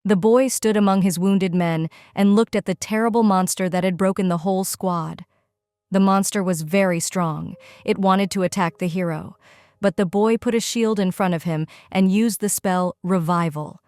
The boy stood among his wounded men and looked at the terrible monster that had broken the whole squad. The monster was very strong. It wanted to attack the hero, but the boy put a shield in front of him and used the spell Revival.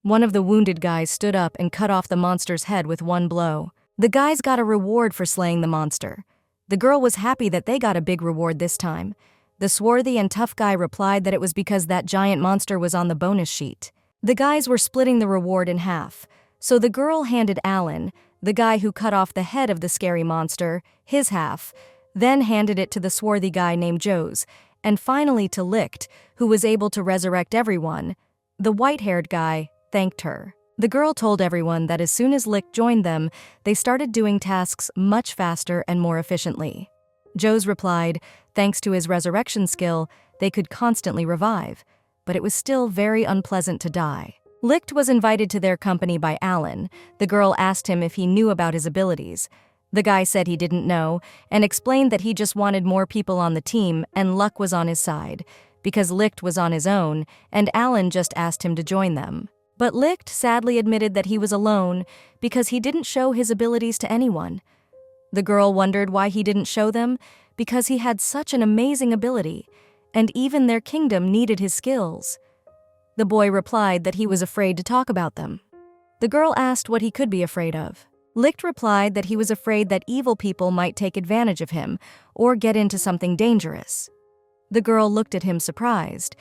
One of the wounded guys stood up and cut off the monster's head with one blow. The guys got a reward for slaying the monster. The girl was happy that they got a big reward this time. The swarthy and tough guy replied that it was because that giant monster was on the bonus sheet. The guys were splitting the reward in half, so the girl handed Alan, the guy who cut off the head of the scary monster, his half, then handed it to the swarthy guy named Joes, and finally to Licht, who was able to resurrect everyone. The white-haired guy thanked her. The girl told everyone that as soon as Licht joined them, they started doing tasks much faster and more efficiently. Joes replied, thanks to his resurrection skill, they could constantly revive, but it was still very unpleasant to die. Licht was invited to their company by Alan. The girl asked him if he knew about his abilities. The guy said he didn't know, and explained that he just wanted more people on the team and luck was on his side, because Licht was on his own, and Alan just asked him to join them. But Licht sadly admitted that he was alone because he didn't show his abilities to anyone. The girl wondered why he didn't show them, because he had such an amazing ability, and even their kingdom needed his skills. The boy replied that he was afraid to talk about them. The girl asked what he could be afraid of. Licht replied that he was afraid that evil people might take advantage of him or get into something dangerous. The girl looked at him surprised,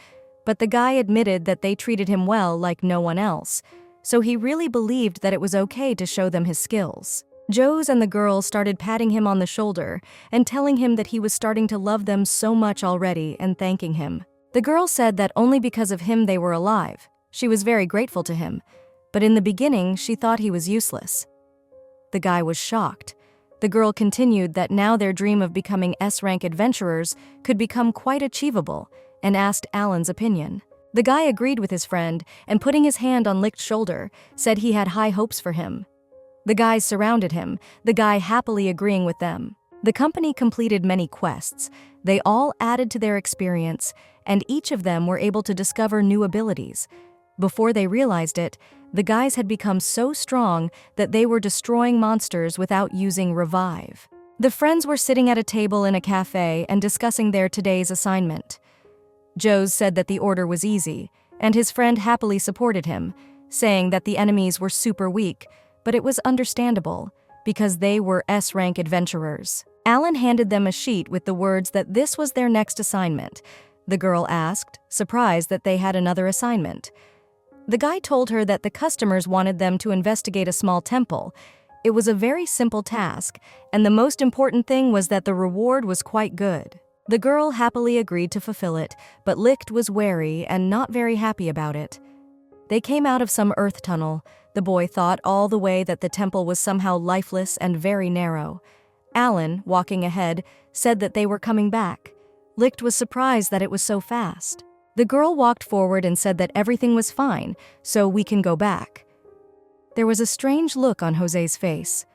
but the guy admitted that they treated him well like no one else, so he really believed that it was okay to show them his skills. Joes and the girl started patting him on the shoulder and telling him that he was starting to love them so much already and thanking him. The girl said that only because of him they were alive. She was very grateful to him, but in the beginning she thought he was useless. The guy was shocked. The girl continued that now their dream of becoming S-rank adventurers could become quite achievable and asked Alan's opinion. The guy agreed with his friend and putting his hand on Licht's shoulder, said he had high hopes for him. The guys surrounded him, the guy happily agreeing with them. The company completed many quests. They all added to their experience, and each of them were able to discover new abilities. Before they realized it, the guys had become so strong that they were destroying monsters without using revive. The friends were sitting at a table in a cafe and discussing their today's assignment. Joes said that the order was easy, and his friend happily supported him, saying that the enemies were super weak, but it was understandable, because they were S-rank adventurers. Alan handed them a sheet with the words that this was their next assignment. The girl asked, surprised that they had another assignment. The guy told her that the customers wanted them to investigate a small temple. It was a very simple task, and the most important thing was that the reward was quite good. The girl happily agreed to fulfill it, but Licht was wary and not very happy about it. They came out of some earth tunnel. The boy thought all the way that the temple was somehow lifeless and very narrow. Alan, walking ahead, said that they were coming back. Licht was surprised that it was so fast. The girl walked forward and said that everything was fine, so we can go back. There was a strange look on Jose's face.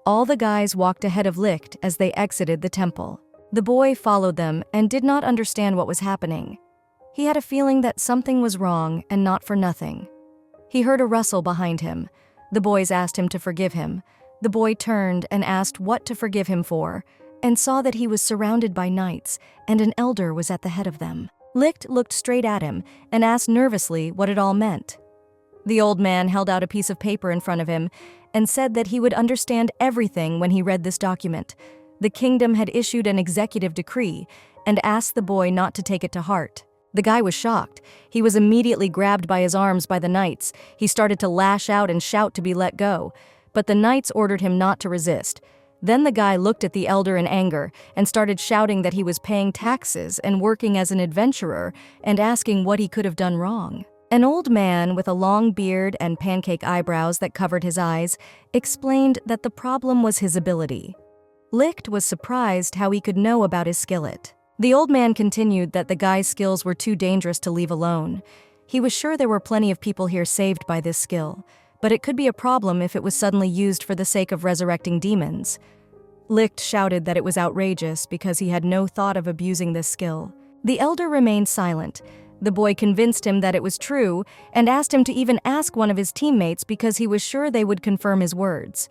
All the guys walked ahead of Licht as they exited the temple. The boy followed them and did not understand what was happening. He had a feeling that something was wrong and not for nothing. He heard a rustle behind him. The boys asked him to forgive him. The boy turned and asked what to forgive him for, and saw that he was surrounded by knights, and an elder was at the head of them. Licht looked straight at him and asked nervously what it all meant. The old man held out a piece of paper in front of him and said that he would understand everything when he read this document. The kingdom had issued an executive decree and asked the boy not to take it to heart. The guy was shocked. He was immediately grabbed by his arms by the knights. He started to lash out and shout to be let go, but the knights ordered him not to resist. Then the guy looked at the elder in anger and started shouting that he was paying taxes and working as an adventurer and asking what he could have done wrong. An old man with a long beard and pancake eyebrows that covered his eyes explained that the problem was his ability. Licht was surprised how he could know about his skillet. The old man continued that the guy's skills were too dangerous to leave alone. He was sure there were plenty of people here saved by this skill, but it could be a problem if it was suddenly used for the sake of resurrecting demons. Licht shouted that it was outrageous because he had no thought of abusing this skill. The elder remained silent. The boy convinced him that it was true and asked him to even ask one of his teammates because he was sure they would confirm his words.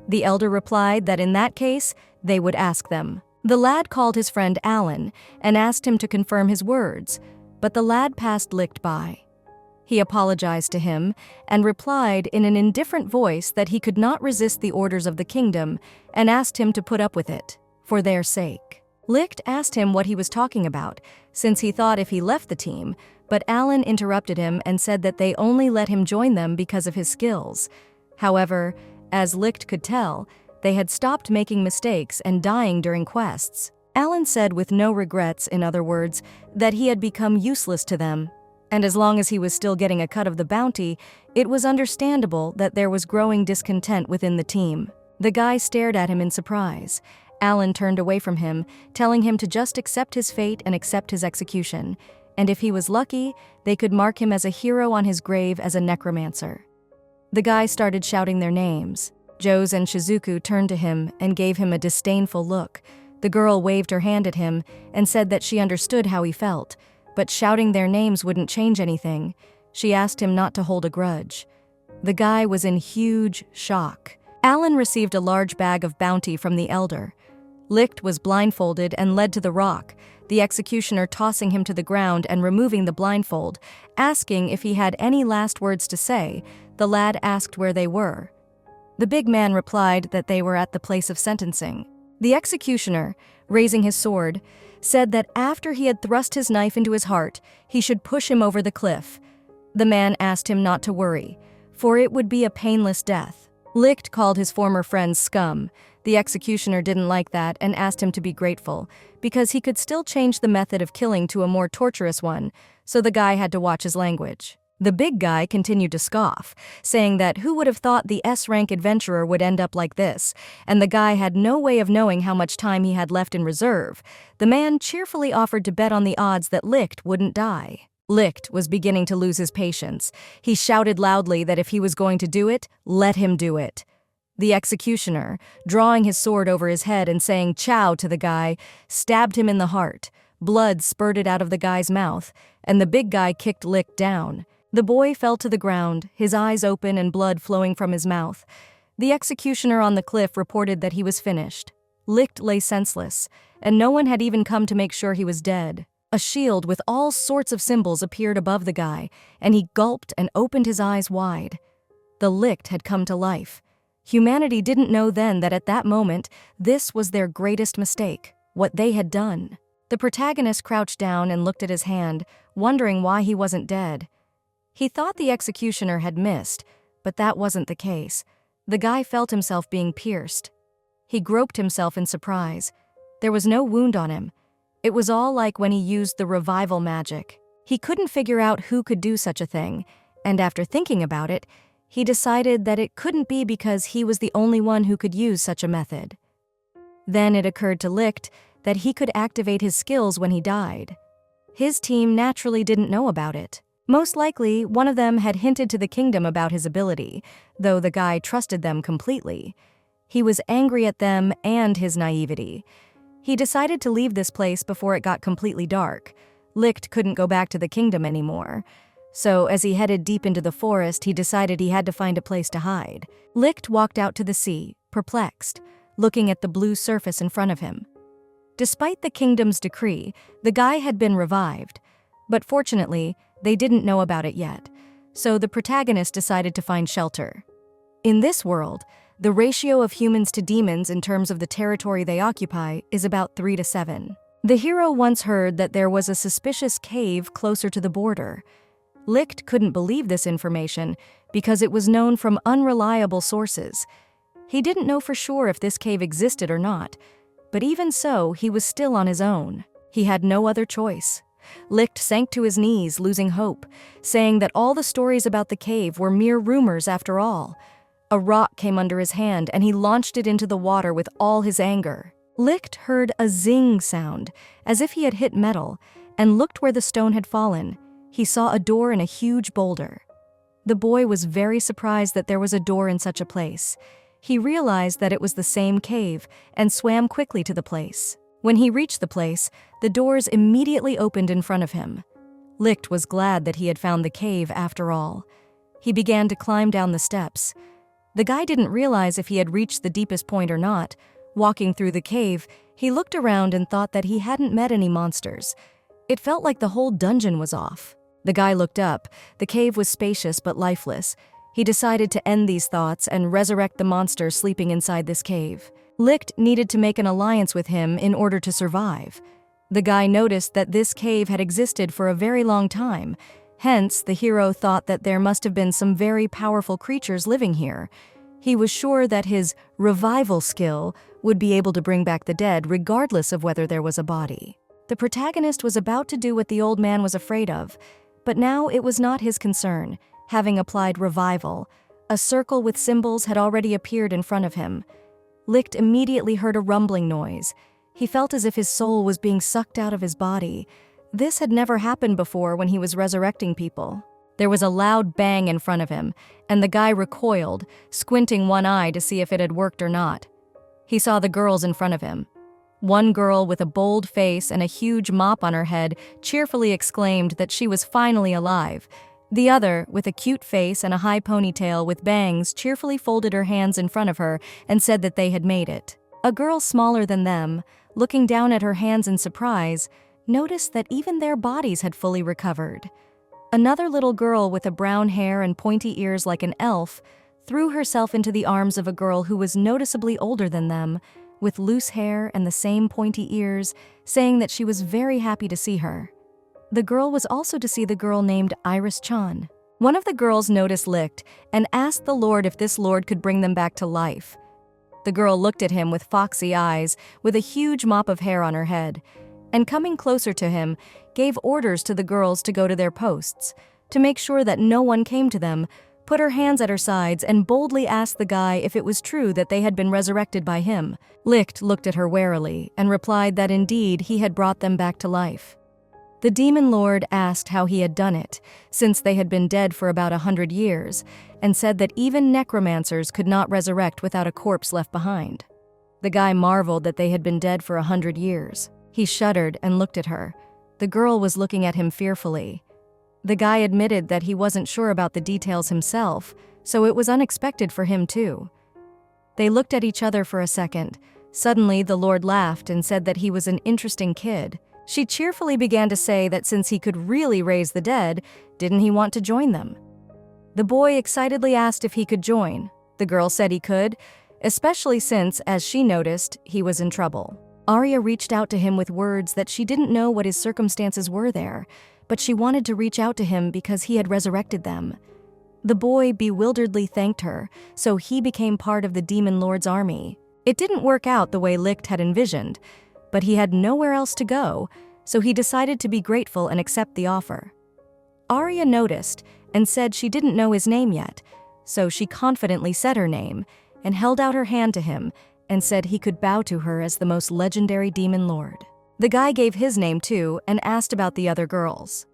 The elder replied that in that case, they would ask them. The lad called his friend Alan and asked him to confirm his words, but the lad passed Licht by. He apologized to him and replied in an indifferent voice that he could not resist the orders of the kingdom and asked him to put up with it, for their sake. Licht asked him what he was talking about, since he thought if he left the team, but Alan interrupted him and said that they only let him join them because of his skills. However, as Licht could tell, they had stopped making mistakes and dying during quests. Alan said with no regrets, in other words, that he had become useless to them. And as long as he was still getting a cut of the bounty, it was understandable that there was growing discontent within the team. The guy stared at him in surprise. Alan turned away from him, telling him to just accept his fate and accept his execution. And if he was lucky, they could mark him as a hero on his grave as a necromancer. The guy started shouting their names. Jose and Shizuku turned to him and gave him a disdainful look. The girl waved her hand at him and said that she understood how he felt, but shouting their names wouldn't change anything. She asked him not to hold a grudge. The guy was in huge shock. Alan received a large bag of bounty from the elder. Licht was blindfolded and led to the rock, the executioner tossing him to the ground and removing the blindfold. Asking if he had any last words to say, the lad asked where they were. The big man replied that they were at the place of sentencing. The executioner, raising his sword, said that after he had thrust his knife into his heart, he should push him over the cliff. The man asked him not to worry, for it would be a painless death. Licht called his former friends scum. The executioner didn't like that and asked him to be grateful, because he could still change the method of killing to a more torturous one, so the guy had to watch his language. The big guy continued to scoff, saying that who would have thought the S-rank adventurer would end up like this, and the guy had no way of knowing how much time he had left in reserve. The man cheerfully offered to bet on the odds that Licht wouldn't die. Licht was beginning to lose his patience. He shouted loudly that if he was going to do it, let him do it. The executioner, drawing his sword over his head and saying "Chow" to the guy, stabbed him in the heart. Blood spurted out of the guy's mouth, and the big guy kicked Licht down. The boy fell to the ground, his eyes open and blood flowing from his mouth. The executioner on the cliff reported that he was finished. Licht lay senseless, and no one had even come to make sure he was dead. A shield with all sorts of symbols appeared above the guy, and he gulped and opened his eyes wide. The Licht had come to life. Humanity didn't know then that at that moment, this was their greatest mistake, what they had done. The protagonist crouched down and looked at his hand, wondering why he wasn't dead. He thought the executioner had missed, but that wasn't the case. The guy felt himself being pierced. He groped himself in surprise. There was no wound on him. It was all like when he used the revival magic. He couldn't figure out who could do such a thing, and after thinking about it, he decided that it couldn't be because he was the only one who could use such a method. Then it occurred to Licht that he could activate his skills when he died. His team naturally didn't know about it. Most likely, one of them had hinted to the kingdom about his ability, though the guy trusted them completely. He was angry at them and his naivety. He decided to leave this place before it got completely dark. Licht couldn't go back to the kingdom anymore. So as he headed deep into the forest, he decided he had to find a place to hide. Licht walked out to the sea, perplexed, looking at the blue surface in front of him. Despite the kingdom's decree, the guy had been revived, but fortunately, they didn't know about it yet, so the protagonist decided to find shelter. In this world, the ratio of humans to demons in terms of the territory they occupy is about 3 to 7. The hero once heard that there was a suspicious cave closer to the border. Licht couldn't believe this information because it was known from unreliable sources. He didn't know for sure if this cave existed or not, but even so, he was still on his own. He had no other choice. Licht sank to his knees, losing hope, saying that all the stories about the cave were mere rumors after all. A rock came under his hand and he launched it into the water with all his anger. Licht heard a zing sound, as if he had hit metal, and looked where the stone had fallen. He saw a door in a huge boulder. The boy was very surprised that there was a door in such a place. He realized that it was the same cave and swam quickly to the place. When he reached the place, the doors immediately opened in front of him. Licht was glad that he had found the cave after all. He began to climb down the steps. The guy didn't realize if he had reached the deepest point or not. Walking through the cave, he looked around and thought that he hadn't met any monsters. It felt like the whole dungeon was off. The guy looked up. The cave was spacious but lifeless. He decided to end these thoughts and resurrect the monster sleeping inside this cave. Licht needed to make an alliance with him in order to survive. The guy noticed that this cave had existed for a very long time. Hence, the hero thought that there must have been some very powerful creatures living here. He was sure that his revival skill would be able to bring back the dead regardless of whether there was a body. The protagonist was about to do what the old man was afraid of, but now it was not his concern. Having applied revival, a circle with symbols had already appeared in front of him. Licht immediately heard a rumbling noise. He felt as if his soul was being sucked out of his body. This had never happened before when he was resurrecting people. There was a loud bang in front of him, and the guy recoiled, squinting one eye to see if it had worked or not. He saw the girls in front of him. One girl with a bold face and a huge mop on her head cheerfully exclaimed that she was finally alive. The other, with a cute face and a high ponytail with bangs, cheerfully folded her hands in front of her and said that they had made it. A girl smaller than them, looking down at her hands in surprise, noticed that even their bodies had fully recovered. Another little girl with a brown hair and pointy ears like an elf threw herself into the arms of a girl who was noticeably older than them, with loose hair and the same pointy ears, saying that she was very happy to see her. The girl was also to see the girl named Iris Chan. One of the girls noticed Licht and asked the Lord if this Lord could bring them back to life. The girl looked at him with foxy eyes, with a huge mop of hair on her head, and coming closer to him, gave orders to the girls to go to their posts. To make sure that no one came to them, put her hands at her sides and boldly asked the guy if it was true that they had been resurrected by him. Licht looked at her warily and replied that indeed he had brought them back to life. The demon lord asked how he had done it, since they had been dead for about 100 years, and said that even necromancers could not resurrect without a corpse left behind. The guy marveled that they had been dead for 100 years. He shuddered and looked at her. The girl was looking at him fearfully. The guy admitted that he wasn't sure about the details himself, so it was unexpected for him too. They looked at each other for a second. Suddenly, the Lord laughed and said that he was an interesting kid. She cheerfully began to say that since he could really raise the dead, didn't he want to join them? The boy excitedly asked if he could join. The girl said he could, especially since, as she noticed, he was in trouble. Arya reached out to him with words that she didn't know what his circumstances were there, but she wanted to reach out to him because he had resurrected them. The boy bewilderedly thanked her, so he became part of the Demon Lord's army. It didn't work out the way Licht had envisioned, but he had nowhere else to go, so he decided to be grateful and accept the offer. Arya noticed and said she didn't know his name yet, so she confidently said her name and held out her hand to him and said he could bow to her as the most legendary demon lord. The guy gave his name too and asked about the other girls.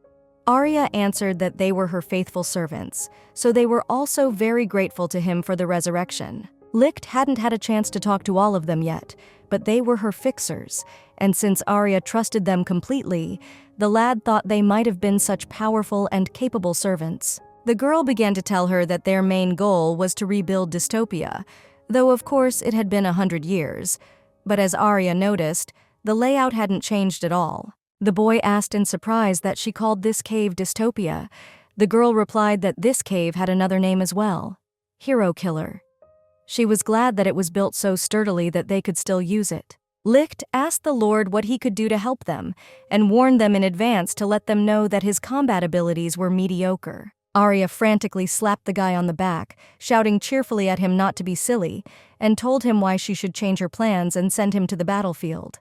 Arya answered that they were her faithful servants, so they were also very grateful to him for the resurrection. Licht hadn't had a chance to talk to all of them yet, but they were her fixers, and since Arya trusted them completely, the lad thought they might have been such powerful and capable servants. The girl began to tell her that their main goal was to rebuild dystopia, though of course it had been 100 years. But as Arya noticed, the layout hadn't changed at all. The boy asked in surprise that she called this cave Dystopia. The girl replied that this cave had another name as well, Hero Killer. She was glad that it was built so sturdily that they could still use it. Licht asked the Lord what he could do to help them, and warned them in advance to let them know that his combat abilities were mediocre. Arya frantically slapped the guy on the back, shouting cheerfully at him not to be silly, and told him why she should change her plans and send him to the battlefield.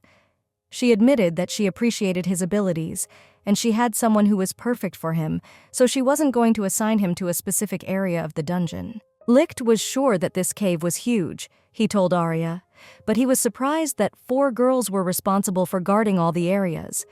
She admitted that she appreciated his abilities, and she had someone who was perfect for him, so she wasn't going to assign him to a specific area of the dungeon. Licht was sure that this cave was huge, he told Arya, but he was surprised that 4 girls were responsible for guarding all the areas.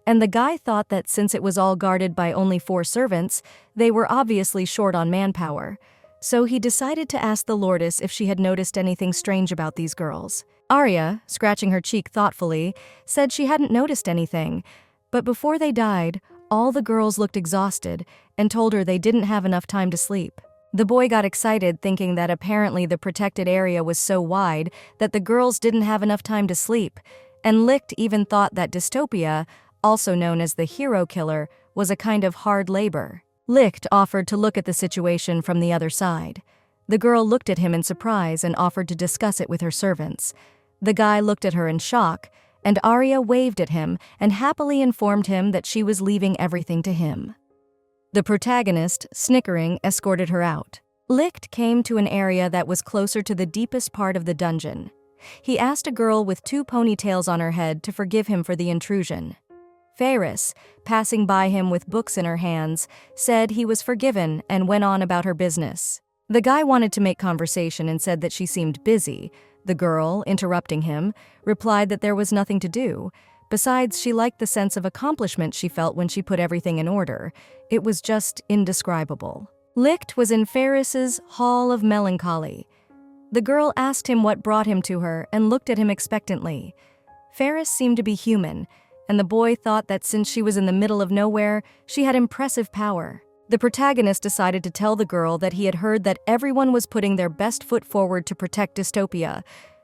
And the guy thought that since it was all guarded by only 4 servants, they were obviously short on manpower. So he decided to ask the Lordess if she had noticed anything strange about these girls. Arya, scratching her cheek thoughtfully, said she hadn't noticed anything, but before they died, All the girls looked exhausted and told her they didn't have enough time to sleep. The boy got excited, thinking that apparently the protected area was so wide that the girls didn't have enough time to sleep, and Licht even thought that dystopia, also known as the hero killer, was a kind of hard labor. Licht offered to look at the situation from the other side. The girl looked at him in surprise and offered to discuss it with her servants. The guy looked at her in shock, and Arya waved at him and happily informed him that she was leaving everything to him. The protagonist, snickering, escorted her out. Licht came to an area that was closer to the deepest part of the dungeon. He asked a girl with 2 ponytails on her head to forgive him for the intrusion. Ferris, passing by him with books in her hands, said he was forgiven and went on about her business. The guy wanted to make conversation and said that she seemed busy. The girl, interrupting him, replied that there was nothing to do. Besides, she liked the sense of accomplishment she felt when she put everything in order. It was just indescribable. Licht was in Ferris's Hall of Melancholy. The girl asked him what brought him to her and looked at him expectantly. Ferris seemed to be human, and the boy thought that since she was in the middle of nowhere, she had impressive power. The protagonist decided to tell the girl that he had heard that everyone was putting their best foot forward to protect dystopia,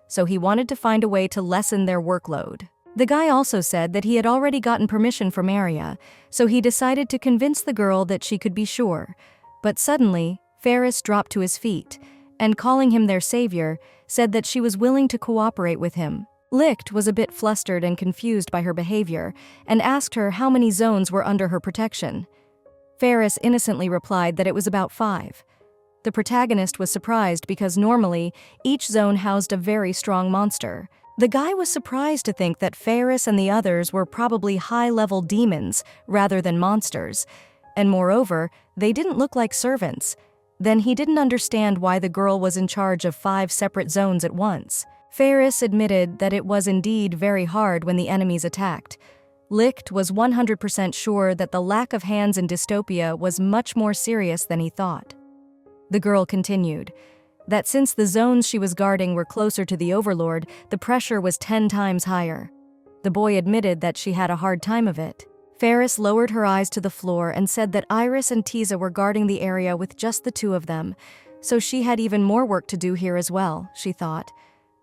so he wanted to find a way to lessen their workload. The guy also said that he had already gotten permission from Arya, so he decided to convince the girl that she could be sure. But suddenly, Ferris dropped to his feet, and calling him their savior, said that she was willing to cooperate with him. Licht was a bit flustered and confused by her behavior, and asked her how many zones were under her protection. Ferris innocently replied that it was about 5. The protagonist was surprised because normally, each zone housed a very strong monster. The guy was surprised to think that Ferris and the others were probably high-level demons rather than monsters, and moreover, they didn't look like servants. Then he didn't understand why the girl was in charge of 5 separate zones at once. Ferris admitted that it was indeed very hard when the enemies attacked. Licht was 100% sure that the lack of hands in dystopia was much more serious than he thought. The girl continued that since the zones she was guarding were closer to the Overlord, the pressure was 10 times higher. The boy admitted that she had a hard time of it. Ferris lowered her eyes to the floor and said that Iris and Tisa were guarding the area with just the 2 of them, so she had even more work to do here as well, she thought.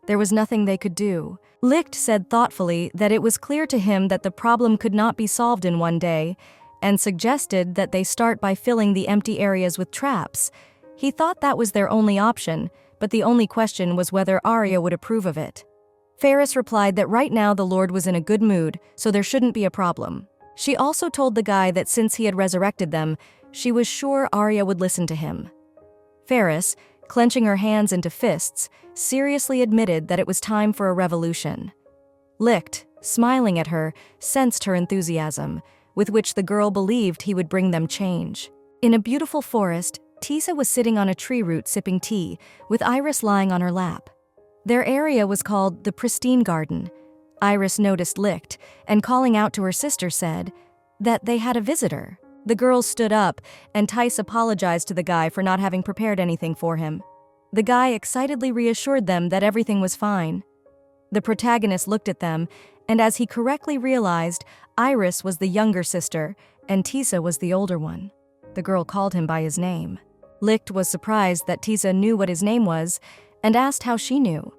There was nothing they could do. Licht said thoughtfully that it was clear to him that the problem could not be solved in one day, and suggested that they start by filling the empty areas with traps. He thought that was their only option, but the only question was whether Arya would approve of it. Ferris replied that right now the Lord was in a good mood, so there shouldn't be a problem. She also told the guy that since he had resurrected them, she was sure Arya would listen to him. Ferris, clenching her hands into fists, seriously admitted that it was time for a revolution. Licht, smiling at her, sensed her enthusiasm, with which the girl believed he would bring them change. In a beautiful forest, Tisa was sitting on a tree root sipping tea, with Iris lying on her lap. Their area was called the Pristine Garden. Iris noticed Licht, and calling out to her sister said that they had a visitor. The girls stood up, and Tice apologized to the guy for not having prepared anything for him. The guy excitedly reassured them that everything was fine. The protagonist looked at them, and as he correctly realized, Iris was the younger sister, and Tisa was the older one. The girl called him by his name. Licht was surprised that Tisa knew what his name was, and asked how she knew.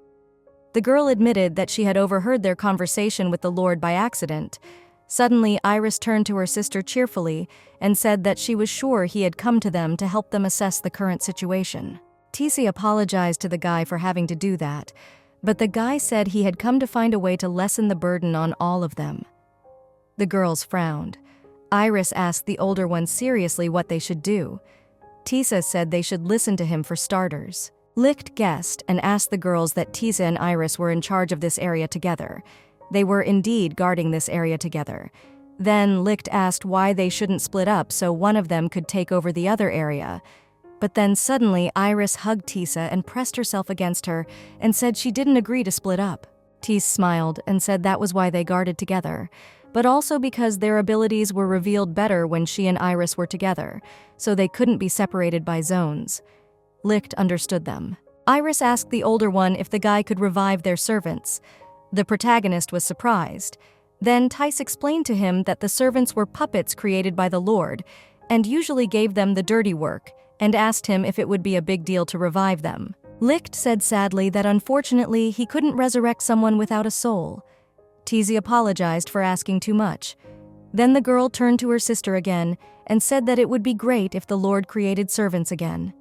The girl admitted that she had overheard their conversation with the Lord by accident. Suddenly, Iris turned to her sister cheerfully and said that she was sure he had come to them to help them assess the current situation. Tisa apologized to the guy for having to do that, but the guy said he had come to find a way to lessen the burden on all of them. The girls frowned. Iris asked the older one seriously what they should do. Tisa said they should listen to him for starters. Licht guessed and asked the girls that Tisa and Iris were in charge of this area together. They were indeed guarding this area together. Then Licht asked why they shouldn't split up so one of them could take over the other area. But then suddenly Iris hugged Tisa and pressed herself against her and said she didn't agree to split up. Tisa smiled and said that was why they guarded together, but also because their abilities were revealed better when she and Iris were together, so they couldn't be separated by zones. Licht understood them. Iris asked the older one if the guy could revive their servants. The protagonist was surprised. Then Tice explained to him that the servants were puppets created by the Lord, and usually gave them the dirty work, and asked him if it would be a big deal to revive them. Licht said sadly that unfortunately he couldn't resurrect someone without a soul. Tizi apologized for asking too much. Then the girl turned to her sister again and said that it would be great if the Lord created servants again.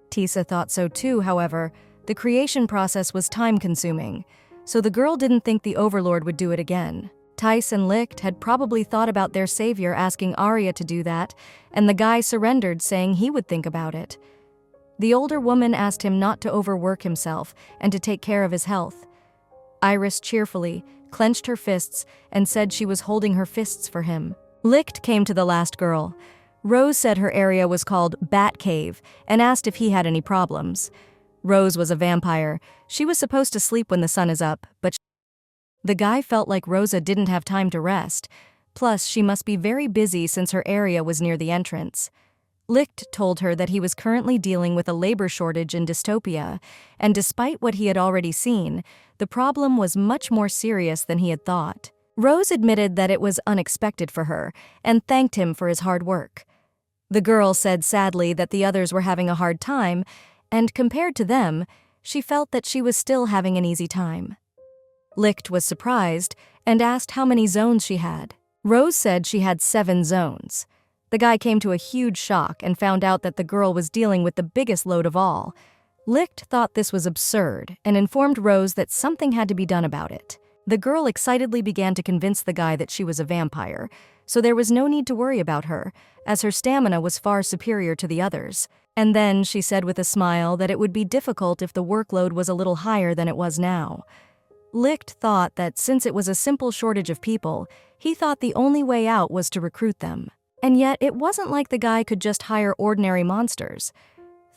Tisa thought so too, however. The creation process was time-consuming, so the girl didn't think the Overlord would do it again. Tice and Licht had probably thought about their savior asking Arya to do that, and the guy surrendered, saying he would think about it. The older woman asked him not to overwork himself and to take care of his health. Iris cheerfully clenched her fists and said she was holding her fists for him. Licht came to the last girl. Rose said her area was called Bat Cave and asked if he had any problems. Rose was a vampire. She was supposed to sleep when the sun is up, but the guy felt like Rosa didn't have time to rest. Plus, she must be very busy since her area was near the entrance. Licht told her that he was currently dealing with a labor shortage in dystopia, and despite what he had already seen, the problem was much more serious than he had thought. Rose admitted that it was unexpected for her, and thanked him for his hard work. The girl said sadly that the others were having a hard time, and compared to them, she felt that she was still having an easy time. Licht was surprised and asked how many zones she had. Rose said she had 7 zones. The guy came to a huge shock and found out that the girl was dealing with the biggest load of all. Licht thought this was absurd and informed Rose that something had to be done about it. The girl excitedly began to convince the guy that she was a vampire, so there was no need to worry about her, as her stamina was far superior to the others. And then she said with a smile that it would be difficult if the workload was a little higher than it was now. Licht thought that since it was a simple shortage of people, he thought the only way out was to recruit them. And yet it wasn't like the guy could just hire ordinary monsters.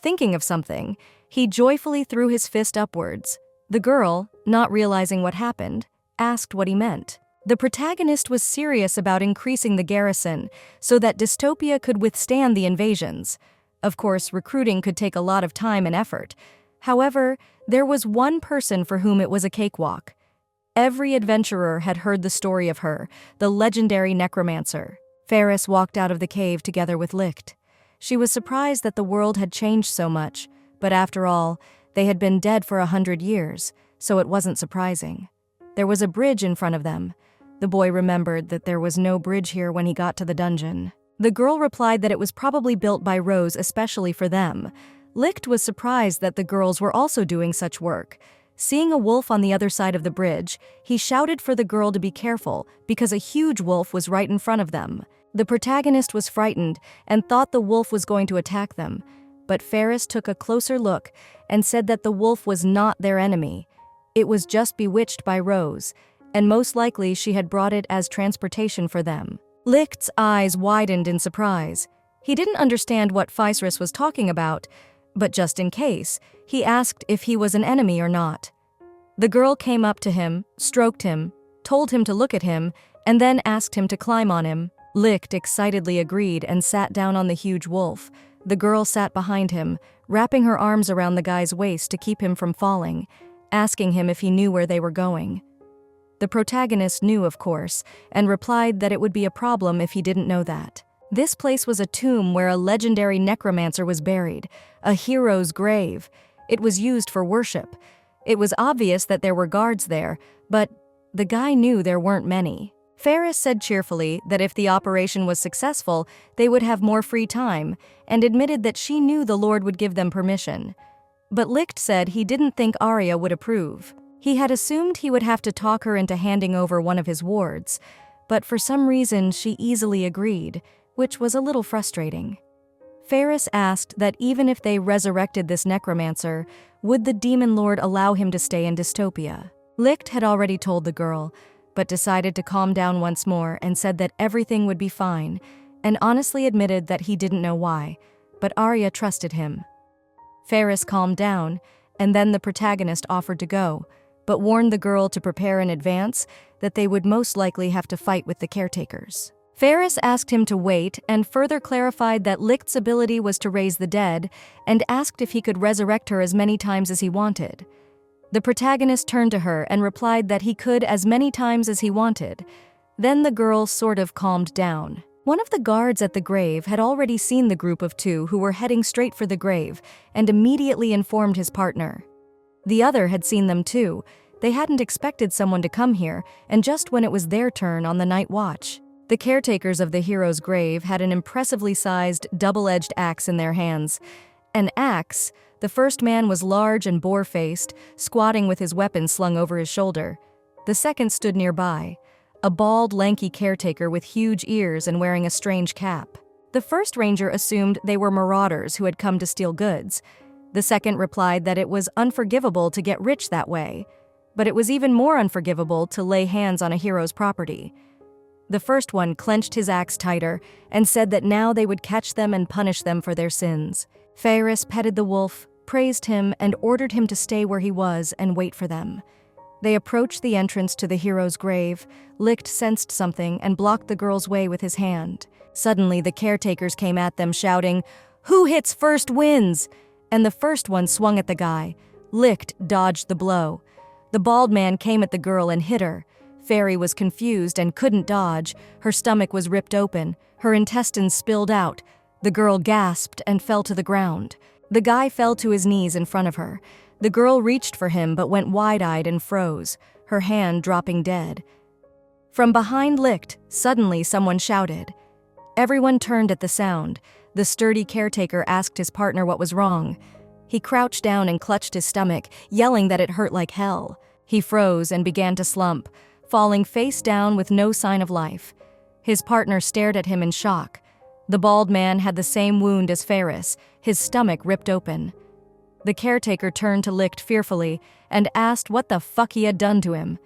Thinking of something, he joyfully threw his fist upwards. The girl, not realizing what happened, asked what he meant. The protagonist was serious about increasing the garrison so that dystopia could withstand the invasions. Of course, recruiting could take a lot of time and effort. However, there was one person for whom it was a cakewalk. Every adventurer had heard the story of her, the legendary necromancer. Ferris walked out of the cave together with Licht. She was surprised that the world had changed so much, but after all, they had been dead for 100 years, so it wasn't surprising. There was a bridge in front of them. The boy remembered that there was no bridge here when he got to the dungeon. The girl replied that it was probably built by Rose especially for them. Licht was surprised that the girls were also doing such work. Seeing a wolf on the other side of the bridge, he shouted for the girl to be careful because a huge wolf was right in front of them. The protagonist was frightened and thought the wolf was going to attack them, but Ferris took a closer look and said that the wolf was not their enemy. It was just bewitched by Rose, and most likely she had brought it as transportation for them. Licht's eyes widened in surprise. He didn't understand what Feisris was talking about, but just in case, he asked if he was an enemy or not. The girl came up to him, stroked him, told him to look at him, and then asked him to climb on him. Licht excitedly agreed and sat down on the huge wolf. The girl sat behind him, wrapping her arms around the guy's waist to keep him from falling, asking him if he knew where they were going. The protagonist knew, of course, and replied that it would be a problem if he didn't know that. This place was a tomb where a legendary necromancer was buried, a hero's grave. It was used for worship. It was obvious that there were guards there, but the guy knew there weren't many. Ferris said cheerfully that if the operation was successful, they would have more free time, and admitted that she knew the Lord would give them permission. But Licht said he didn't think Arya would approve. He had assumed he would have to talk her into handing over one of his wards, but for some reason she easily agreed, which was a little frustrating. Ferris asked that even if they resurrected this necromancer, would the demon lord allow him to stay in dystopia? Licht had already told the girl, but decided to calm down once more and said that everything would be fine, and honestly admitted that he didn't know why, but Arya trusted him. Ferris calmed down, and then the protagonist offered to go, but warned the girl to prepare in advance that they would most likely have to fight with the caretakers. Ferris asked him to wait and further clarified that Licht's ability was to raise the dead, and asked if he could resurrect her as many times as he wanted. The protagonist turned to her and replied that he could as many times as he wanted. Then the girl sort of calmed down. One of the guards at the grave had already seen the group of two who were heading straight for the grave and immediately informed his partner. The other had seen them too. They hadn't expected someone to come here, and just when it was their turn on the night watch. The caretakers of the hero's grave had an impressively sized, double-edged axe in their hands. An axe. The first man was large and boar-faced, squatting with his weapon slung over his shoulder. The second stood nearby, a bald, lanky caretaker with huge ears and wearing a strange cap. The first ranger assumed they were marauders who had come to steal goods. The second replied that it was unforgivable to get rich that way, but it was even more unforgivable to lay hands on a hero's property. The first one clenched his axe tighter and said that now they would catch them and punish them for their sins. Ferris petted the wolf, praised him, and ordered him to stay where he was and wait for them. They approached the entrance to the hero's grave. Licht sensed something and blocked the girl's way with his hand. Suddenly, the caretakers came at them, shouting, "Who hits first wins!" And the first one swung at the guy. Licht dodged the blow. The bald man came at the girl and hit her. Fairy was confused and couldn't dodge. Her stomach was ripped open. Her intestines spilled out. The girl gasped and fell to the ground. The guy fell to his knees in front of her. The girl reached for him but went wide-eyed and froze, her hand dropping dead. From behind Licht, suddenly someone shouted. Everyone turned at the sound. The sturdy caretaker asked his partner what was wrong. He crouched down and clutched his stomach, yelling that it hurt like hell. He froze and began to slump, falling face down with no sign of life. His partner stared at him in shock. The bald man had the same wound as Ferris, his stomach ripped open. The caretaker turned to Licht fearfully and asked what the fuck he had done to him.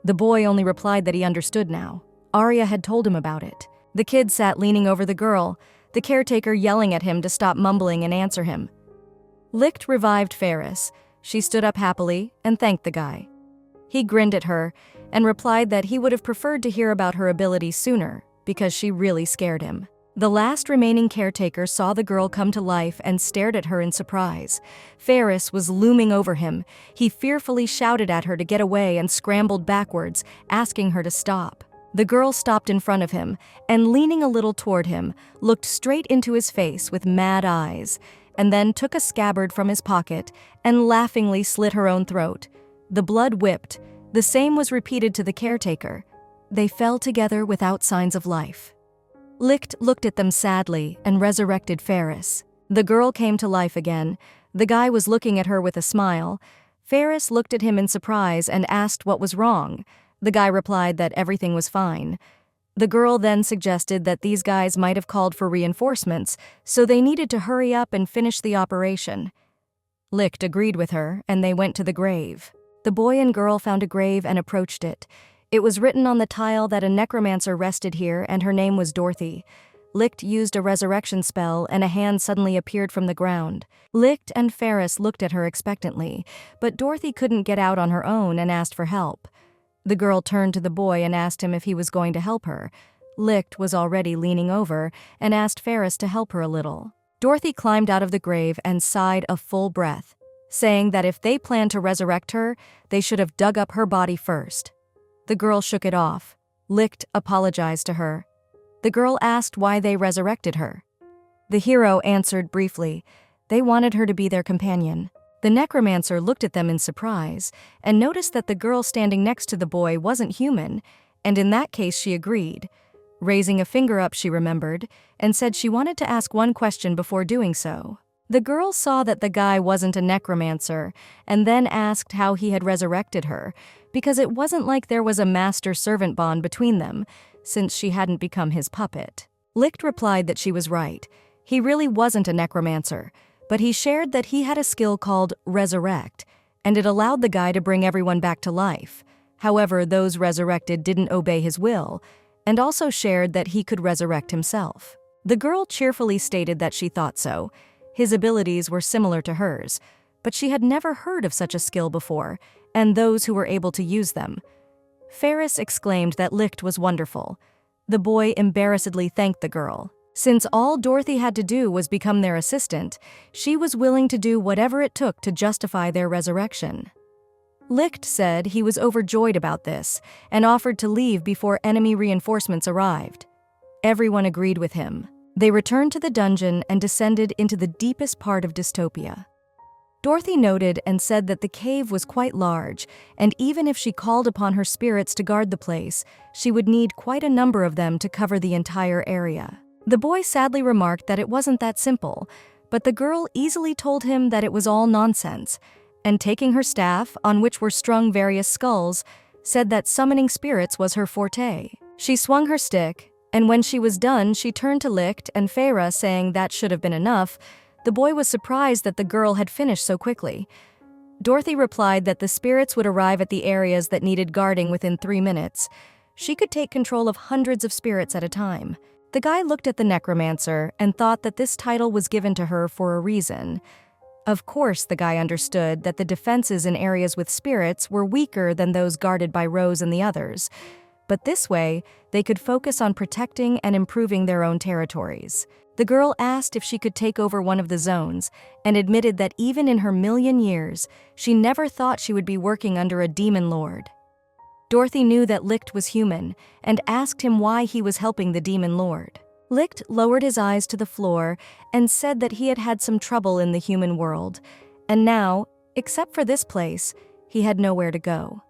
The boy only replied that he understood now. Arya had told him about it. The kid sat leaning over the girl, the caretaker yelling at him to stop mumbling and answer him. Licht revived Ferris. She stood up happily and thanked the guy. He grinned at her and replied that he would have preferred to hear about her abilities sooner because she really scared him. The last remaining caretaker saw the girl come to life and stared at her in surprise. Ferris was looming over him. He fearfully shouted at her to get away and scrambled backwards, asking her to stop. The girl stopped in front of him and, leaning a little toward him, looked straight into his face with mad eyes, and then took a scabbard from his pocket and laughingly slit her own throat. The blood whipped. The same was repeated to the caretaker. They fell together without signs of life. Licht looked at them sadly and resurrected Ferris. The girl came to life again. The guy was looking at her with a smile. Ferris looked at him in surprise and asked what was wrong. The guy replied that everything was fine. The girl then suggested that these guys might have called for reinforcements, so they needed to hurry up and finish the operation. Licht agreed with her, and they went to the grave. The boy and girl found a grave and approached it. It was written on the tile that a necromancer rested here, and her name was Dorothy. Licht used a resurrection spell, and a hand suddenly appeared from the ground. Licht and Ferris looked at her expectantly, but Dorothy couldn't get out on her own and asked for help. The girl turned to the boy and asked him if he was going to help her. Licht was already leaning over and asked Ferris to help her a little. Dorothy climbed out of the grave and sighed a full breath, saying that if they planned to resurrect her, they should have dug up her body first. The girl shook it off. Licht apologized to her. The girl asked why they resurrected her. The hero answered briefly. They wanted her to be their companion. The necromancer looked at them in surprise and noticed that the girl standing next to the boy wasn't human, and in that case she agreed. Raising a finger up, she remembered, and said she wanted to ask one question before doing so. The girl saw that the guy wasn't a necromancer, and then asked how he had resurrected her, because it wasn't like there was a master-servant bond between them, since she hadn't become his puppet. Licht replied that she was right. He really wasn't a necromancer, but he shared that he had a skill called Resurrect, and it allowed the guy to bring everyone back to life. However, those resurrected didn't obey his will, and also shared that he could resurrect himself. The girl cheerfully stated that she thought so. His abilities were similar to hers, but she had never heard of such a skill before, and those who were able to use them. Ferris exclaimed that Licht was wonderful. The boy embarrassedly thanked the girl. Since all Dorothy had to do was become their assistant, she was willing to do whatever it took to justify their resurrection. Licht said he was overjoyed about this and offered to leave before enemy reinforcements arrived. Everyone agreed with him. They returned to the dungeon and descended into the deepest part of dystopia. Dorothy noted and said that the cave was quite large, and even if she called upon her spirits to guard the place, she would need quite a number of them to cover the entire area. The boy sadly remarked that it wasn't that simple, but the girl easily told him that it was all nonsense, and taking her staff, on which were strung various skulls, said that summoning spirits was her forte. She swung her stick, and when she was done, she turned to Licht and Feyre, saying that should have been enough. The boy was surprised that the girl had finished so quickly. Dorothy replied that the spirits would arrive at the areas that needed guarding within 3 minutes. She could take control of hundreds of spirits at a time. The guy looked at the necromancer and thought that this title was given to her for a reason. Of course, the guy understood that the defenses in areas with spirits were weaker than those guarded by Rose and the others, but this way, they could focus on protecting and improving their own territories. The girl asked if she could take over one of the zones and admitted that even in her 1,000,000 years, she never thought she would be working under a demon lord. Dorothy knew that Licht was human and asked him why he was helping the demon lord. Licht lowered his eyes to the floor and said that he had had some trouble in the human world, and now, except for this place, he had nowhere to go.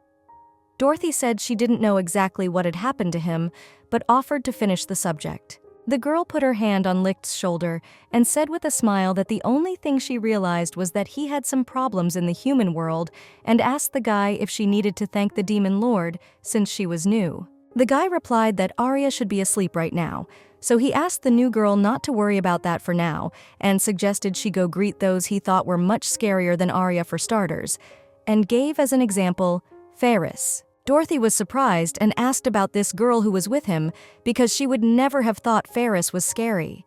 Dorothy said she didn't know exactly what had happened to him, but offered to finish the subject. The girl put her hand on Licht's shoulder and said with a smile that the only thing she realized was that he had some problems in the human world, and asked the guy if she needed to thank the demon lord since she was new. The guy replied that Arya should be asleep right now, so he asked the new girl not to worry about that for now and suggested she go greet those he thought were much scarier than Arya for starters, and gave as an example Ferris. Dorothy was surprised and asked about this girl who was with him because she would never have thought Ferris was scary.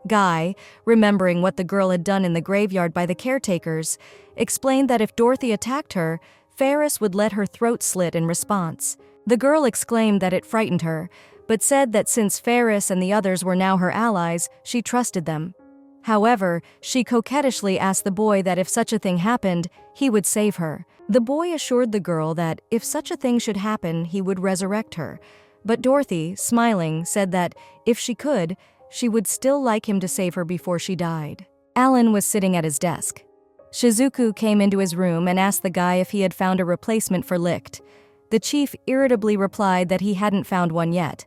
Guy, remembering what the girl had done in the graveyard by the caretakers, explained that if Dorothy attacked her, Ferris would let her throat slit in response. The girl exclaimed that it frightened her, but said that since Ferris and the others were now her allies, she trusted them. However, she coquettishly asked the boy that if such a thing happened, he would save her. The boy assured the girl that if such a thing should happen, he would resurrect her. But Dorothy, smiling, said that if she could, she would still like him to save her before she died. Alan was sitting at his desk. Shizuku came into his room and asked the guy if he had found a replacement for Licht. The chief irritably replied that he hadn't found one yet.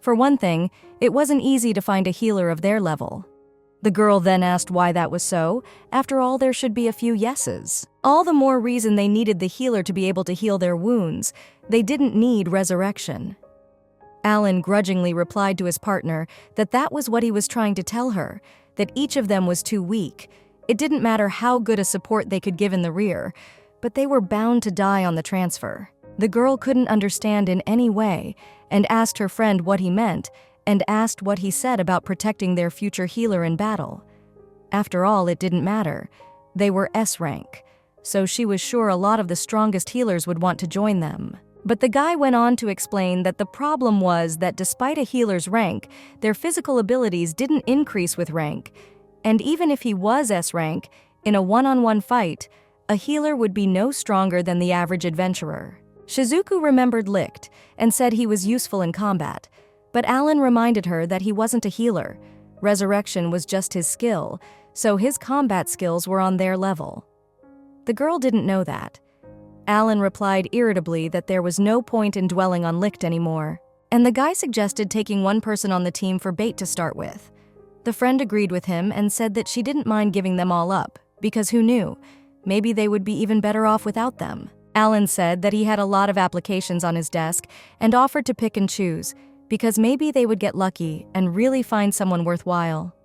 For one thing, it wasn't easy to find a healer of their level. The girl then asked why that was so. After all, there should be a few yeses. All the more reason they needed the healer to be able to heal their wounds. They didn't need resurrection. Alan grudgingly replied to his partner that that was what he was trying to tell her, that each of them was too weak. It didn't matter how good a support they could give in the rear, but they were bound to die on the transfer. The girl couldn't understand in any way and asked her friend what he meant, and asked what he said about protecting their future healer in battle. After all, it didn't matter. They were S rank, so she was sure a lot of the strongest healers would want to join them. But the guy went on to explain that the problem was that despite a healer's rank, their physical abilities didn't increase with rank, and even if he was S rank, in a one-on-one fight, a healer would be no stronger than the average adventurer. Shizuku remembered Licht and said he was useful in combat, but Alan reminded her that he wasn't a healer. Resurrection was just his skill, so his combat skills were on their level. The girl didn't know that. Alan replied irritably that there was no point in dwelling on Licht anymore, and the guy suggested taking one person on the team for bait to start with. The friend agreed with him and said that she didn't mind giving them all up, because who knew, maybe they would be even better off without them. Alan said that he had a lot of applications on his desk and offered to pick and choose, because maybe they would get lucky and really find someone worthwhile.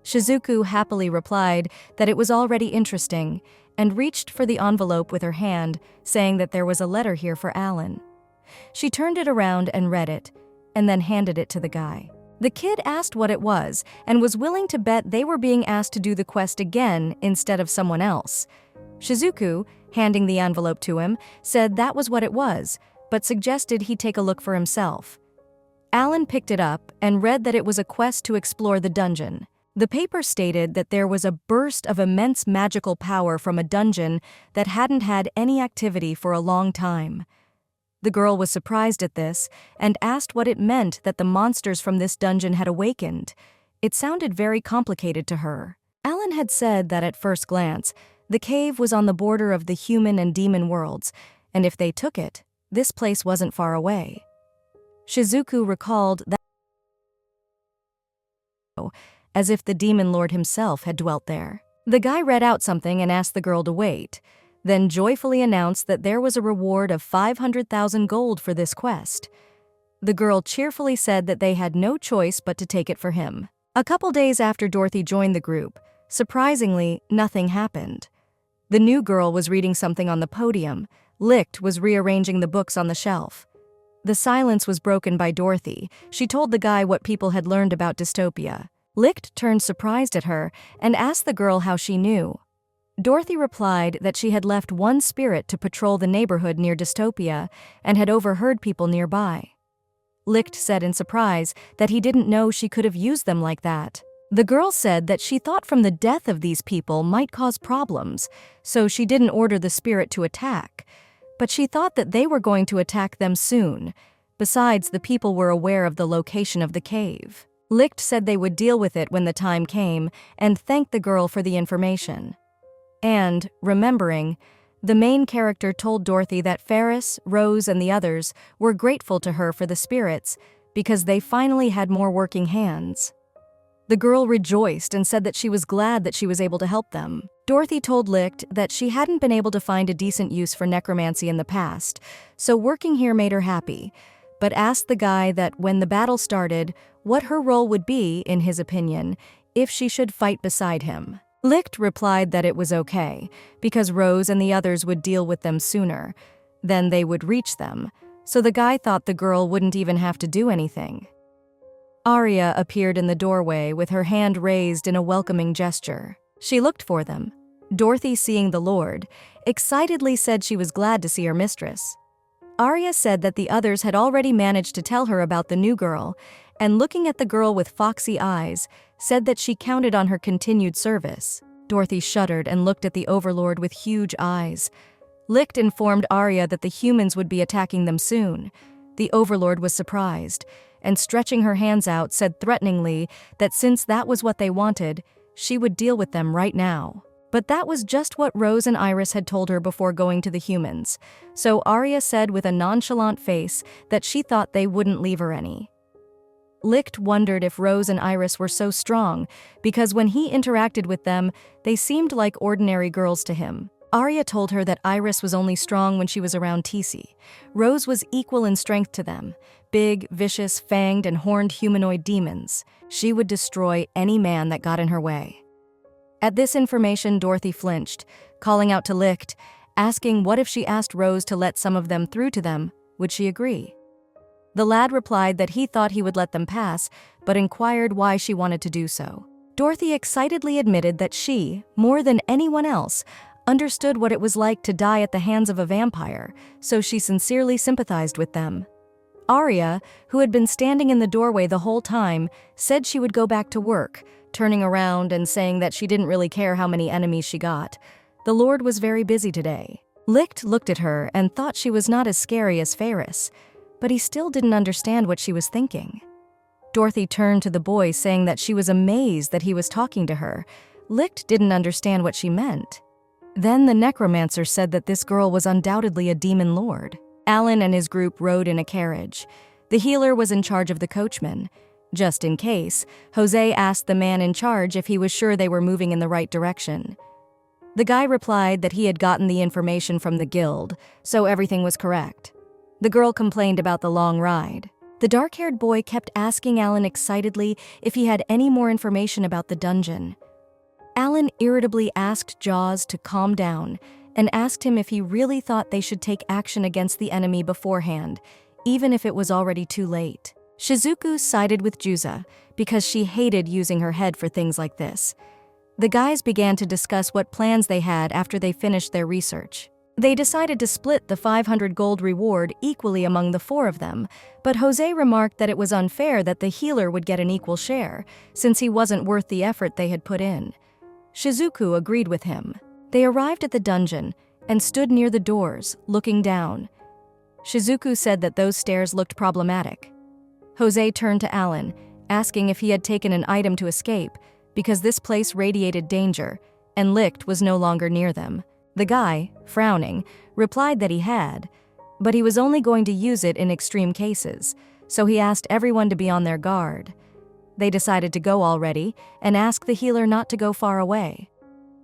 Shizuku happily replied that it was already interesting and reached for the envelope with her hand, saying that there was a letter here for Alan. She turned it around and read it, and then handed it to the guy. The kid asked what it was and was willing to bet they were being asked to do the quest again instead of someone else. Shizuku, handing the envelope to him, said that was what it was, but suggested he take a look for himself. Alan picked it up and read that it was a quest to explore the dungeon. The paper stated that there was a burst of immense magical power from a dungeon that hadn't had any activity for a long time. The girl was surprised at this and asked what it meant that the monsters from this dungeon had awakened. It sounded very complicated to her. Alan had said that at first glance, the cave was on the border of the human and demon worlds, and if they took it, this place wasn't far away. Shizuku recalled that as if the demon lord himself had dwelt there. The guy read out something and asked the girl to wait, then joyfully announced that there was a reward of 500,000 gold for this quest. The girl cheerfully said that they had no choice but to take it for him. A couple days after Dorothy joined the group, surprisingly, nothing happened. The new girl was reading something on the podium. Licht was rearranging the books on the shelf. The silence was broken by Dorothy. She told the guy what people had learned about dystopia. Licht turned surprised at her and asked the girl how she knew. Dorothy replied that she had left one spirit to patrol the neighborhood near dystopia and had overheard people nearby. Licht said in surprise that he didn't know she could have used them like that. The girl said that she thought from the death of these people might cause problems, so she didn't order the spirit to attack. But she thought that they were going to attack them soon. Besides, the people were aware of the location of the cave. Licht said they would deal with it when the time came and thanked the girl for the information. And, remembering, the main character told Dorothy that Ferris, Rose, and the others were grateful to her for the spirits because they finally had more working hands. The girl rejoiced and said that she was glad that she was able to help them. Dorothy told Licht that she hadn't been able to find a decent use for necromancy in the past, so working here made her happy, but asked the guy that when the battle started, what her role would be, in his opinion, if she should fight beside him. Licht replied that it was okay, because Rose and the others would deal with them sooner. Then they would reach them, so the guy thought the girl wouldn't even have to do anything. Arya appeared in the doorway with her hand raised in a welcoming gesture. She looked for them. Dorothy, seeing the Lord, excitedly said she was glad to see her mistress. Arya said that the others had already managed to tell her about the new girl, and looking at the girl with foxy eyes, said that she counted on her continued service. Dorothy shuddered and looked at the Overlord with huge eyes. Licht informed Arya that the humans would be attacking them soon. The Overlord was surprised, and stretching her hands out, said threateningly that since that was what they wanted, she would deal with them right now. But that was just what Rose and Iris had told her before going to the humans, so Arya said with a nonchalant face that she thought they wouldn't leave her any. Licht wondered if Rose and Iris were so strong, because when he interacted with them, they seemed like ordinary girls to him. Arya told her that Iris was only strong when she was around Tisi. Rose was equal in strength to them, big, vicious, fanged, and horned humanoid demons. She would destroy any man that got in her way. At this information, Dorothy flinched, calling out to Licht, asking what if she asked Rose to let some of them through to them, would she agree? The lad replied that he thought he would let them pass, but inquired why she wanted to do so. Dorothy excitedly admitted that she, more than anyone else, understood what it was like to die at the hands of a vampire, so she sincerely sympathized with them. Arya, who had been standing in the doorway the whole time, said she would go back to work, turning around and saying that she didn't really care how many enemies she got. The Lord was very busy today. Licht looked at her and thought she was not as scary as Ferris, but he still didn't understand what she was thinking. Dorothy turned to the boy saying that she was amazed that he was talking to her. Licht didn't understand what she meant. Then the necromancer said that this girl was undoubtedly a demon lord. Alan and his group rode in a carriage. The healer was in charge of the coachman. Just in case, Jose asked the man in charge if he was sure they were moving in the right direction. The guy replied that he had gotten the information from the guild, so everything was correct. The girl complained about the long ride. The dark-haired boy kept asking Alan excitedly if he had any more information about the dungeon. Alan irritably asked Jaws to calm down and asked him if he really thought they should take action against the enemy beforehand, even if it was already too late. Shizuku sided with Juza because she hated using her head for things like this. The guys began to discuss what plans they had after they finished their research. They decided to split the 500 gold reward equally among the four of them, but Jose remarked that it was unfair that the healer would get an equal share, since he wasn't worth the effort they had put in. Shizuku agreed with him. They arrived at the dungeon and stood near the doors, looking down. Shizuku said that those stairs looked problematic. Jose turned to Alan, asking if he had taken an item to escape, because this place radiated danger, and Licht was no longer near them. The guy, frowning, replied that he had, but he was only going to use it in extreme cases, so he asked everyone to be on their guard. They decided to go already and asked the healer not to go far away.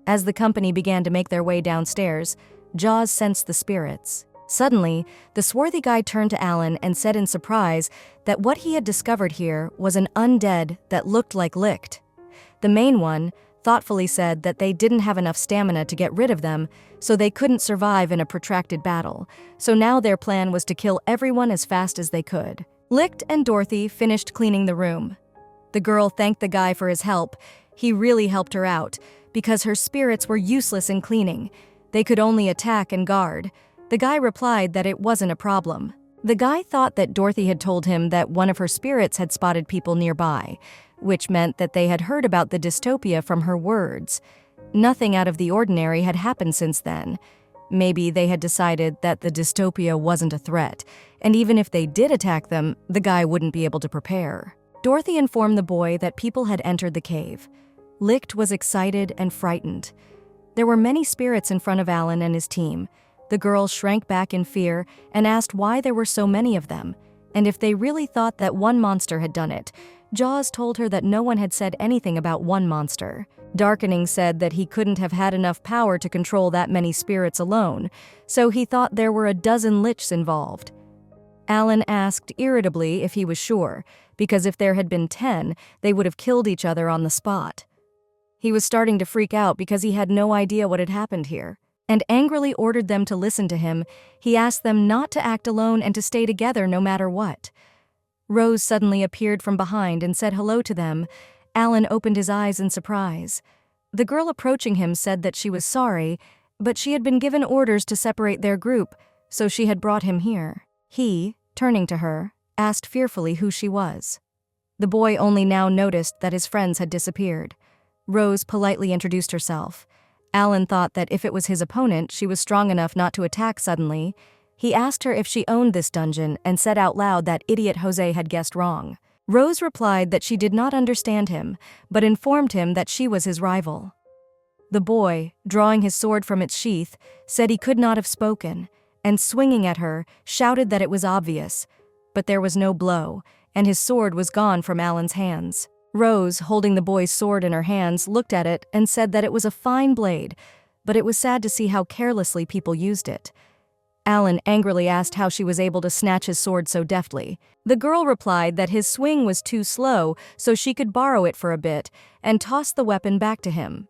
As the company began to make their way downstairs, Jaws sensed the spirits. Suddenly, the swarthy guy turned to Alan and said in surprise that what he had discovered here was an undead that looked like Licht. The main one thoughtfully said that they didn't have enough stamina to get rid of them, so they couldn't survive in a protracted battle, so now their plan was to kill everyone as fast as they could. Licht and Dorothy finished cleaning the room. The girl thanked the guy for his help. He really helped her out, because her spirits were useless in cleaning. They could only attack and guard. The guy replied that it wasn't a problem. The guy thought that Dorothy had told him that one of her spirits had spotted people nearby, which meant that they had heard about the dystopia from her words. Nothing out of the ordinary had happened since then. Maybe they had decided that the dystopia wasn't a threat, and even if they did attack them, the guy wouldn't be able to prepare. Dorothy informed the boy that people had entered the cave. Licht was excited and frightened. There were many spirits in front of Alan and his team. The girl shrank back in fear and asked why there were so many of them, and if they really thought that one monster had done it. Jaws told her that no one had said anything about one monster. Darkening said that he couldn't have had enough power to control that many spirits alone, so he thought there were a dozen lichs involved. Alan asked irritably if he was sure, because if there had been 10, they would have killed each other on the spot. He was starting to freak out because he had no idea what had happened here, and angrily ordered them to listen to him. He asked them not to act alone and to stay together no matter what. Rose suddenly appeared from behind and said hello to them. Alan opened his eyes in surprise. The girl approaching him said that she was sorry, but she had been given orders to separate their group, so she had brought him here. He, turning to her, asked fearfully who she was. The boy only now noticed that his friends had disappeared. Rose politely introduced herself. Alan thought that if it was his opponent, she was strong enough not to attack suddenly. He asked her if she owned this dungeon and said out loud that idiot Jose had guessed wrong. Rose replied that she did not understand him, but informed him that she was his rival. The boy, drawing his sword from its sheath, said he could not have spoken, and swinging at her, shouted that it was obvious. But there was no blow, and his sword was gone from Alan's hands. Rose, holding the boy's sword in her hands, looked at it and said that it was a fine blade, but it was sad to see how carelessly people used it. Alan angrily asked how she was able to snatch his sword so deftly. The girl replied that his swing was too slow, so she could borrow it for a bit, and tossed the weapon back to him.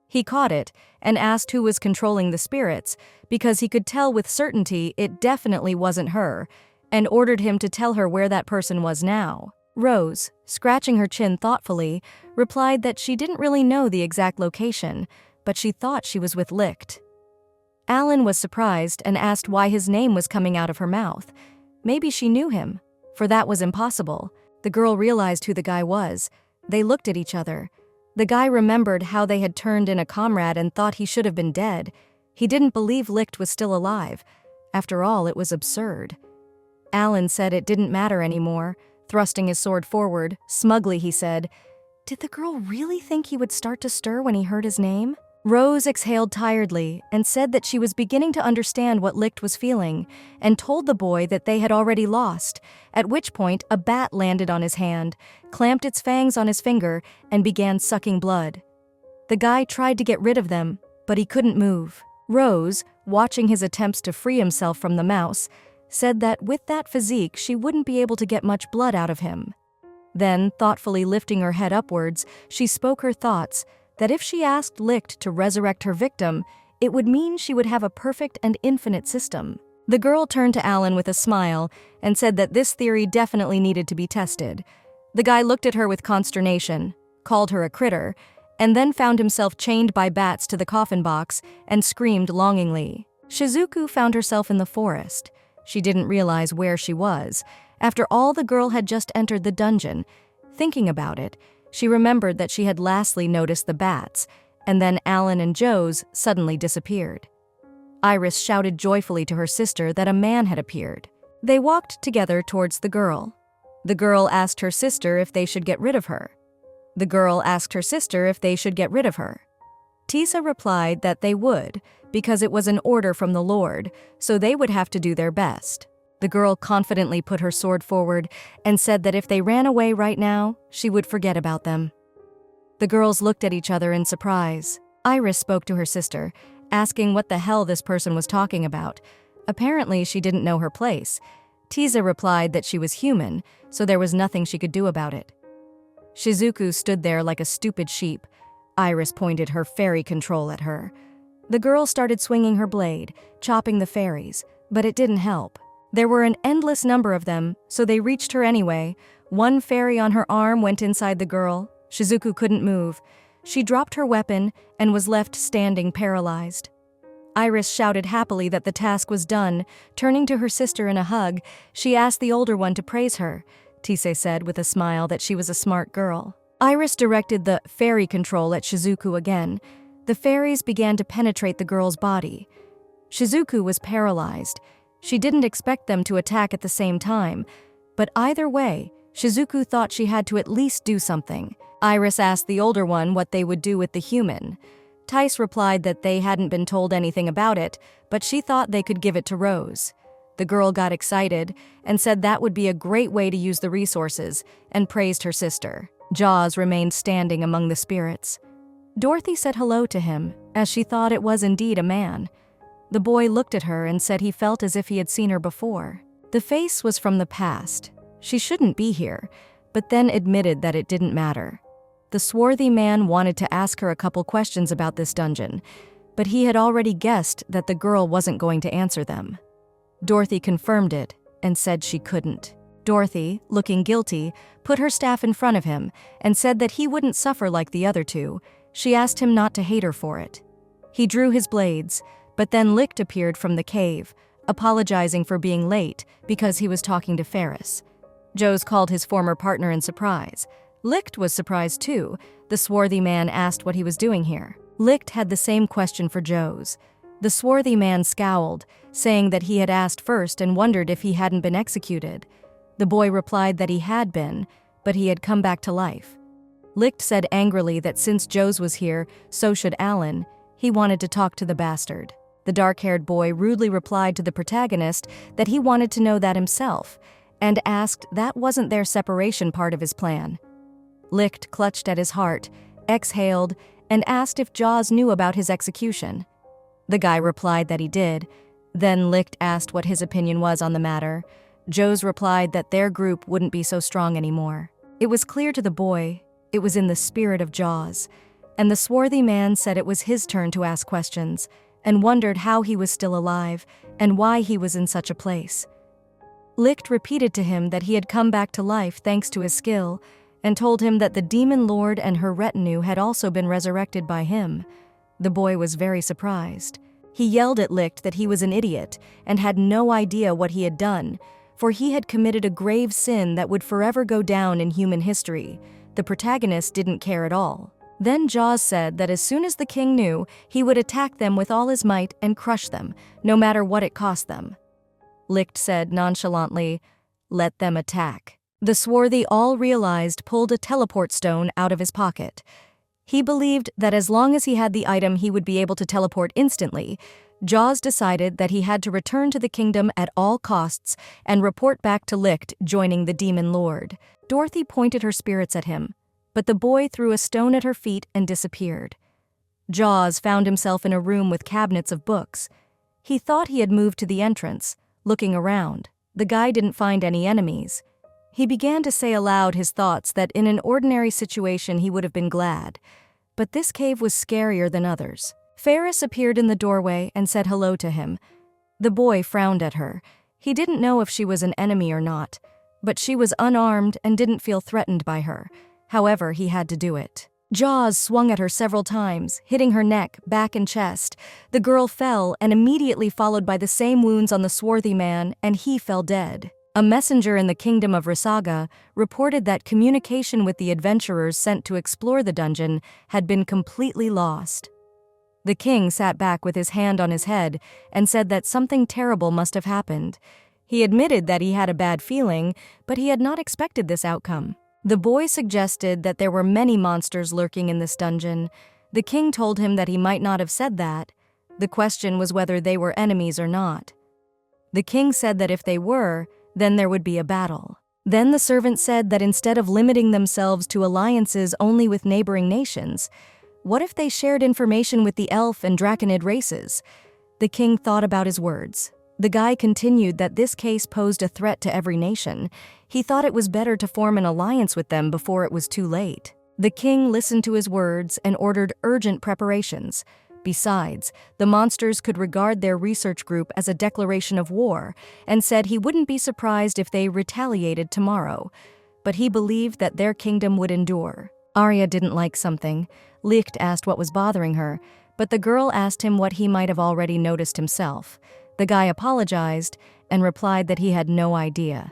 He caught it and asked who was controlling the spirits, because he could tell with certainty it definitely wasn't her, and ordered him to tell her where that person was now. Rose, scratching her chin thoughtfully, replied that she didn't really know the exact location, but she thought she was with Licht. Alan was surprised and asked why his name was coming out of her mouth. Maybe she knew him, for that was impossible. The girl realized who the guy was. They looked at each other. The guy remembered how they had turned in a comrade and thought he should have been dead. He didn't believe Licht was still alive. After all, it was absurd. Alan said it didn't matter anymore. Thrusting his sword forward, smugly he said, "Did the girl really think he would start to stir when he heard his name?" Rose exhaled tiredly and said that she was beginning to understand what Licht was feeling, and told the boy that they had already lost, at which point a bat landed on his hand, clamped its fangs on his finger, and began sucking blood. The guy tried to get rid of them, but he couldn't move. Rose, watching his attempts to free himself from the mouse, said that with that physique she wouldn't be able to get much blood out of him. Then, thoughtfully lifting her head upwards, she spoke her thoughts, that if she asked Licht to resurrect her victim, it would mean she would have a perfect and infinite system. The girl turned to Alan with a smile and said that this theory definitely needed to be tested. The guy looked at her with consternation, called her a critter, and then found himself chained by bats to the coffin box and screamed longingly. Shizuku found herself in the forest. She didn't realize where she was. After all, the girl had just entered the dungeon. Thinking about it, she remembered that she had lastly noticed the bats, and then Alan and Joe's suddenly disappeared. Iris shouted joyfully to her sister that a man had appeared. They walked together towards the girl. The girl asked her sister if they should get rid of her. The girl asked her sister if they should get rid of her. Tisa replied that they would, because it was an order from the Lord, so they would have to do their best. The girl confidently put her sword forward and said that if they ran away right now, she would forget about them. The girls looked at each other in surprise. Iris spoke to her sister, asking what the hell this person was talking about. Apparently, she didn't know her place. Tisa replied that she was human, so there was nothing she could do about it. Shizuku stood there like a stupid sheep. Iris pointed her fairy control at her. The girl started swinging her blade, chopping the fairies, but it didn't help. There were an endless number of them, so they reached her anyway. One fairy on her arm went inside the girl. Shizuku couldn't move. She dropped her weapon and was left standing paralyzed. Iris shouted happily that the task was done. Turning to her sister in a hug, she asked the older one to praise her. Tise said with a smile that she was a smart girl. Iris directed the fairy control at Shizuku again. The fairies began to penetrate the girl's body. Shizuku was paralyzed. She didn't expect them to attack at the same time, but either way, Shizuku thought she had to at least do something. Iris asked the older one what they would do with the human. Tice replied that they hadn't been told anything about it, but she thought they could give it to Rose. The girl got excited and said that would be a great way to use the resources, and praised her sister. Jaws remained standing among the spirits. Dorothy said hello to him, as she thought it was indeed a man. The boy looked at her and said he felt as if he had seen her before. The face was from the past. She shouldn't be here, but then admitted that it didn't matter. The swarthy man wanted to ask her a couple questions about this dungeon, but he had already guessed that the girl wasn't going to answer them. Dorothy confirmed it and said she couldn't. Dorothy, looking guilty, put her staff in front of him and said that he wouldn't suffer like the other two. She asked him not to hate her for it. He drew his blades, but then Licht appeared from the cave, apologizing for being late because he was talking to Ferris. Joes called his former partner in surprise. Licht was surprised too. The swarthy man asked what he was doing here. Licht had the same question for Joes. The swarthy man scowled, saying that he had asked first and wondered if he hadn't been executed. The boy replied that he had been, but he had come back to life. Licht said angrily that since Joes was here, so should Alan. He wanted to talk to the bastard. The dark-haired boy rudely replied to the protagonist that he wanted to know that himself, and asked that wasn't their separation part of his plan. Licht clutched at his heart, exhaled, and asked if Jaws knew about his execution. The guy replied that he did. Then Licht asked what his opinion was on the matter. Joes replied that their group wouldn't be so strong anymore. It was clear to the boy it was in the spirit of Jaws, and the swarthy man said it was his turn to ask questions, and wondered how he was still alive and why he was in such a place. Licht repeated to him that he had come back to life thanks to his skill, and told him that the demon lord and her retinue had also been resurrected by him. The boy was very surprised. He yelled at Licht that he was an idiot and had no idea what he had done, for he had committed a grave sin that would forever go down in human history. The protagonist didn't care at all. Then Jaws said that as soon as the king knew, he would attack them with all his might and crush them, no matter what it cost them. Licht said nonchalantly, "Let them attack." The swarthy all realized pulled a teleport stone out of his pocket. He believed that as long as he had the item he would be able to teleport instantly. Jaws decided that he had to return to the kingdom at all costs and report back to Licht, joining the demon lord. Dorothy pointed her spirits at him, but the boy threw a stone at her feet and disappeared. Jaws found himself in a room with cabinets of books. He thought he had moved to the entrance, looking around. The guy didn't find any enemies. He began to say aloud his thoughts that in an ordinary situation he would have been glad. But this cave was scarier than others. Ferris appeared in the doorway and said hello to him. The boy frowned at her. He didn't know if she was an enemy or not, but she was unarmed and didn't feel threatened by her. However, he had to do it. Jaws swung at her several times, hitting her neck, back, and chest. The girl fell and immediately followed by the same wounds on the swarthy man, and he fell dead. A messenger in the kingdom of Rasaga reported that communication with the adventurers sent to explore the dungeon had been completely lost. The king sat back with his hand on his head and said that something terrible must have happened. He admitted that he had a bad feeling, but he had not expected this outcome. The boy suggested that there were many monsters lurking in this dungeon. The king told him that he might not have said that. The question was whether they were enemies or not. The king said that if they were, then there would be a battle. Then the servant said that instead of limiting themselves to alliances only with neighboring nations, what if they shared information with the elf and draconid races? The king thought about his words. The guy continued that this case posed a threat to every nation. He thought it was better to form an alliance with them before it was too late. The king listened to his words and ordered urgent preparations. Besides, the monsters could regard their research group as a declaration of war and said he wouldn't be surprised if they retaliated tomorrow. But he believed that their kingdom would endure. Arya didn't like something. Licht asked what was bothering her, but the girl asked him what he might have already noticed himself. The guy apologized and replied that he had no idea.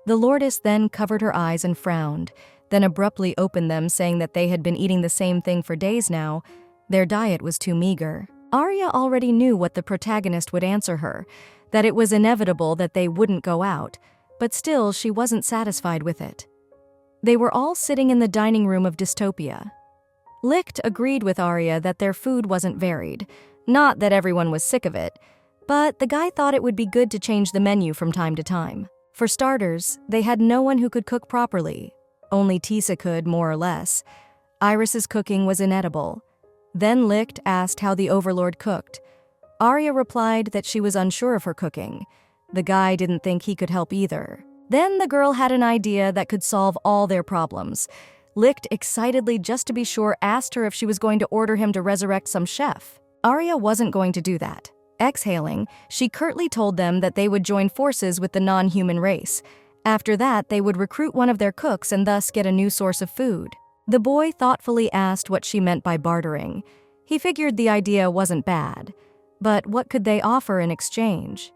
The lordess then covered her eyes and frowned, then abruptly opened them, saying that they had been eating the same thing for days now. Their diet was too meager. Arya already knew what the protagonist would answer her, that it was inevitable that they wouldn't go out, but still she wasn't satisfied with it. They were all sitting in the dining room of Dystopia. Licht agreed with Arya that their food wasn't varied, not that everyone was sick of it, but the guy thought it would be good to change the menu from time to time. For starters, they had no one who could cook properly. Only Tisa could, more or less. Iris's cooking was inedible. Then Licht asked how the Overlord cooked. Arya replied that she was unsure of her cooking. The guy didn't think he could help either. Then the girl had an idea that could solve all their problems. Licht excitedly, just to be sure, asked her if she was going to order him to resurrect some chef. Arya wasn't going to do that. Exhaling, she curtly told them that they would join forces with the non-human race. After that, they would recruit one of their cooks and thus get a new source of food. The boy thoughtfully asked what she meant by bartering. He figured the idea wasn't bad, but what could they offer in exchange?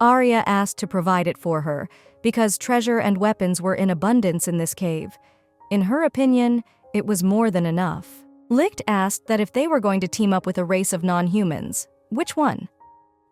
Arya asked to provide it for her, because treasure and weapons were in abundance in this cave. In her opinion, it was more than enough. Licht asked that if they were going to team up with a race of non-humans, which one?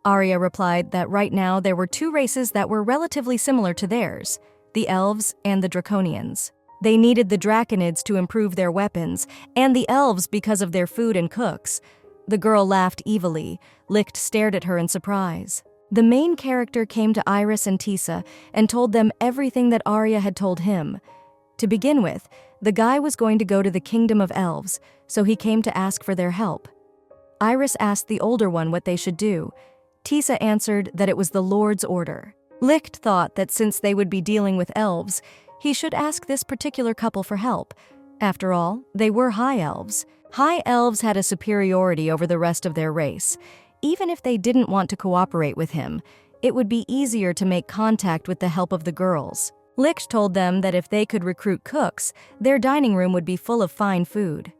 Arya replied that right now there were two races that were relatively similar to theirs, the elves and the draconians. They needed the draconids to improve their weapons, and the elves because of their food and cooks. The girl laughed evilly. Licht stared at her in surprise. The main character came to Iris and Tisa and told them everything that Arya had told him. To begin with, the guy was going to go to the kingdom of elves, so he came to ask for their help. Iris asked the older one what they should do. Tisa answered that it was the Lord's order. Licht thought that since they would be dealing with elves, he should ask this particular couple for help. After all, they were high elves. High elves had a superiority over the rest of their race. Even if they didn't want to cooperate with him, it would be easier to make contact with the help of the girls. Licht told them that if they could recruit cooks, their dining room would be full of fine food.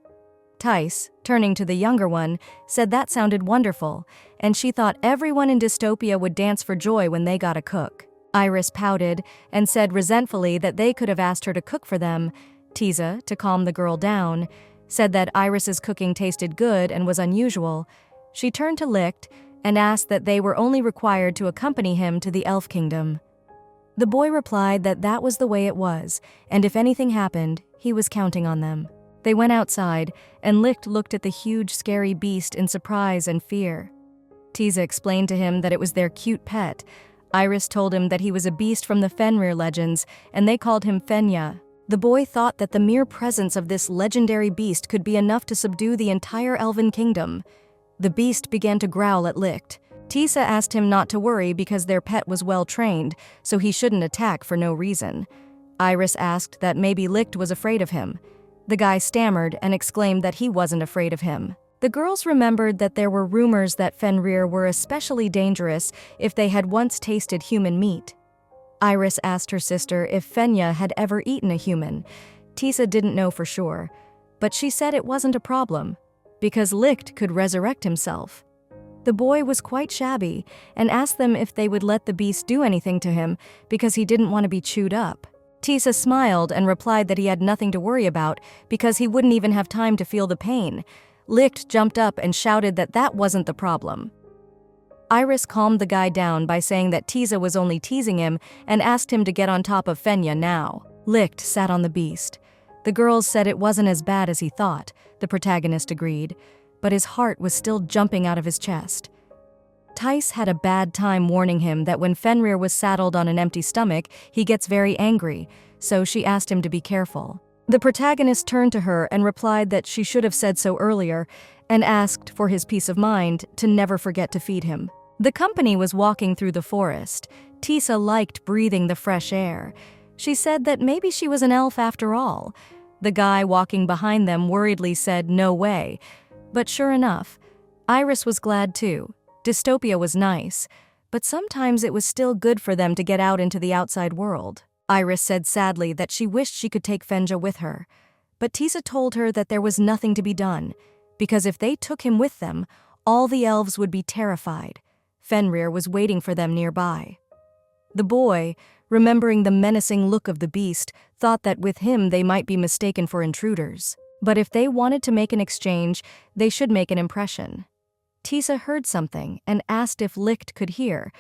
Tice, turning to the younger one, said that sounded wonderful, and she thought everyone in Dystopia would dance for joy when they got a cook. Iris pouted and said resentfully that they could have asked her to cook for them. Tisa, to calm the girl down, said that Iris's cooking tasted good and was unusual. She turned to Licht and asked that they were only required to accompany him to the Elf Kingdom. The boy replied that that was the way it was, and if anything happened, he was counting on them. They went outside, and Licht looked at the huge, scary beast in surprise and fear. Tisa explained to him that it was their cute pet. Iris told him that he was a beast from the Fenrir legends, and they called him Fenya. The boy thought that the mere presence of this legendary beast could be enough to subdue the entire elven kingdom. The beast began to growl at Licht. Tisa asked him not to worry because their pet was well trained, so he shouldn't attack for no reason. Iris asked that maybe Licht was afraid of him. The guy stammered and exclaimed that he wasn't afraid of him. The girls remembered that there were rumors that Fenrir were especially dangerous if they had once tasted human meat. Iris asked her sister if Fenya had ever eaten a human. Tisa didn't know for sure, but she said it wasn't a problem, because Licht could resurrect himself. The boy was quite shabby and asked them if they would let the beast do anything to him because he didn't want to be chewed up. Tisa smiled and replied that he had nothing to worry about because he wouldn't even have time to feel the pain. Licht jumped up and shouted that that wasn't the problem. Iris calmed the guy down by saying that Tisa was only teasing him and asked him to get on top of Fenya now. Licht sat on the beast. The girls said it wasn't as bad as he thought, the protagonist agreed, but his heart was still jumping out of his chest. Tice had a bad time warning him that when Fenrir was saddled on an empty stomach, he gets very angry, so she asked him to be careful. The protagonist turned to her and replied that she should have said so earlier and asked, for his peace of mind, to never forget to feed him. The company was walking through the forest. Tisa liked breathing the fresh air. She said that maybe she was an elf after all. The guy walking behind them worriedly said, "No way." But sure enough, Iris was glad too. Dystopia was nice, but sometimes it was still good for them to get out into the outside world. Iris said sadly that she wished she could take Fenja with her, but Tisa told her that there was nothing to be done, because if they took him with them, all the elves would be terrified. Fenrir was waiting for them nearby. The boy, remembering the menacing look of the beast, thought that with him they might be mistaken for intruders. But if they wanted to make an exchange, they should make an impression. Tisa heard something and asked if Licht could hear.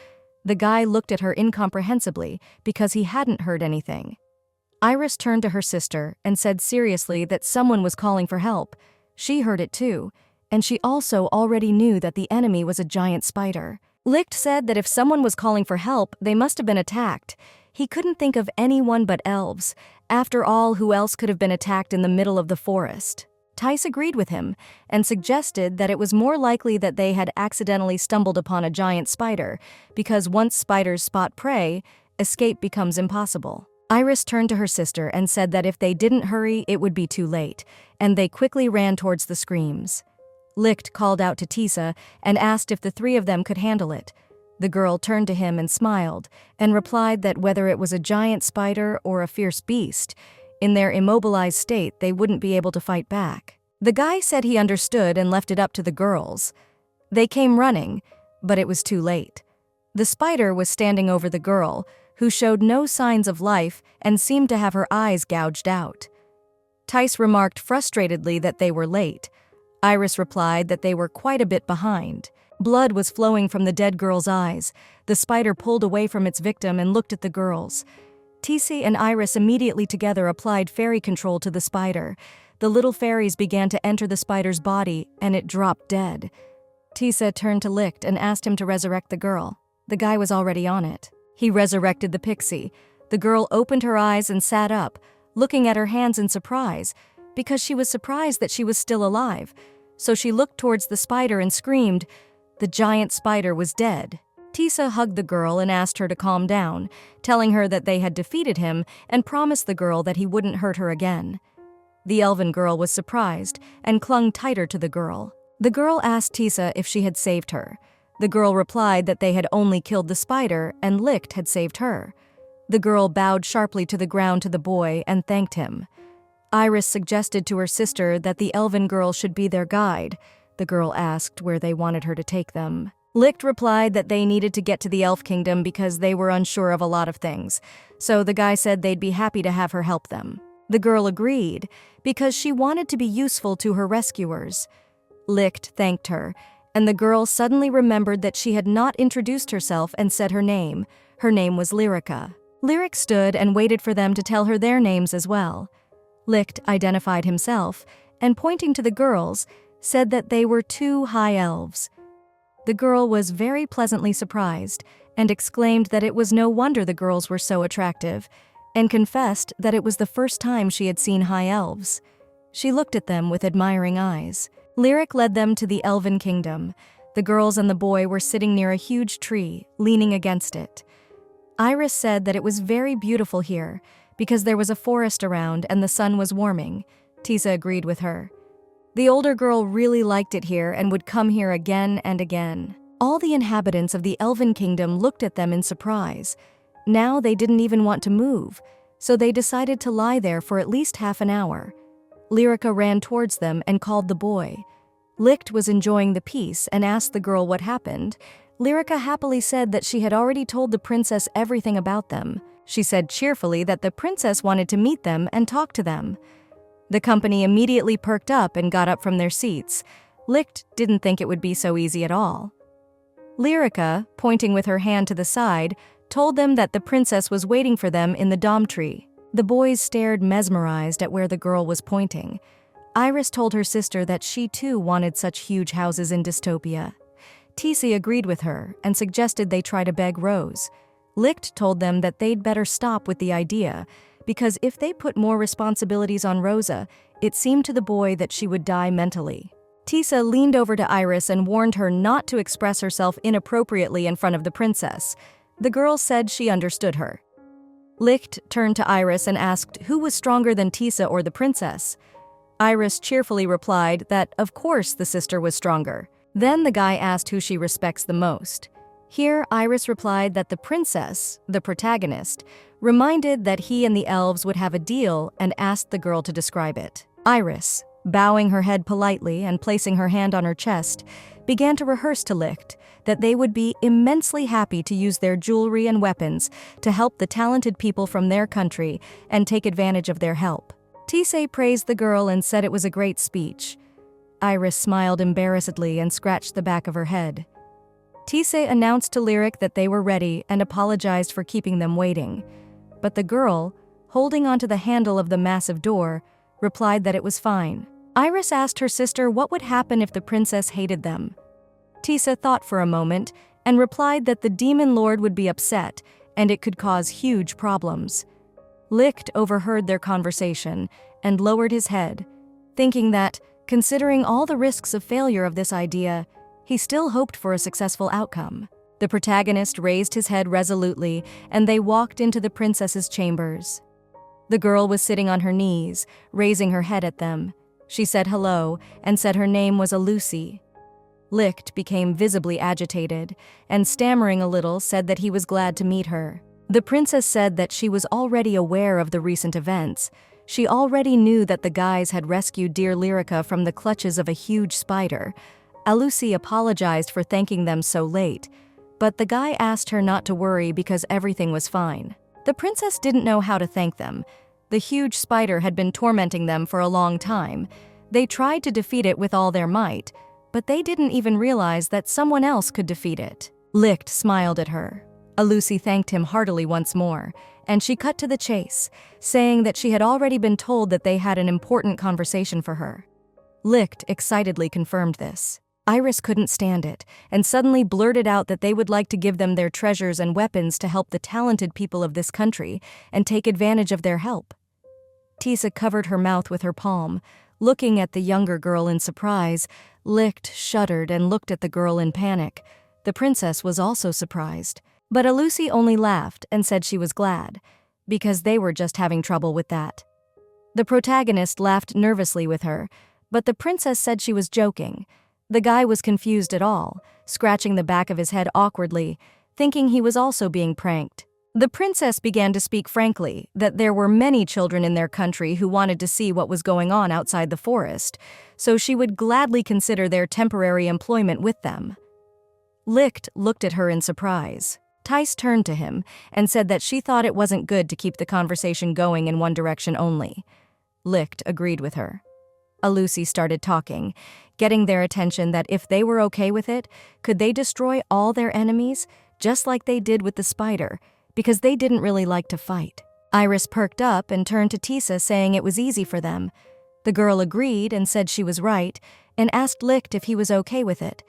The guy looked at her incomprehensibly because he hadn't heard anything. Iris turned to her sister and said seriously that someone was calling for help. She heard it too, and she also already knew that the enemy was a giant spider. Licht said that if someone was calling for help, they must have been attacked. He couldn't think of anyone but elves. After all, who else could have been attacked in the middle of the forest? Tice agreed with him and suggested that it was more likely that they had accidentally stumbled upon a giant spider, because once spiders spot prey, escape becomes impossible. Iris turned to her sister and said that if they didn't hurry, it would be too late, and they quickly ran towards the screams. Licht called out to Tisa and asked if the three of them could handle it. The girl turned to him and smiled, and replied that whether it was a giant spider or a fierce beast, in their immobilized state they wouldn't be able to fight back. The guy said he understood and left it up to the girls. They came running, but it was too late. The spider was standing over the girl, who showed no signs of life and seemed to have her eyes gouged out. Tice remarked frustratedly that they were late. Iris replied that they were quite a bit behind. Blood was flowing from the dead girl's eyes. The spider pulled away from its victim and looked at the girls. Tisi and Iris immediately together applied fairy control to the spider. The little fairies began to enter the spider's body, and it dropped dead. Tisa turned to Licht and asked him to resurrect the girl. The guy was already on it. He resurrected the pixie. The girl opened her eyes and sat up, looking at her hands in surprise, because she was surprised that she was still alive. So she looked towards the spider and screamed. The giant spider was dead. Tisa hugged the girl and asked her to calm down, telling her that they had defeated him and promised the girl that he wouldn't hurt her again. The elven girl was surprised and clung tighter to the girl. The girl asked Tisa if she had saved her. The girl replied that they had only killed the spider and Licht had saved her. The girl bowed sharply to the ground to the boy and thanked him. Iris suggested to her sister that the elven girl should be their guide. The girl asked where they wanted her to take them. Licht replied that they needed to get to the elf kingdom because they were unsure of a lot of things, so the guy said they'd be happy to have her help them. The girl agreed because she wanted to be useful to her rescuers. Licht thanked her, and the girl suddenly remembered that she had not introduced herself and said her name. Her name was Lyrica. Lyric stood and waited for them to tell her their names as well. Licht identified himself, and pointing to the girls, said that they were 2 high elves. The girl was very pleasantly surprised and exclaimed that it was no wonder the girls were so attractive, and confessed that it was the first time she had seen high elves. She looked at them with admiring eyes. Lyric led them to the elven kingdom. The girls and the boy were sitting near a huge tree, leaning against it. Iris said that it was very beautiful here, because there was a forest around and the sun was warming. Tisa agreed with her. The older girl really liked it here and would come here again and again. All the inhabitants of the elven kingdom looked at them in surprise. Now they didn't even want to move, so they decided to lie there for at least half an hour. Lyrica ran towards them and called the boy. Licht was enjoying the peace and asked the girl what happened. Lyrica happily said that she had already told the princess everything about them. She said cheerfully that the princess wanted to meet them and talk to them. The company immediately perked up and got up from their seats. Licht didn't think it would be so easy at all. Lyrica, pointing with her hand to the side, told them that the princess was waiting for them in the dom tree. The boys stared mesmerized at where the girl was pointing. Iris told her sister that she too wanted such huge houses in dystopia. Tisa agreed with her and suggested they try to beg Rose. Licht told them that they'd better stop with the idea, because if they put more responsibilities on Rosa, it seemed to the boy that she would die mentally. Tisa leaned over to Iris and warned her not to express herself inappropriately in front of the princess. The girl said she understood her. Licht turned to Iris and asked who was stronger than Tisa or the princess. Iris cheerfully replied that, of course, the sister was stronger. Then the guy asked who she respects the most. Here, Iris replied that the princess, the protagonist, reminded that he and the elves would have a deal and asked the girl to describe it. Iris, bowing her head politely and placing her hand on her chest, began to rehearse to Licht that they would be immensely happy to use their jewelry and weapons to help the talented people from their country and take advantage of their help. Tisa praised the girl and said it was a great speech. Iris smiled embarrassedly and scratched the back of her head. Tisa announced to Lyric that they were ready and apologized for keeping them waiting. But the girl, holding onto the handle of the massive door, replied that it was fine. Iris asked her sister what would happen if the princess hated them. Tisa thought for a moment and replied that the demon lord would be upset and it could cause huge problems. Licht overheard their conversation and lowered his head, thinking that, considering all the risks of failure of this idea, he still hoped for a successful outcome. The protagonist raised his head resolutely, and they walked into the princess's chambers. The girl was sitting on her knees, raising her head at them. She said hello and said her name was Lucy. Licht became visibly agitated, and stammering a little said that he was glad to meet her. The princess said that she was already aware of the recent events. She already knew that the guys had rescued dear Lyrica from the clutches of a huge spider. Lucy apologized for thanking them so late, but the guy asked her not to worry because everything was fine. The princess didn't know how to thank them. The huge spider had been tormenting them for a long time. They tried to defeat it with all their might, but they didn't even realize that someone else could defeat it. Licht smiled at her. Lucy thanked him heartily once more, and she cut to the chase, saying that she had already been told that they had an important conversation for her. Licht excitedly confirmed this. Iris couldn't stand it, and suddenly blurted out that they would like to give them their treasures and weapons to help the talented people of this country and take advantage of their help. Tisa covered her mouth with her palm. Looking at the younger girl in surprise, Licht shuddered and looked at the girl in panic. The princess was also surprised. But Lucy only laughed and said she was glad, because they were just having trouble with that. The protagonist laughed nervously with her, but the princess said she was joking. The guy was confused at all, scratching the back of his head awkwardly, thinking he was also being pranked. The princess began to speak frankly that there were many children in their country who wanted to see what was going on outside the forest, so she would gladly consider their temporary employment with them. Licht looked at her in surprise. Tice turned to him and said that she thought it wasn't good to keep the conversation going in one direction only. Licht agreed with her. Lucy started talking, getting their attention that if they were okay with it, could they destroy all their enemies, just like they did with the spider, because they didn't really like to fight. Iris perked up and turned to Tisa, saying it was easy for them. The girl agreed and said she was right, and asked Licht if he was okay with it.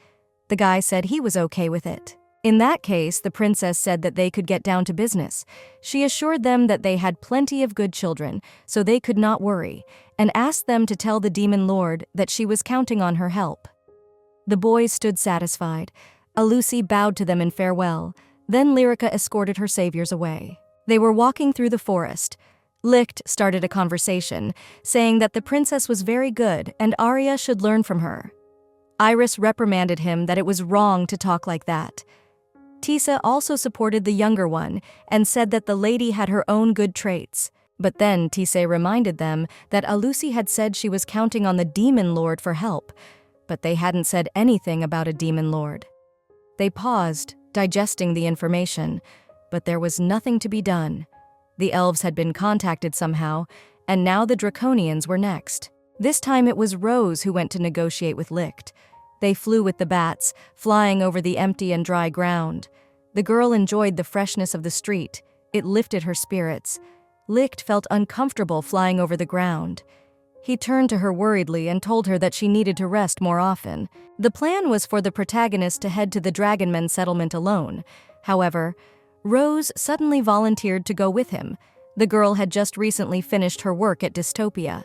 The guy said he was okay with it. In that case, the princess said that they could get down to business. She assured them that they had plenty of good children, so they could not worry, and asked them to tell the demon lord that she was counting on her help. The boys stood satisfied. Lucy bowed to them in farewell. Then Lyrica escorted her saviors away. They were walking through the forest. Licht started a conversation, saying that the princess was very good and Arya should learn from her. Iris reprimanded him that it was wrong to talk like that. Tisa also supported the younger one and said that the lady had her own good traits. But then Tisei reminded them that Alusi had said she was counting on the Demon Lord for help, but they hadn't said anything about a Demon Lord. They paused, digesting the information, but there was nothing to be done. The elves had been contacted somehow, and now the Draconians were next. This time it was Rose who went to negotiate with Licht. They flew with the bats, flying over the empty and dry ground. The girl enjoyed the freshness of the street. It lifted her spirits. Licht felt uncomfortable flying over the ground. He turned to her worriedly and told her that she needed to rest more often. The plan was for the protagonist to head to the Dragonmen settlement alone. However, Rose suddenly volunteered to go with him. The girl had just recently finished her work at Dystopia.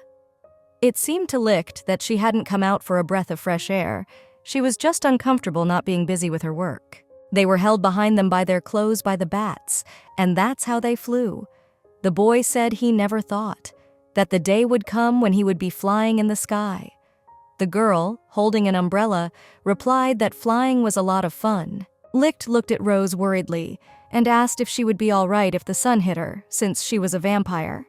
It seemed to Licht that she hadn't come out for a breath of fresh air. She was just uncomfortable not being busy with her work. They were held behind them by their clothes by the bats, and that's how they flew. The boy said he never thought that the day would come when he would be flying in the sky. The girl, holding an umbrella, replied that flying was a lot of fun. Licht looked at Rose worriedly and asked if she would be all right if the sun hit her, since she was a vampire.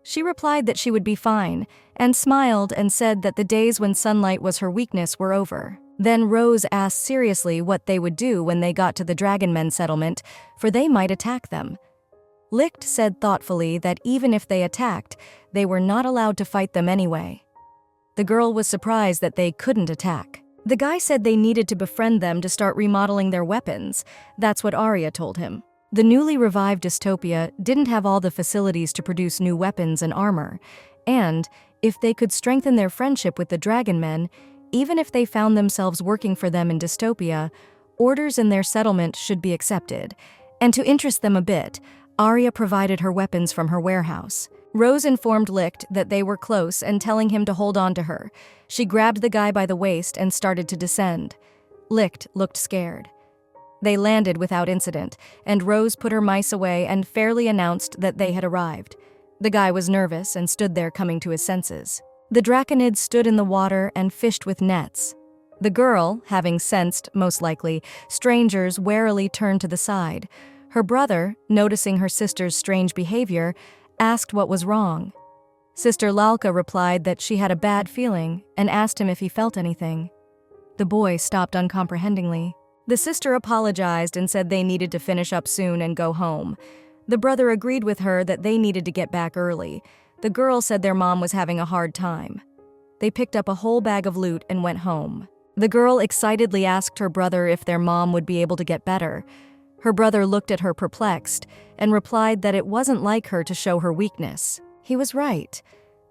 She replied that she would be fine, and smiled and said that the days when sunlight was her weakness were over. Then Rose asked seriously what they would do when they got to the Dragonmen settlement, for they might attack them. Licht said thoughtfully that even if they attacked, they were not allowed to fight them anyway. The girl was surprised that they couldn't attack. The guy said they needed to befriend them to start remodeling their weapons. That's what Arya told him. The newly revived Dystopia didn't have all the facilities to produce new weapons and armor, and if they could strengthen their friendship with the Dragonmen, even if they found themselves working for them in Dystopia, orders in their settlement should be accepted. And to interest them a bit, Arya provided her weapons from her warehouse. Rose informed Licht that they were close and telling him to hold on to her. She grabbed the guy by the waist and started to descend. Licht looked scared. They landed without incident, and Rose put her mice away and fairly announced that they had arrived. The guy was nervous and stood there coming to his senses. The Draconids stood in the water and fished with nets. The girl, having sensed, most likely, strangers, warily turned to the side. Her brother, noticing her sister's strange behavior, asked what was wrong. Sister Lalka replied that she had a bad feeling and asked him if he felt anything. The boy stopped uncomprehendingly. The sister apologized and said they needed to finish up soon and go home. The brother agreed with her that they needed to get back early. The girl said their mom was having a hard time. They picked up a whole bag of loot and went home. The girl excitedly asked her brother if their mom would be able to get better. Her brother looked at her perplexed and replied that it wasn't like her to show her weakness. He was right,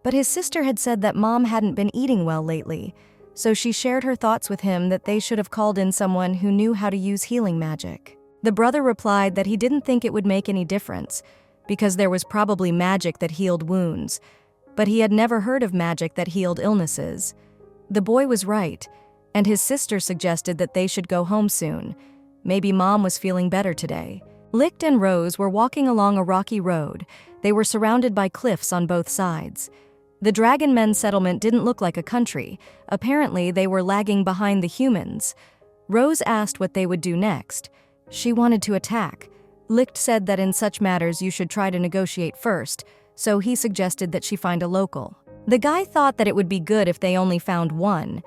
but his sister had said that mom hadn't been eating well lately, so she shared her thoughts with him that they should have called in someone who knew how to use healing magic. The brother replied that he didn't think it would make any difference, because there was probably magic that healed wounds, but he had never heard of magic that healed illnesses. The boy was right, and his sister suggested that they should go home soon. Maybe mom was feeling better today. Licht and Rose were walking along a rocky road. They were surrounded by cliffs on both sides. The Dragonmen settlement didn't look like a country. Apparently, they were lagging behind the humans. Rose asked what they would do next. She wanted to attack. Licht said that in such matters you should try to negotiate first, so he suggested that she find a local. The guy thought that it would be good if they only found one,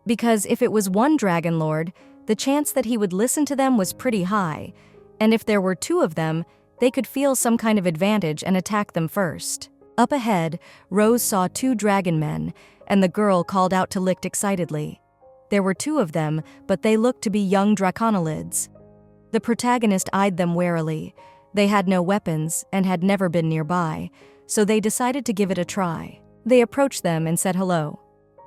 because if it was one Dragon Lord, the chance that he would listen to them was pretty high, and if there were two of them, they could feel some kind of advantage and attack them first. Up ahead, Rose saw two Dragonmen, and the girl called out to Licht excitedly. There were two of them, but they looked to be young Draconolids. The protagonist eyed them warily. They had no weapons and had never been nearby, so they decided to give it a try. They approached them and said hello.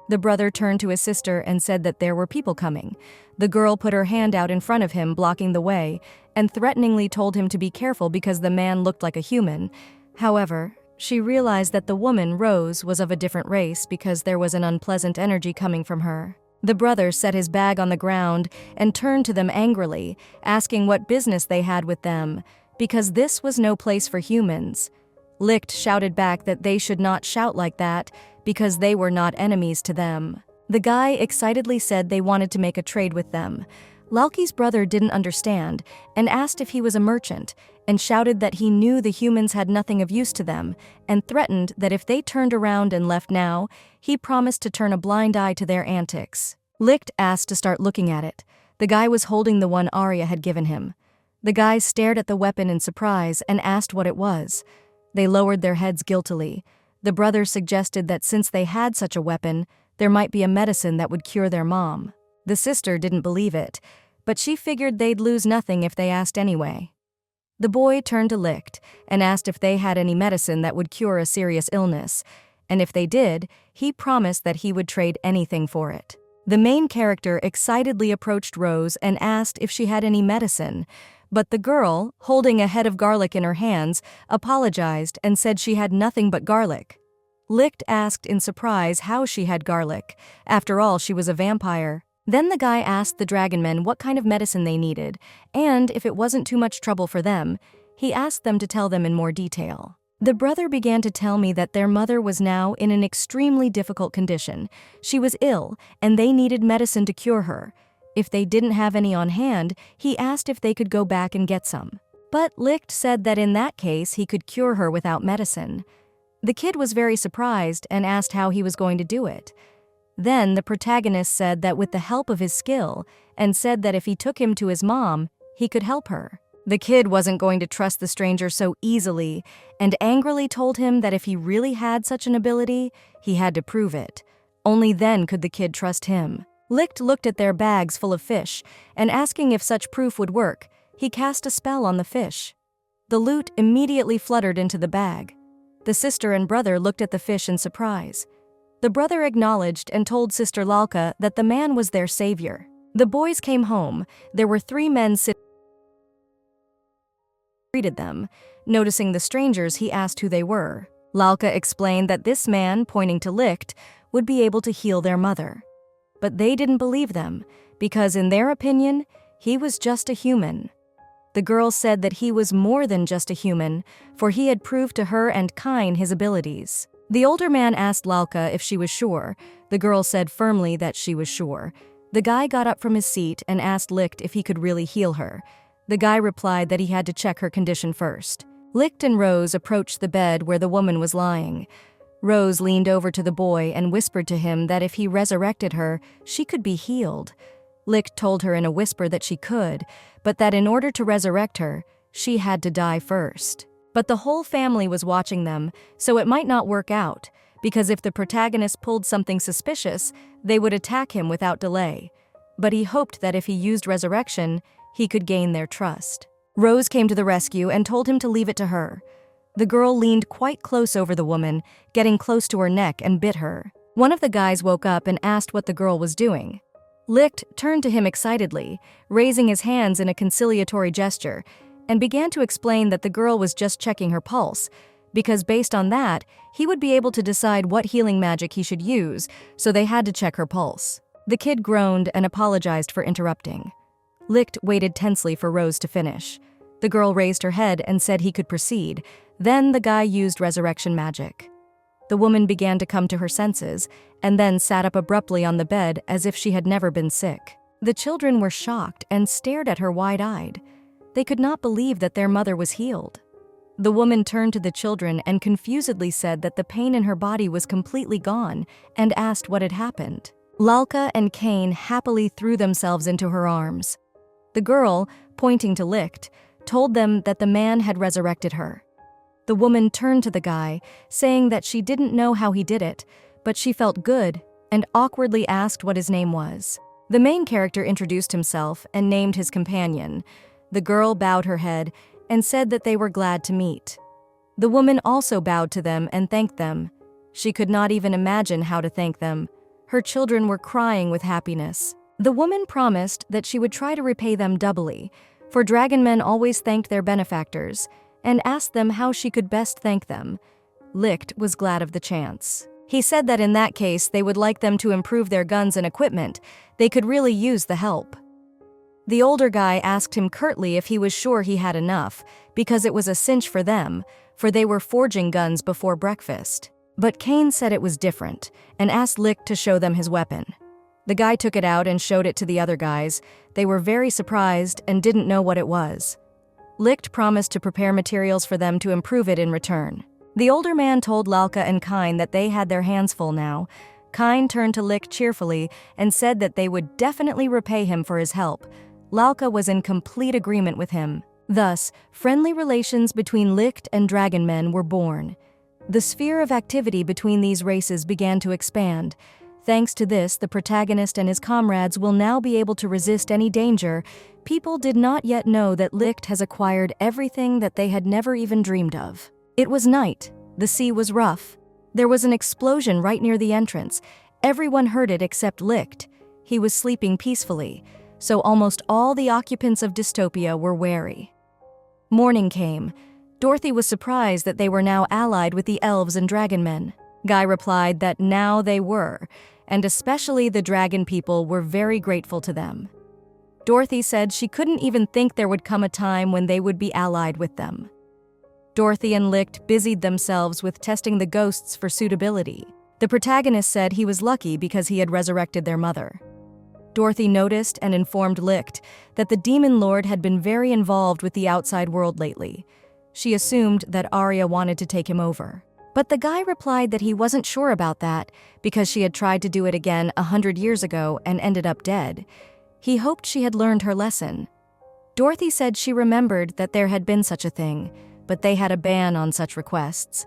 The brother turned to his sister and said that there were people coming. The girl put her hand out in front of him, blocking the way, and threateningly told him to be careful because the man looked like a human. However, she realized that the woman, Rose, was of a different race because there was an unpleasant energy coming from her. The brother set his bag on the ground and turned to them angrily, asking what business they had with them, because this was no place for humans. Licht shouted back that they should not shout like that because they were not enemies to them. The guy excitedly said they wanted to make a trade with them. Lalki's brother didn't understand and asked if he was a merchant and shouted that he knew the humans had nothing of use to them and threatened that if they turned around and left now, he promised to turn a blind eye to their antics. Licht asked to start looking at it. The guy was holding the one Arya had given him. The guys stared at the weapon in surprise and asked what it was. They lowered their heads guiltily. The brother suggested that since they had such a weapon, there might be a medicine that would cure their mom. The sister didn't believe it, but she figured they'd lose nothing if they asked anyway. The boy turned to Licht and asked if they had any medicine that would cure a serious illness, and if they did, he promised that he would trade anything for it. The main character excitedly approached Rose and asked if she had any medicine, but the girl, holding a head of garlic in her hands, apologized and said she had nothing but garlic. Licht asked in surprise how she had garlic. After all, she was a vampire. Then the guy asked the dragonmen what kind of medicine they needed, and if it wasn't too much trouble for them, he asked them to tell them in more detail. The brother began to tell me that their mother was now in an extremely difficult condition. She was ill, and they needed medicine to cure her. If they didn't have any on hand, he asked if they could go back and get some. But Licht said that in that case he could cure her without medicine. The kid was very surprised and asked how he was going to do it. Then the protagonist said that with the help of his skill, and said that if he took him to his mom, he could help her. The kid wasn't going to trust the stranger so easily, and angrily told him that if he really had such an ability, he had to prove it. Only then could the kid trust him. Licht looked at their bags full of fish, and asking if such proof would work, he cast a spell on the fish. The loot immediately fluttered into the bag. The sister and brother looked at the fish in surprise. The brother acknowledged and told Sister Lalka that the man was their savior. The boys came home. There were 3 men sitting greeted them. Noticing the strangers, he asked who they were. Lalka explained that this man, pointing to Licht, would be able to heal their mother. But they didn't believe them, because in their opinion, he was just a human. The girl said that he was more than just a human, for he had proved to her and Kain his abilities. The older man asked Lalka if she was sure. The girl said firmly that she was sure. The guy got up from his seat and asked Licht if he could really heal her. The guy replied that he had to check her condition first. Licht and Rose approached the bed where the woman was lying. Rose leaned over to the boy and whispered to him that if he resurrected her, she could be healed. Licht told her in a whisper that she could, but that in order to resurrect her, she had to die first. But the whole family was watching them, so it might not work out, because if the protagonist pulled something suspicious, they would attack him without delay. But he hoped that if he used resurrection, he could gain their trust. Rose came to the rescue and told him to leave it to her. The girl leaned quite close over the woman, getting close to her neck and bit her. One of the guys woke up and asked what the girl was doing. Licht turned to him excitedly, raising his hands in a conciliatory gesture, and began to explain that the girl was just checking her pulse, because based on that, he would be able to decide what healing magic he should use, so they had to check her pulse. The kid groaned and apologized for interrupting. Licht waited tensely for Rose to finish. The girl raised her head and said he could proceed. Then the guy used resurrection magic. The woman began to come to her senses, and then sat up abruptly on the bed as if she had never been sick. The children were shocked and stared at her wide-eyed. They could not believe that their mother was healed. The woman turned to the children and confusedly said that the pain in her body was completely gone, and asked what had happened. Lalka and Kain happily threw themselves into her arms. The girl, pointing to Licht, told them that the man had resurrected her. The woman turned to the guy, saying that she didn't know how he did it, but she felt good, and awkwardly asked what his name was. The main character introduced himself and named his companion. The girl bowed her head and said that they were glad to meet. The woman also bowed to them and thanked them. She could not even imagine how to thank them. Her children were crying with happiness. The woman promised that she would try to repay them doubly, for dragonmen always thanked their benefactors, and asked them how she could best thank them. Licht was glad of the chance. He said that in that case they would like them to improve their guns and equipment. They could really use the help. The older guy asked him curtly if he was sure he had enough, because it was a cinch for them, for they were forging guns before breakfast. But Kain said it was different, and asked Licht to show them his weapon. The guy took it out and showed it to the other guys. They were very surprised and didn't know what it was. Licht promised to prepare materials for them to improve it in return. The older man told Lalka and Kine that they had their hands full now. Kine turned to Licht cheerfully and said that they would definitely repay him for his help. Lalka was in complete agreement with him. Thus, friendly relations between Licht and Dragon Men were born. The sphere of activity between these races began to expand. Thanks to this, the protagonist and his comrades will now be able to resist any danger. People did not yet know that Licht has acquired everything that they had never even dreamed of. It was night. The sea was rough. There was an explosion right near the entrance. Everyone heard it except Licht. He was sleeping peacefully, so almost all the occupants of Dystopia were wary. Morning came. Dorothy was surprised that they were now allied with the elves and dragon men. Guy replied that now they were, and especially the dragon people were very grateful to them. Dorothy said she couldn't even think there would come a time when they would be allied with them. Dorothy and Licht busied themselves with testing the ghosts for suitability. The protagonist said he was lucky because he had resurrected their mother. Dorothy noticed and informed Licht that the demon lord had been very involved with the outside world lately. She assumed that Arya wanted to take him over. But the guy replied that he wasn't sure about that because she had tried to do it again 100 years ago and ended up dead. He hoped she had learned her lesson. Dorothy said she remembered that there had been such a thing, but they had a ban on such requests.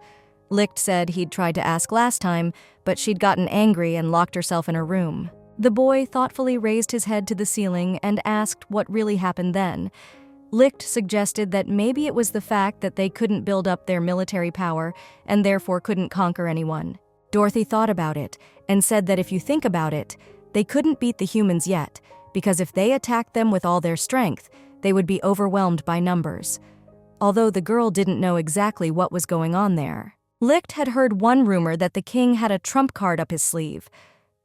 Licht said he'd tried to ask last time, but she'd gotten angry and locked herself in her room. The boy thoughtfully raised his head to the ceiling and asked what really happened then. Licht suggested that maybe it was the fact that they couldn't build up their military power and therefore couldn't conquer anyone. Dorothy thought about it and said that if you think about it, they couldn't beat the humans yet, because if they attacked them with all their strength, they would be overwhelmed by numbers. Although the girl didn't know exactly what was going on there. Licht had heard one rumor that the king had a trump card up his sleeve.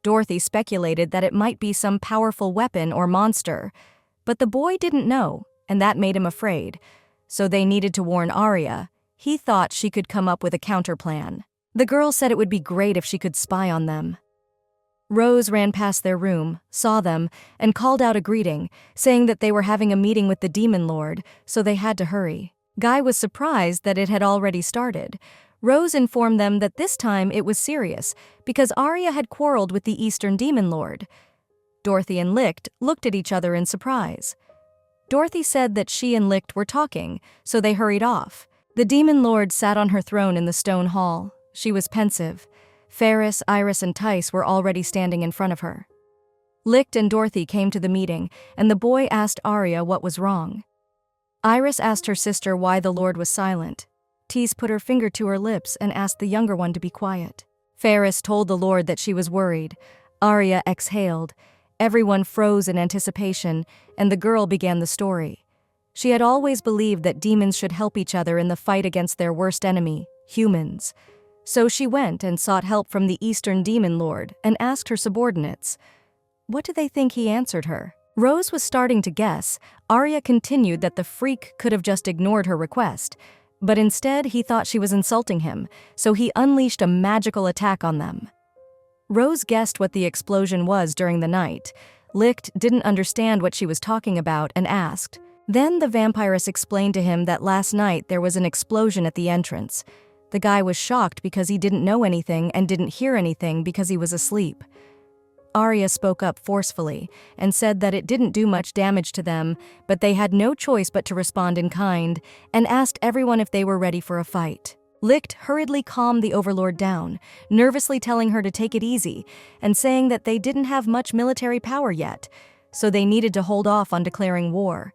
Dorothy speculated that it might be some powerful weapon or monster, but the boy didn't know, and that made him afraid. So they needed to warn Arya. He thought she could come up with a counterplan. The girl said it would be great if she could spy on them. Rose ran past their room, saw them, and called out a greeting, saying that they were having a meeting with the demon lord, so they had to hurry. Guy was surprised that it had already started. Rose informed them that this time it was serious, because Arya had quarreled with the Eastern Demon Lord. Dorothy and Licht looked at each other in surprise. Dorothy said that she and Licht were talking, so they hurried off. The Demon Lord sat on her throne in the stone hall. She was pensive. Ferris, Iris, and Tice were already standing in front of her. Licht and Dorothy came to the meeting, and the boy asked Arya what was wrong. Iris asked her sister why the Lord was silent. Tice put her finger to her lips and asked the younger one to be quiet. Ferris told the Lord that she was worried. Arya exhaled. Everyone froze in anticipation, and the girl began the story. She had always believed that demons should help each other in the fight against their worst enemy, humans. So she went and sought help from the Eastern Demon Lord and asked her subordinates. What do they think he answered her? Rose was starting to guess. Arya continued that the freak could have just ignored her request, but instead he thought she was insulting him, so he unleashed a magical attack on them. Rose guessed what the explosion was during the night. Licht didn't understand what she was talking about and asked. Then the vampiress explained to him that last night there was an explosion at the entrance. The guy was shocked because he didn't know anything and didn't hear anything because he was asleep. Arya spoke up forcefully and said that it didn't do much damage to them, but they had no choice but to respond in kind, and asked everyone if they were ready for a fight. Licht hurriedly calmed the Overlord down, nervously telling her to take it easy, and saying that they didn't have much military power yet, so they needed to hold off on declaring war.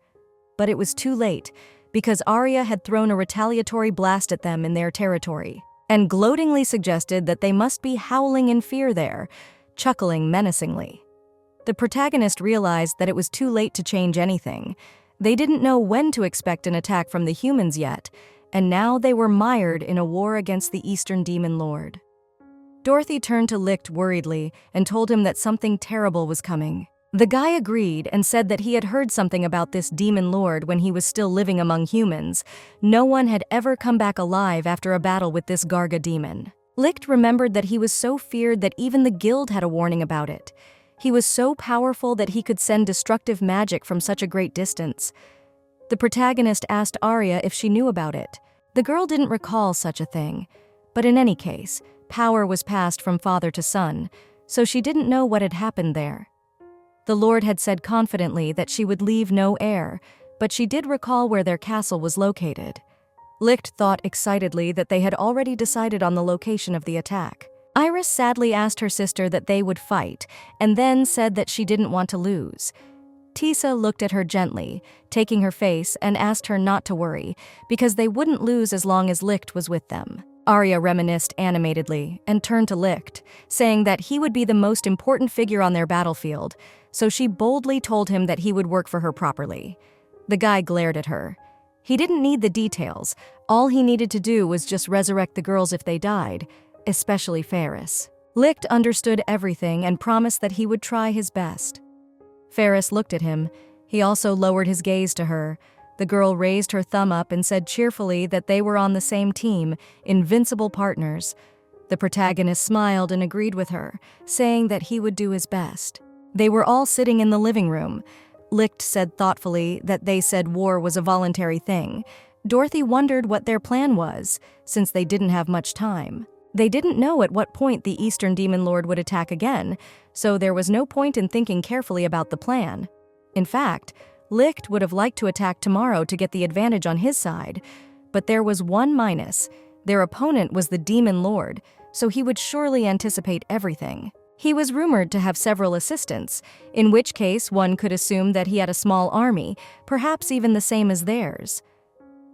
But it was too late, because Arya had thrown a retaliatory blast at them in their territory, and gloatingly suggested that they must be howling in fear there, chuckling menacingly. The protagonist realized that it was too late to change anything. They didn't know when to expect an attack from the humans yet, and now they were mired in a war against the Eastern Demon Lord. Dorothy turned to Licht worriedly and told him that something terrible was coming. The guy agreed and said that he had heard something about this demon lord when he was still living among humans. No one had ever come back alive after a battle with this Garga demon. Licht remembered that he was so feared that even the guild had a warning about it. He was so powerful that he could send destructive magic from such a great distance. The protagonist asked Arya if she knew about it. The girl didn't recall such a thing, but in any case, power was passed from father to son, so she didn't know what had happened there. The Lord had said confidently that she would leave no heir, but she did recall where their castle was located. Licht thought excitedly that they had already decided on the location of the attack. Iris sadly asked her sister that they would fight, and then said that she didn't want to lose. Tisa looked at her gently, taking her face, and asked her not to worry, because they wouldn't lose as long as Licht was with them. Arya reminisced animatedly and turned to Licht, saying that he would be the most important figure on their battlefield, so she boldly told him that he would work for her properly. The guy glared at her. He didn't need the details. All he needed to do was just resurrect the girls if they died, especially Ferris. Licht understood everything and promised that he would try his best. Ferris looked at him. He also lowered his gaze to her. The girl raised her thumb up and said cheerfully that they were on the same team, invincible partners. The protagonist smiled and agreed with her, saying that he would do his best. They were all sitting in the living room. Licht said thoughtfully that they said war was a voluntary thing. Dorothy wondered what their plan was, since they didn't have much time. They didn't know at what point the Eastern Demon Lord would attack again, so there was no point in thinking carefully about the plan. In fact, Licht would have liked to attack tomorrow to get the advantage on his side, but there was one minus. Their opponent was the Demon Lord, so he would surely anticipate everything. He was rumored to have several assistants, in which case one could assume that he had a small army, perhaps even the same as theirs.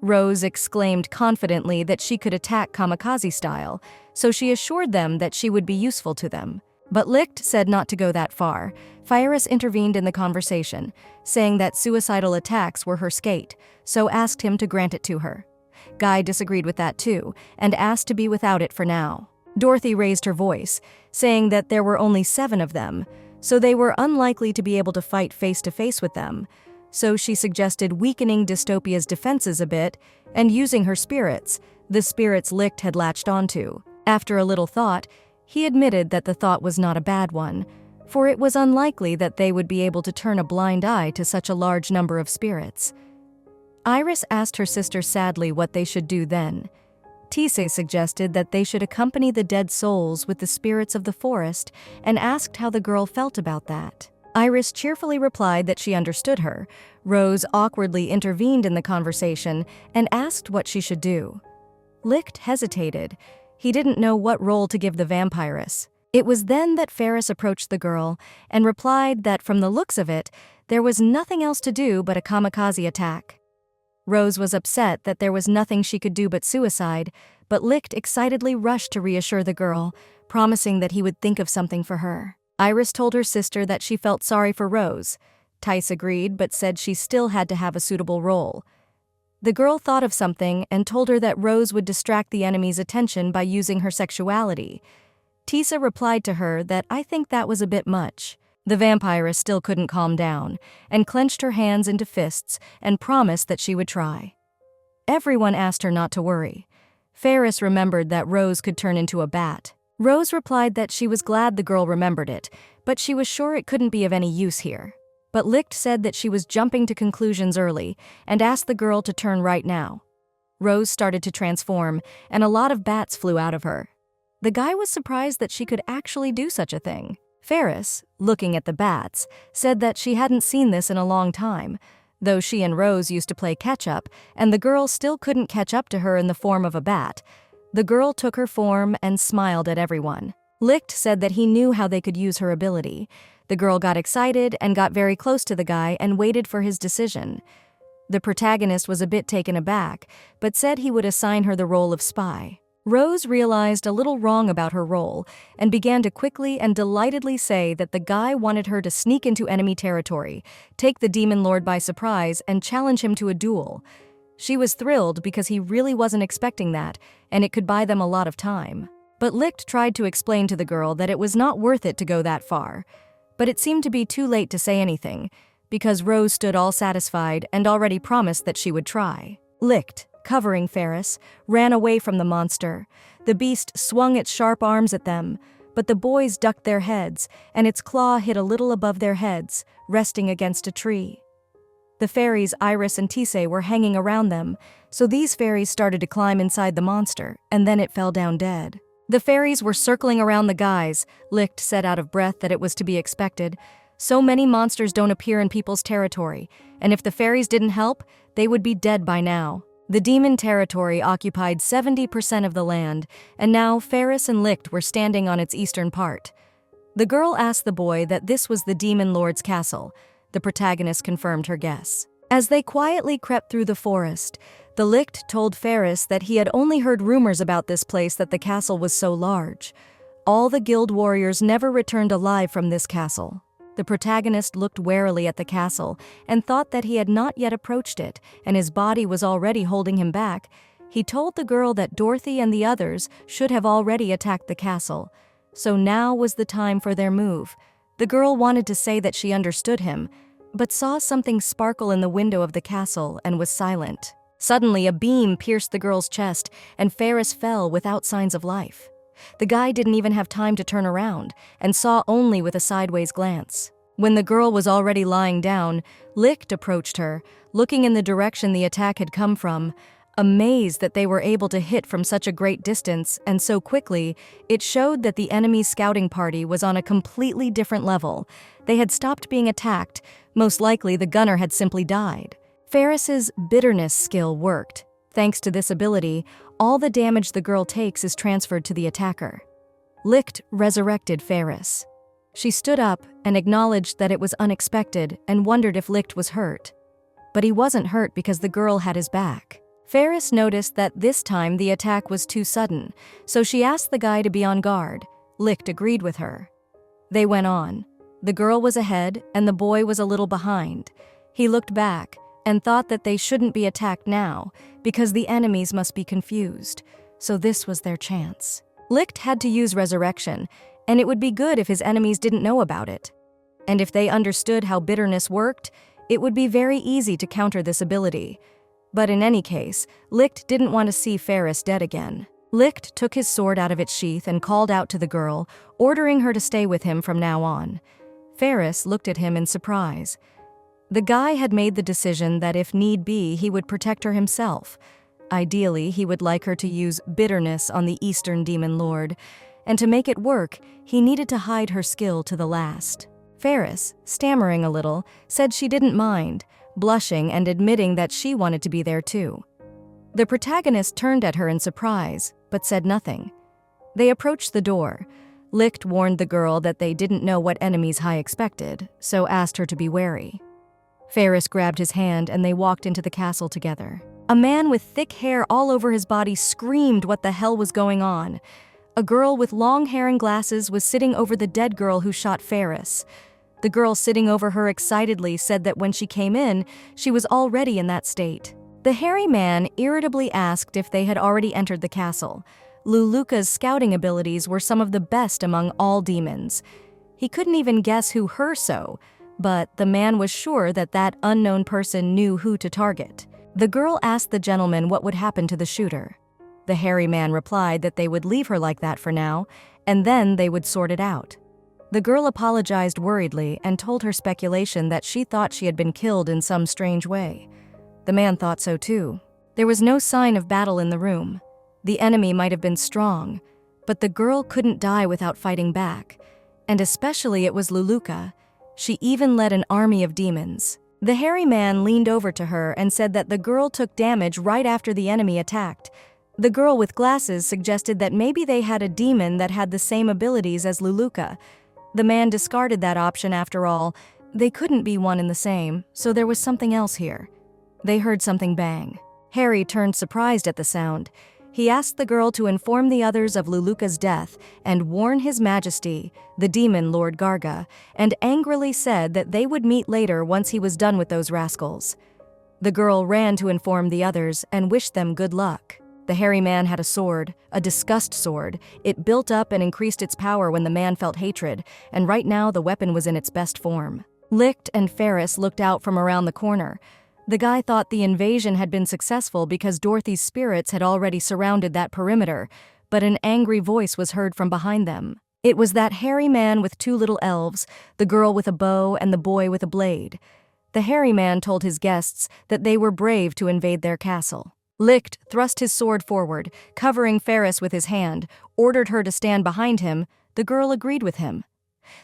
Rose exclaimed confidently that she could attack kamikaze style, so she assured them that she would be useful to them. But Licht said not to go that far. Fyrus intervened in the conversation, saying that suicidal attacks were her skate, so asked him to grant it to her. Guy disagreed with that too, and asked to be without it for now. Dorothy raised her voice, saying that there were only 7 of them, so they were unlikely to be able to fight face-to-face with them. So she suggested weakening Dystopia's defenses a bit and using her spirits, the spirits Licht had latched onto. After a little thought, he admitted that the thought was not a bad one, for it was unlikely that they would be able to turn a blind eye to such a large number of spirits. Iris asked her sister sadly what they should do then. Tise suggested that they should accompany the dead souls with the spirits of the forest and asked how the girl felt about that. Iris cheerfully replied that she understood her. Rose awkwardly intervened in the conversation and asked what she should do. Licht hesitated. He didn't know what role to give the vampiress. It was then that Ferris approached the girl and replied that from the looks of it, there was nothing else to do but a kamikaze attack. Rose was upset that there was nothing she could do but suicide, but Licht excitedly rushed to reassure the girl, promising that he would think of something for her. Iris told her sister that she felt sorry for Rose. Tice agreed but said she still had to have a suitable role. The girl thought of something and told her that Rose would distract the enemy's attention by using her sexuality. Tisa replied to her that I think that was a bit much. The vampiress still couldn't calm down and clenched her hands into fists and promised that she would try. Everyone asked her not to worry. Ferris remembered that Rose could turn into a bat. Rose replied that she was glad the girl remembered it, but she was sure it couldn't be of any use here. But Licht said that she was jumping to conclusions early and asked the girl to turn right now. Rose started to transform, and a lot of bats flew out of her. The guy was surprised that she could actually do such a thing. Ferris, looking at the bats, said that she hadn't seen this in a long time, though she and Rose used to play catch-up, and the girl still couldn't catch up to her in the form of a bat. The girl took her form and smiled at everyone. Licht said that he knew how they could use her ability. The girl got excited and got very close to the guy and waited for his decision. The protagonist was a bit taken aback, but said he would assign her the role of spy. Rose realized a little wrong about her role and began to quickly and delightedly say that the guy wanted her to sneak into enemy territory, take the Demon Lord by surprise, and challenge him to a duel. She was thrilled because he really wasn't expecting that, and it could buy them a lot of time. But Licht tried to explain to the girl that it was not worth it to go that far. But it seemed to be too late to say anything, because Rose stood all satisfied and already promised that she would try. Licht, covering Ferris, ran away from the monster. The beast swung its sharp arms at them, but the boys ducked their heads, and its claw hit a little above their heads, resting against a tree. The fairies Iris and Tise were hanging around them, so these fairies started to climb inside the monster, and then it fell down dead. The fairies were circling around the guys. Licht said out of breath that it was to be expected. So many monsters don't appear in people's territory, and if the fairies didn't help, they would be dead by now. The demon territory occupied 70% of the land, and now Ferris and Licht were standing on its eastern part. The girl asked the boy that this was the demon lord's castle. The protagonist confirmed her guess. As they quietly crept through the forest, the Licht told Ferris that he had only heard rumors about this place, that the castle was so large. All the guild warriors never returned alive from this castle. The protagonist looked warily at the castle and thought that he had not yet approached it, and his body was already holding him back. He told the girl that Dorothy and the others should have already attacked the castle, so now was the time for their move. The girl wanted to say that she understood him, but saw something sparkle in the window of the castle and was silent. Suddenly, a beam pierced the girl's chest, and Ferris fell without signs of life. The guy didn't even have time to turn around, and saw only with a sideways glance. When the girl was already lying down, Licht approached her, looking in the direction the attack had come from. Amazed that they were able to hit from such a great distance and so quickly, it showed that the enemy's scouting party was on a completely different level. They had stopped being attacked. Most likely the gunner had simply died. Ferris's bitterness skill worked. Thanks to this ability, all the damage the girl takes is transferred to the attacker. Licht resurrected Ferris. She stood up and acknowledged that it was unexpected and wondered if Licht was hurt. But he wasn't hurt because the girl had his back. Ferris noticed that this time the attack was too sudden, so she asked the guy to be on guard. Licht agreed with her. They went on. The girl was ahead and the boy was a little behind. He looked back and thought that they shouldn't be attacked now because the enemies must be confused, so this was their chance. Licht had to use resurrection, and it would be good if his enemies didn't know about it. And if they understood how bitterness worked, it would be very easy to counter this ability. But in any case, Licht didn't want to see Ferris dead again. Licht took his sword out of its sheath and called out to the girl, ordering her to stay with him from now on. Ferris looked at him in surprise. The guy had made the decision that if need be, he would protect her himself. Ideally, he would like her to use bitterness on the Eastern Demon Lord, and to make it work, he needed to hide her skill to the last. Ferris, stammering a little, said she didn't mind, blushing and admitting that she wanted to be there too. The protagonist turned at her in surprise, but said nothing. They approached the door. Licht warned the girl that they didn't know what enemies Hai expected, so asked her to be wary. Ferris grabbed his hand and they walked into the castle together. A man with thick hair all over his body screamed what the hell was going on. A girl with long hair and glasses was sitting over the dead girl who shot Ferris. The girl sitting over her excitedly said that when she came in, she was already in that state. The hairy man irritably asked if they had already entered the castle. Luluka's scouting abilities were some of the best among all demons. He couldn't even guess who her so, but the man was sure that that unknown person knew who to target. The girl asked the gentleman what would happen to the shooter. The hairy man replied that they would leave her like that for now, and then they would sort it out. The girl apologized worriedly and told her speculation that she thought she had been killed in some strange way. The man thought so too. There was no sign of battle in the room. The enemy might have been strong, but the girl couldn't die without fighting back, and especially it was Luluka. She even led an army of demons. The hairy man leaned over to her and said that the girl took damage right after the enemy attacked. The girl with glasses suggested that maybe they had a demon that had the same abilities as Luluka. The man discarded that option after all. They couldn't be one and the same, so there was something else here. They heard something bang. Harry turned surprised at the sound. He asked the girl to inform the others of Luluka's death and warn His Majesty, the demon Lord Garga, and angrily said that they would meet later once he was done with those rascals. The girl ran to inform the others and wished them good luck. The hairy man had a sword, a disgust sword. It built up and increased its power when the man felt hatred, and right now the weapon was in its best form. Licht and Ferris looked out from around the corner. The guy thought the invasion had been successful because Dorothy's spirits had already surrounded that perimeter, but an angry voice was heard from behind them. It was that hairy man with two little elves, the girl with a bow and the boy with a blade. The hairy man told his guests that they were brave to invade their castle. Licht thrust his sword forward, covering Ferris with his hand, ordered her to stand behind him. The girl agreed with him.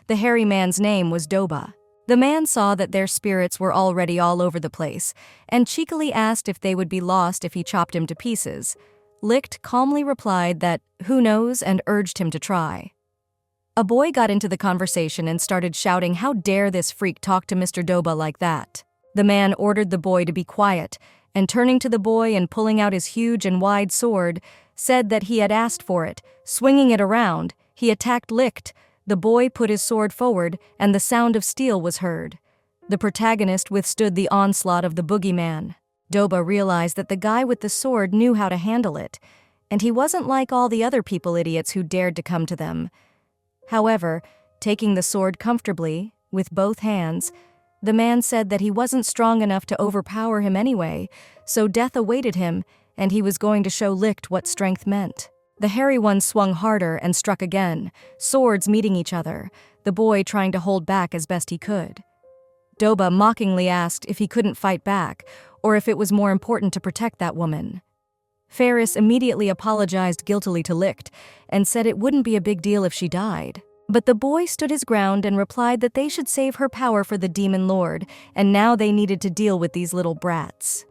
The hairy man's name was Doba. The man saw that their spirits were already all over the place, and cheekily asked if they would be lost if he chopped him to pieces. Licht calmly replied that, who knows, and urged him to try. A boy got into the conversation and started shouting, "How dare this freak talk to Mr. Doba like that?" The man ordered the boy to be quiet, and turning to the boy and pulling out his huge and wide sword, said that he had asked for it. Swinging it around, he attacked Licht. The boy put his sword forward, and the sound of steel was heard. The protagonist withstood the onslaught of the boogeyman. Doba realized that the guy with the sword knew how to handle it, and he wasn't like all the other people idiots who dared to come to them. However, taking the sword comfortably, with both hands, the man said that he wasn't strong enough to overpower him anyway, so death awaited him, and he was going to show Licht what strength meant. The hairy one swung harder and struck again, swords meeting each other, the boy trying to hold back as best he could. Doba mockingly asked if he couldn't fight back, or if it was more important to protect that woman. Ferris immediately apologized guiltily to Licht and said it wouldn't be a big deal if she died. But the boy stood his ground and replied that they should save her power for the demon lord, and now they needed to deal with these little brats.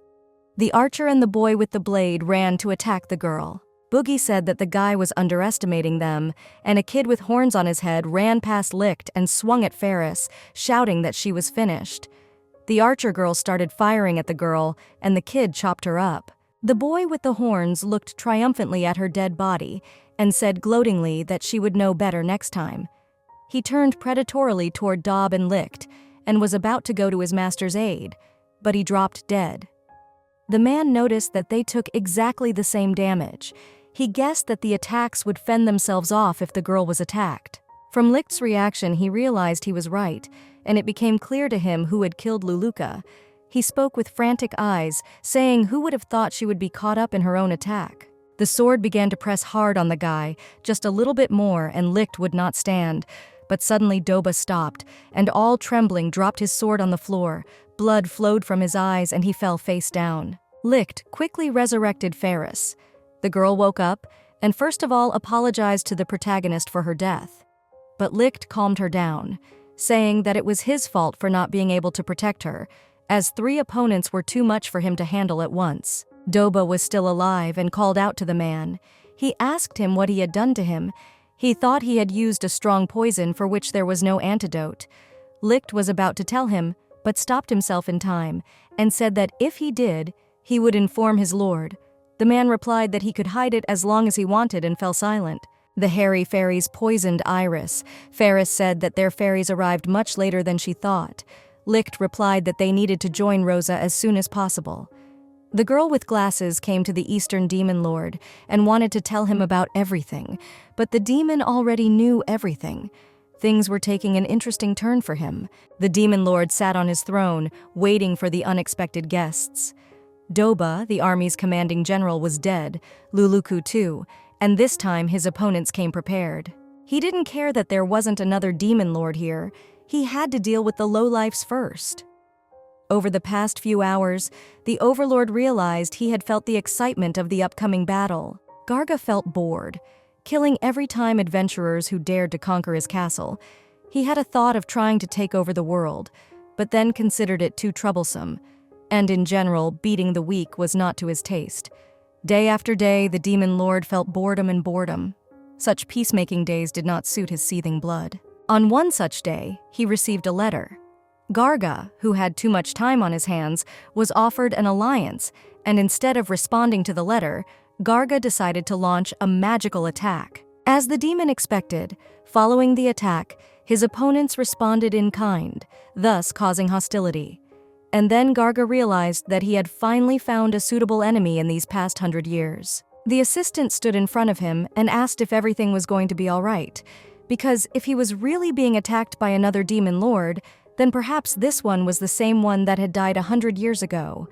The archer and the boy with the blade ran to attack the girl. Boogie said that the guy was underestimating them, and a kid with horns on his head ran past Licht and swung at Ferris, shouting that she was finished. The archer girl started firing at the girl, and the kid chopped her up. The boy with the horns looked triumphantly at her dead body and said gloatingly that she would know better next time. He turned predatorily toward Dob and Licht and was about to go to his master's aid, but he dropped dead. The man noticed that they took exactly the same damage. He guessed that the attacks would fend themselves off if the girl was attacked. From Licht's reaction, he realized he was right, and it became clear to him who had killed Luluka. He spoke with frantic eyes, saying who would have thought she would be caught up in her own attack. The sword began to press hard on the guy, just a little bit more, and Licht would not stand. But suddenly Doba stopped, and all trembling dropped his sword on the floor. Blood flowed from his eyes, and he fell face down. Licht quickly resurrected Ferris. The girl woke up, and first of all apologized to the protagonist for her death. But Licht calmed her down, saying that it was his fault for not being able to protect her, as 3 opponents were too much for him to handle at once. Doba was still alive and called out to the man. He asked him what he had done to him. He thought he had used a strong poison for which there was no antidote. Licht was about to tell him, but stopped himself in time, and said that if he did, he would inform his lord. The man replied that he could hide it as long as he wanted and fell silent. The hairy fairies poisoned Iris. Ferris said that their fairies arrived much later than she thought. Licht replied that they needed to join Rosa as soon as possible. The girl with glasses came to the Eastern Demon Lord and wanted to tell him about everything, but the demon already knew everything. Things were taking an interesting turn for him. The Demon Lord sat on his throne, waiting for the unexpected guests. Doba, the army's commanding general, was dead, Luluku too, and this time his opponents came prepared. He didn't care that there wasn't another Demon Lord here. He had to deal with the lowlifes first. Over the past few hours, the Overlord realized he had felt the excitement of the upcoming battle. Garga felt bored, killing every time adventurers who dared to conquer his castle. He had a thought of trying to take over the world, but then considered it too troublesome, and in general, beating the weak was not to his taste. Day after day, the Demon Lord felt boredom and boredom. Such peacemaking days did not suit his seething blood. On one such day, he received a letter. Garga, who had too much time on his hands, was offered an alliance, and instead of responding to the letter, Garga decided to launch a magical attack. As the demon expected, following the attack, his opponents responded in kind, thus causing hostility. And then Garga realized that he had finally found a suitable enemy in these past 100 years. The assistant stood in front of him and asked if everything was going to be all right, because if he was really being attacked by another demon lord, then perhaps this one was the same one that had died 100 years ago.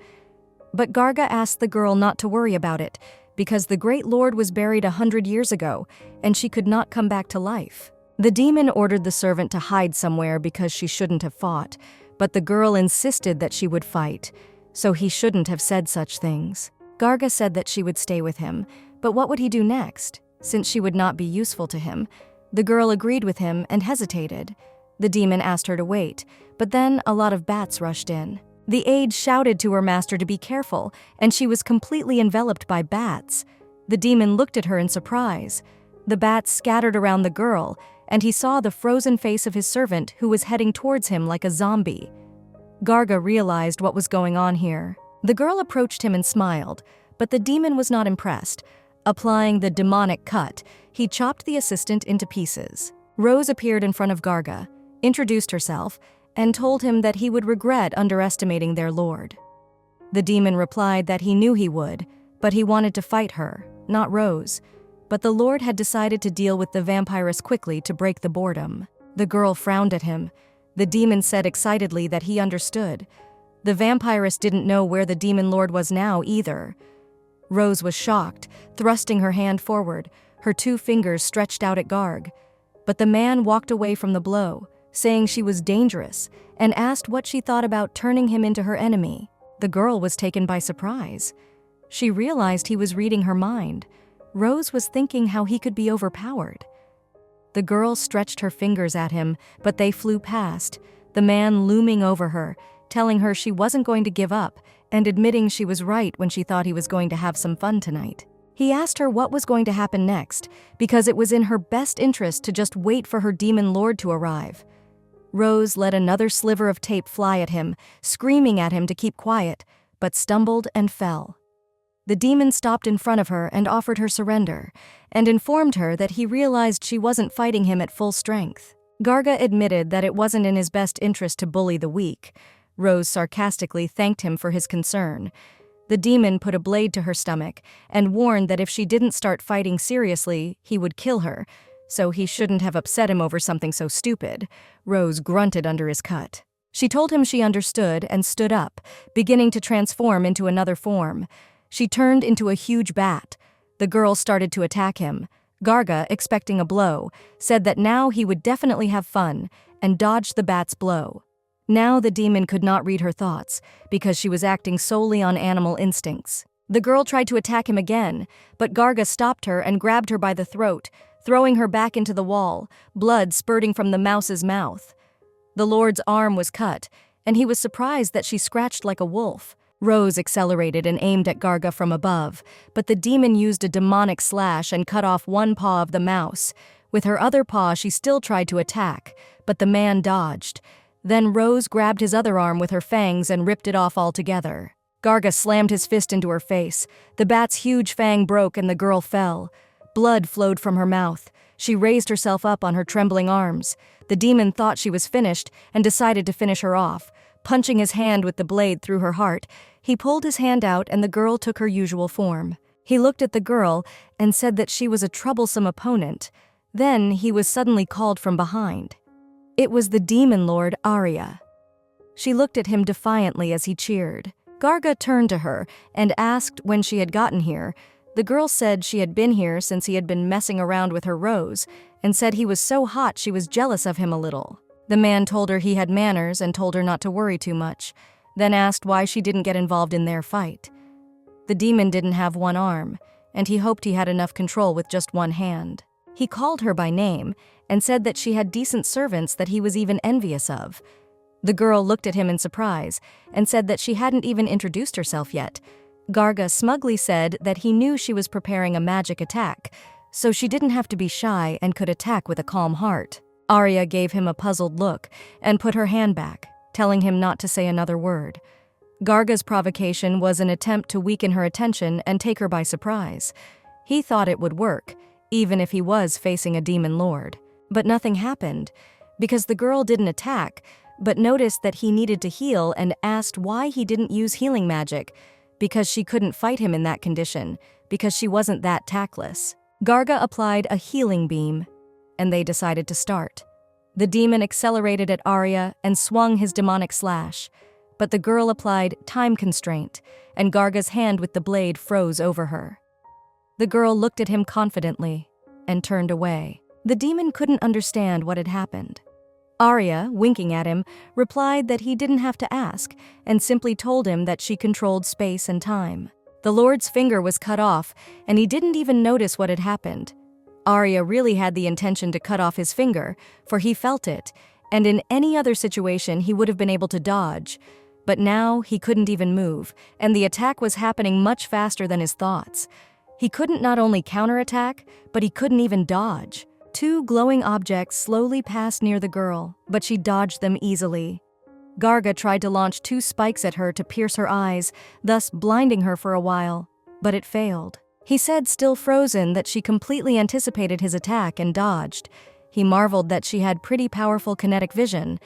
But Garga asked the girl not to worry about it, because the Great Lord was buried 100 years ago, and she could not come back to life. The demon ordered the servant to hide somewhere because she shouldn't have fought, but the girl insisted that she would fight, so he shouldn't have said such things. Garga said that she would stay with him, but what would he do next, since she would not be useful to him? The girl agreed with him and hesitated. The demon asked her to wait, but then a lot of bats rushed in. The aide shouted to her master to be careful, and she was completely enveloped by bats. The demon looked at her in surprise. The bats scattered around the girl, and he saw the frozen face of his servant who was heading towards him like a zombie. Garga realized what was going on here. The girl approached him and smiled, but the demon was not impressed. Applying the demonic cut, he chopped the assistant into pieces. Rose appeared in front of Garga, introduced herself, and told him that he would regret underestimating their lord. The demon replied that he knew he would, but he wanted to fight her, not Rose. But the lord had decided to deal with the vampiress quickly to break the boredom. The girl frowned at him. The demon said excitedly that he understood. The vampiress didn't know where the demon lord was now either. Rose was shocked, thrusting her hand forward, her 2 fingers stretched out at Garg. But the man walked away from the blow, saying she was dangerous, and asked what she thought about turning him into her enemy. The girl was taken by surprise. She realized he was reading her mind. Rose was thinking how he could be overpowered. The girl stretched her fingers at him, but they flew past, the man looming over her, telling her she wasn't going to give up, and admitting she was right when she thought he was going to have some fun tonight. He asked her what was going to happen next, because it was in her best interest to just wait for her demon lord to arrive. Rose let another sliver of tape fly at him, screaming at him to keep quiet, but stumbled and fell. The demon stopped in front of her and offered her surrender, and informed her that he realized she wasn't fighting him at full strength. Garga admitted that it wasn't in his best interest to bully the weak. Rose sarcastically thanked him for his concern. The demon put a blade to her stomach and warned that if she didn't start fighting seriously, he would kill her, so he shouldn't have upset him over something so stupid. Rose grunted under his cut. She told him she understood and stood up, beginning to transform into another form. She turned into a huge bat. The girl started to attack him. Garga, expecting a blow, said that now he would definitely have fun, and dodged the bat's blow. Now the demon could not read her thoughts, because she was acting solely on animal instincts. The girl tried to attack him again, but Garga stopped her and grabbed her by the throat, throwing her back into the wall, blood spurting from the mouse's mouth. The lord's arm was cut, and he was surprised that she scratched like a wolf. Rose accelerated and aimed at Garga from above, but the demon used a demonic slash and cut off one paw of the mouse. With her other paw, she still tried to attack, but the man dodged. Then Rose grabbed his other arm with her fangs and ripped it off altogether. Garga slammed his fist into her face. The bat's huge fang broke and the girl fell. Blood flowed from her mouth. She raised herself up on her trembling arms. The demon thought she was finished and decided to finish her off. Punching his hand with the blade through her heart, he pulled his hand out and the girl took her usual form. He looked at the girl and said that she was a troublesome opponent. Then he was suddenly called from behind. It was the demon lord, Arya. She looked at him defiantly as he cheered. Garga turned to her and asked when she had gotten here. The girl said she had been here since he had been messing around with her Rose, and said he was so hot she was jealous of him a little. The man told her he had manners and told her not to worry too much, then asked why she didn't get involved in their fight. The demon didn't have one arm, and he hoped he had enough control with just one hand. He called her by name and said that she had decent servants that he was even envious of. The girl looked at him in surprise and said that she hadn't even introduced herself yet. Garga smugly said that he knew she was preparing a magic attack, so she didn't have to be shy and could attack with a calm heart. Arya gave him a puzzled look and put her hand back, telling him not to say another word. Garga's provocation was an attempt to weaken her attention and take her by surprise. He thought it would work, even if he was facing a demon lord. But nothing happened, because the girl didn't attack, but noticed that he needed to heal and asked why he didn't use healing magic, because she couldn't fight him in that condition, because she wasn't that tactless. Garga applied a healing beam, and they decided to start. The demon accelerated at Arya and swung his demonic slash, but the girl applied time constraint, and Garga's hand with the blade froze over her. The girl looked at him confidently and turned away. The demon couldn't understand what had happened. Arya, winking at him, replied that he didn't have to ask, and simply told him that she controlled space and time. The Lord's finger was cut off, and he didn't even notice what had happened. Arya really had the intention to cut off his finger, for he felt it, and in any other situation he would have been able to dodge. But now he couldn't even move, and the attack was happening much faster than his thoughts. He couldn't not only counterattack, but he couldn't even dodge. Two glowing objects slowly passed near the girl, but she dodged them easily. Garga tried to launch 2 spikes at her to pierce her eyes, thus blinding her for a while, but it failed. He said, still frozen, that she completely anticipated his attack and dodged. He marveled that she had pretty powerful kinetic vision.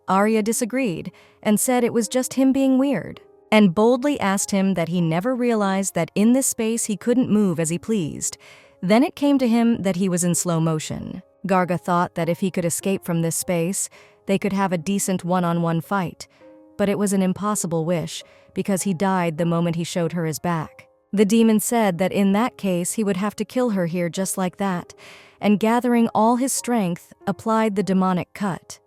Arya disagreed and said it was just him being weird, and boldly asked him that he never realized that in this space he couldn't move as he pleased. Then it came to him that he was in slow motion. Garga thought that if he could escape from this space, they could have a decent one-on-one fight. But it was an impossible wish, because he died the moment he showed her his back. The demon said that in that case he would have to kill her here just like that, and gathering all his strength, applied the demonic cut.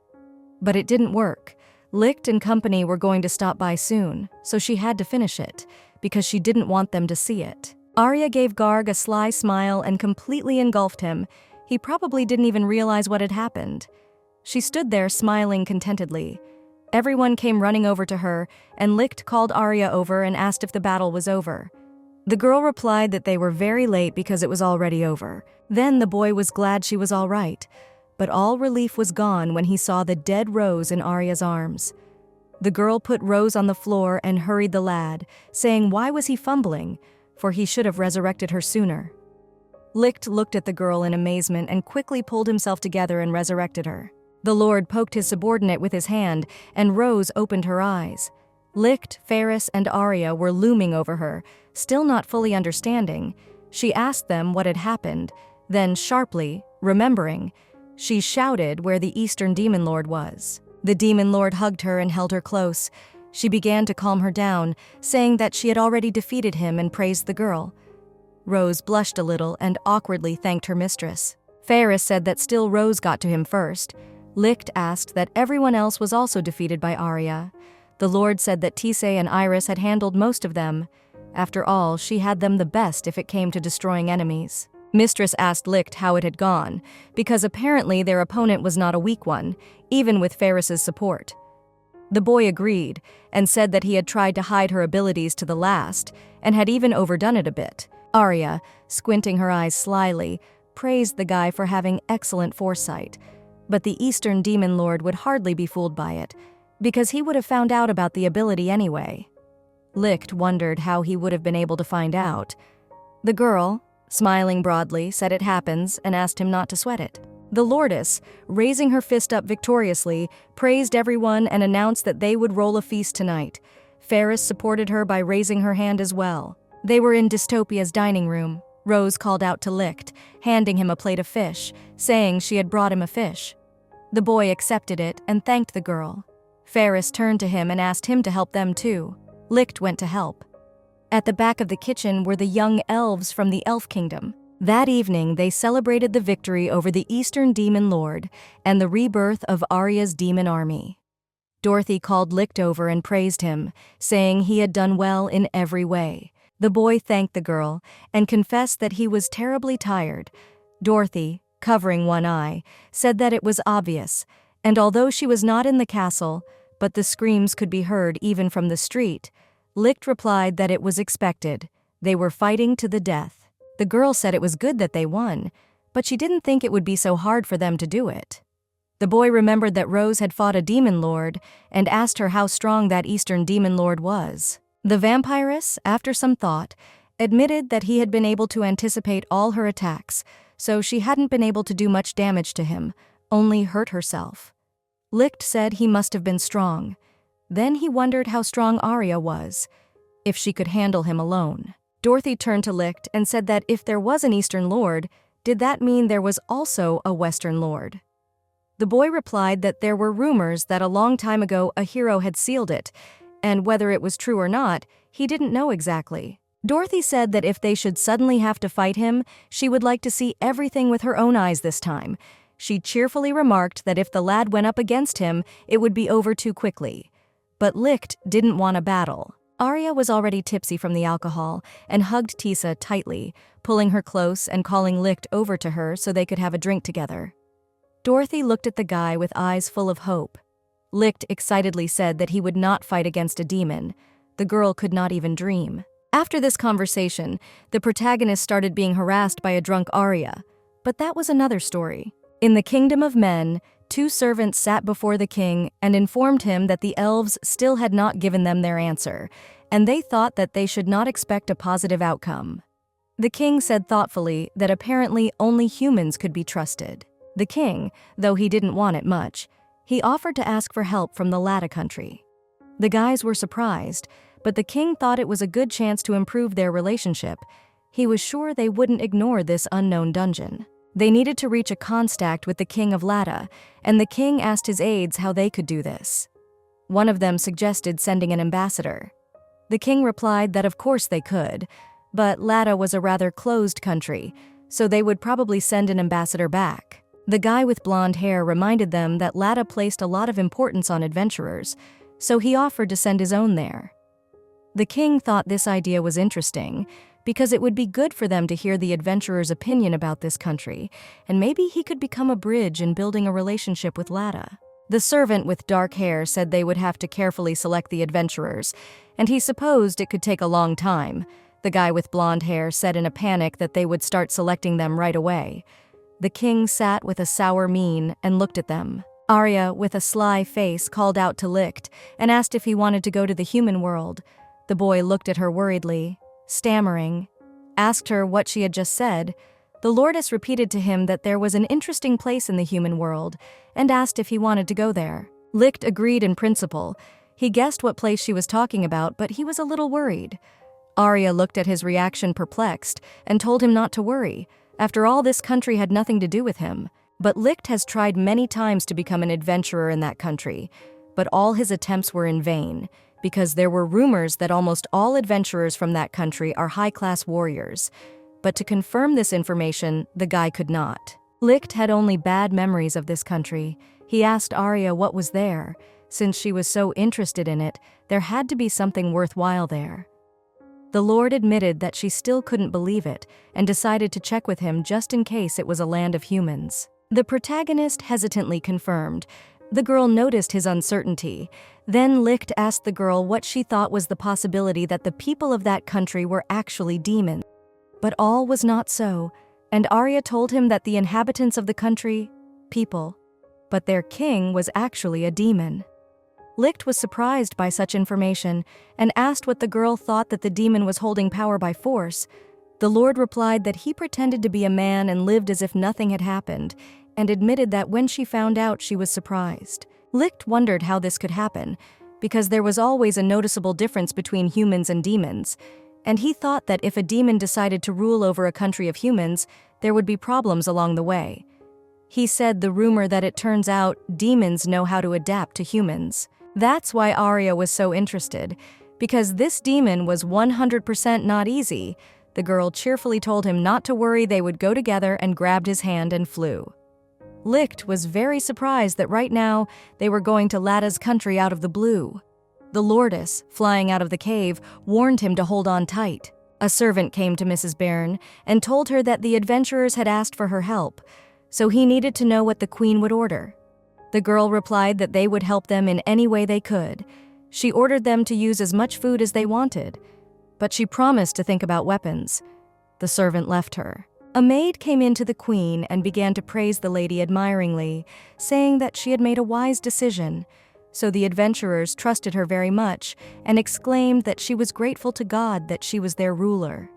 But it didn't work. Licht and company were going to stop by soon, so she had to finish it, because she didn't want them to see it. Arya gave Garg a sly smile and completely engulfed him. He probably didn't even realize what had happened. She stood there smiling contentedly. Everyone came running over to her, and Licht called Arya over and asked if the battle was over. The girl replied that they were very late because it was already over. Then the boy was glad she was all right, but all relief was gone when he saw the dead Rose in Arya's arms. The girl put Rose on the floor and hurried the lad, saying why was he fumbling, for he should have resurrected her sooner. Licht looked at the girl in amazement and quickly pulled himself together and resurrected her. The Lord poked his subordinate with his hand, and Rose opened her eyes. Licht, Ferris, and Arya were looming over her, still not fully understanding. She asked them what had happened, then sharply, remembering, she shouted where the Eastern Demon Lord was. The Demon Lord hugged her and held her close. She began to calm her down, saying that she had already defeated him and praised the girl. Rose blushed a little and awkwardly thanked her mistress. Ferris said that still Rose got to him first. Licht asked that everyone else was also defeated by Arya. The Lord said that Tisay and Iris had handled most of them. After all, she had them the best if it came to destroying enemies. Mistress asked Licht how it had gone, because apparently their opponent was not a weak one, even with Ferris's support. The boy agreed, and said that he had tried to hide her abilities to the last, and had even overdone it a bit. Arya, squinting her eyes slyly, praised the guy for having excellent foresight, but the Eastern Demon Lord would hardly be fooled by it, because he would have found out about the ability anyway. Licht wondered how he would have been able to find out. The girl, smiling broadly, said it happens and asked him not to sweat it. The Lordess, raising her fist up victoriously, praised everyone and announced that they would roll a feast tonight. Ferris supported her by raising her hand as well. They were in Dystopia's dining room. Rose called out to Licht, handing him a plate of fish, saying she had brought him a fish. The boy accepted it and thanked the girl. Ferris turned to him and asked him to help them too. Licht went to help. At the back of the kitchen were the young elves from the Elf Kingdom. That evening, they celebrated the victory over the Eastern Demon Lord and the rebirth of Arya's demon army. Dorothy called Licht over and praised him, saying he had done well in every way. The boy thanked the girl and confessed that he was terribly tired. Dorothy, covering one eye, said that it was obvious, and although she was not in the castle, but the screams could be heard even from the street, Licht replied that it was expected. They were fighting to the death. The girl said it was good that they won, but she didn't think it would be so hard for them to do it. The boy remembered that Rose had fought a demon lord and asked her how strong that Eastern Demon Lord was. The vampiress, after some thought, admitted that he had been able to anticipate all her attacks, so she hadn't been able to do much damage to him, only hurt herself. Licht said he must have been strong. Then he wondered how strong Arya was, if she could handle him alone. Dorothy turned to Licht and said that if there was an Eastern Lord, did that mean there was also a Western Lord? The boy replied that there were rumors that a long time ago a hero had sealed it, and whether it was true or not, he didn't know exactly. Dorothy said that if they should suddenly have to fight him, she would like to see everything with her own eyes this time. She cheerfully remarked that if the lad went up against him, it would be over too quickly. But Licht didn't want a battle. Arya was already tipsy from the alcohol and hugged Tisa tightly, pulling her close and calling Licht over to her so they could have a drink together. Dorothy looked at the guy with eyes full of hope. Licht excitedly said that he would not fight against a demon. The girl could not even dream. After this conversation, the protagonist started being harassed by a drunk Arya. But that was another story. In the kingdom of men, 2 servants sat before the king and informed him that the elves still had not given them their answer, and they thought that they should not expect a positive outcome. The king said thoughtfully that apparently only humans could be trusted. The king, though he didn't want it much, he offered to ask for help from the Lada country. The guys were surprised, but the king thought it was a good chance to improve their relationship. He was sure they wouldn't ignore this unknown dungeon. They needed to reach a contact with the king of Lada, and the king asked his aides how they could do this. One of them suggested sending an ambassador. The king replied that of course they could, but Lada was a rather closed country, so they would probably send an ambassador back. The guy with blonde hair reminded them that Lada placed a lot of importance on adventurers, so he offered to send his own there. The king thought this idea was interesting, because it would be good for them to hear the adventurer's opinion about this country, and maybe he could become a bridge in building a relationship with Lada. The servant with dark hair said they would have to carefully select the adventurers, and he supposed it could take a long time. The guy with blonde hair said in a panic that they would start selecting them right away. The king sat with a sour mien and looked at them. Arya, with a sly face, called out to Licht and asked if he wanted to go to the human world. The boy looked at her worriedly, stammering, asked her what she had just said. The lordess repeated to him that there was an interesting place in the human world and asked if he wanted to go there. Licht agreed in principle. He guessed what place she was talking about, but he was a little worried. Arya looked at his reaction perplexed and told him not to worry. After all, this country had nothing to do with him. But Licht has tried many times to become an adventurer in that country, but all his attempts were in vain, because there were rumors that almost all adventurers from that country are high-class warriors. But to confirm this information, the guy could not. Licht had only bad memories of this country. He asked Arya what was there. Since she was so interested in it, there had to be something worthwhile there. The Lord admitted that she still couldn't believe it and decided to check with him just in case it was a land of humans. The protagonist hesitantly confirmed. The girl noticed his uncertainty. Then Licht asked the girl what she thought was the possibility that the people of that country were actually demons. But all was not so, and Arya told him that the inhabitants of the country, people, but their king was actually a demon. Licht was surprised by such information and asked what the girl thought that the demon was holding power by force. The Lord replied that he pretended to be a man and lived as if nothing had happened, and admitted that when she found out, she was surprised. Licht wondered how this could happen, because there was always a noticeable difference between humans and demons, and he thought that if a demon decided to rule over a country of humans, there would be problems along the way. He said the rumor that it turns out demons know how to adapt to humans. That's why Arya was so interested, because this demon was 100% not easy. The girl cheerfully told him not to worry, they would go together, and grabbed his hand and flew. Licht was very surprised that right now they were going to Lada's country out of the blue. The Lordess, flying out of the cave, warned him to hold on tight. A servant came to Mrs. Byrne and told her that the adventurers had asked for her help, so he needed to know what the queen would order. The girl replied that they would help them in any way they could. She ordered them to use as much food as they wanted, but she promised to think about weapons. The servant left her. A maid came in to the queen and began to praise the lady admiringly, saying that she had made a wise decision. So the adventurers trusted her very much and exclaimed that she was grateful to God that she was their ruler.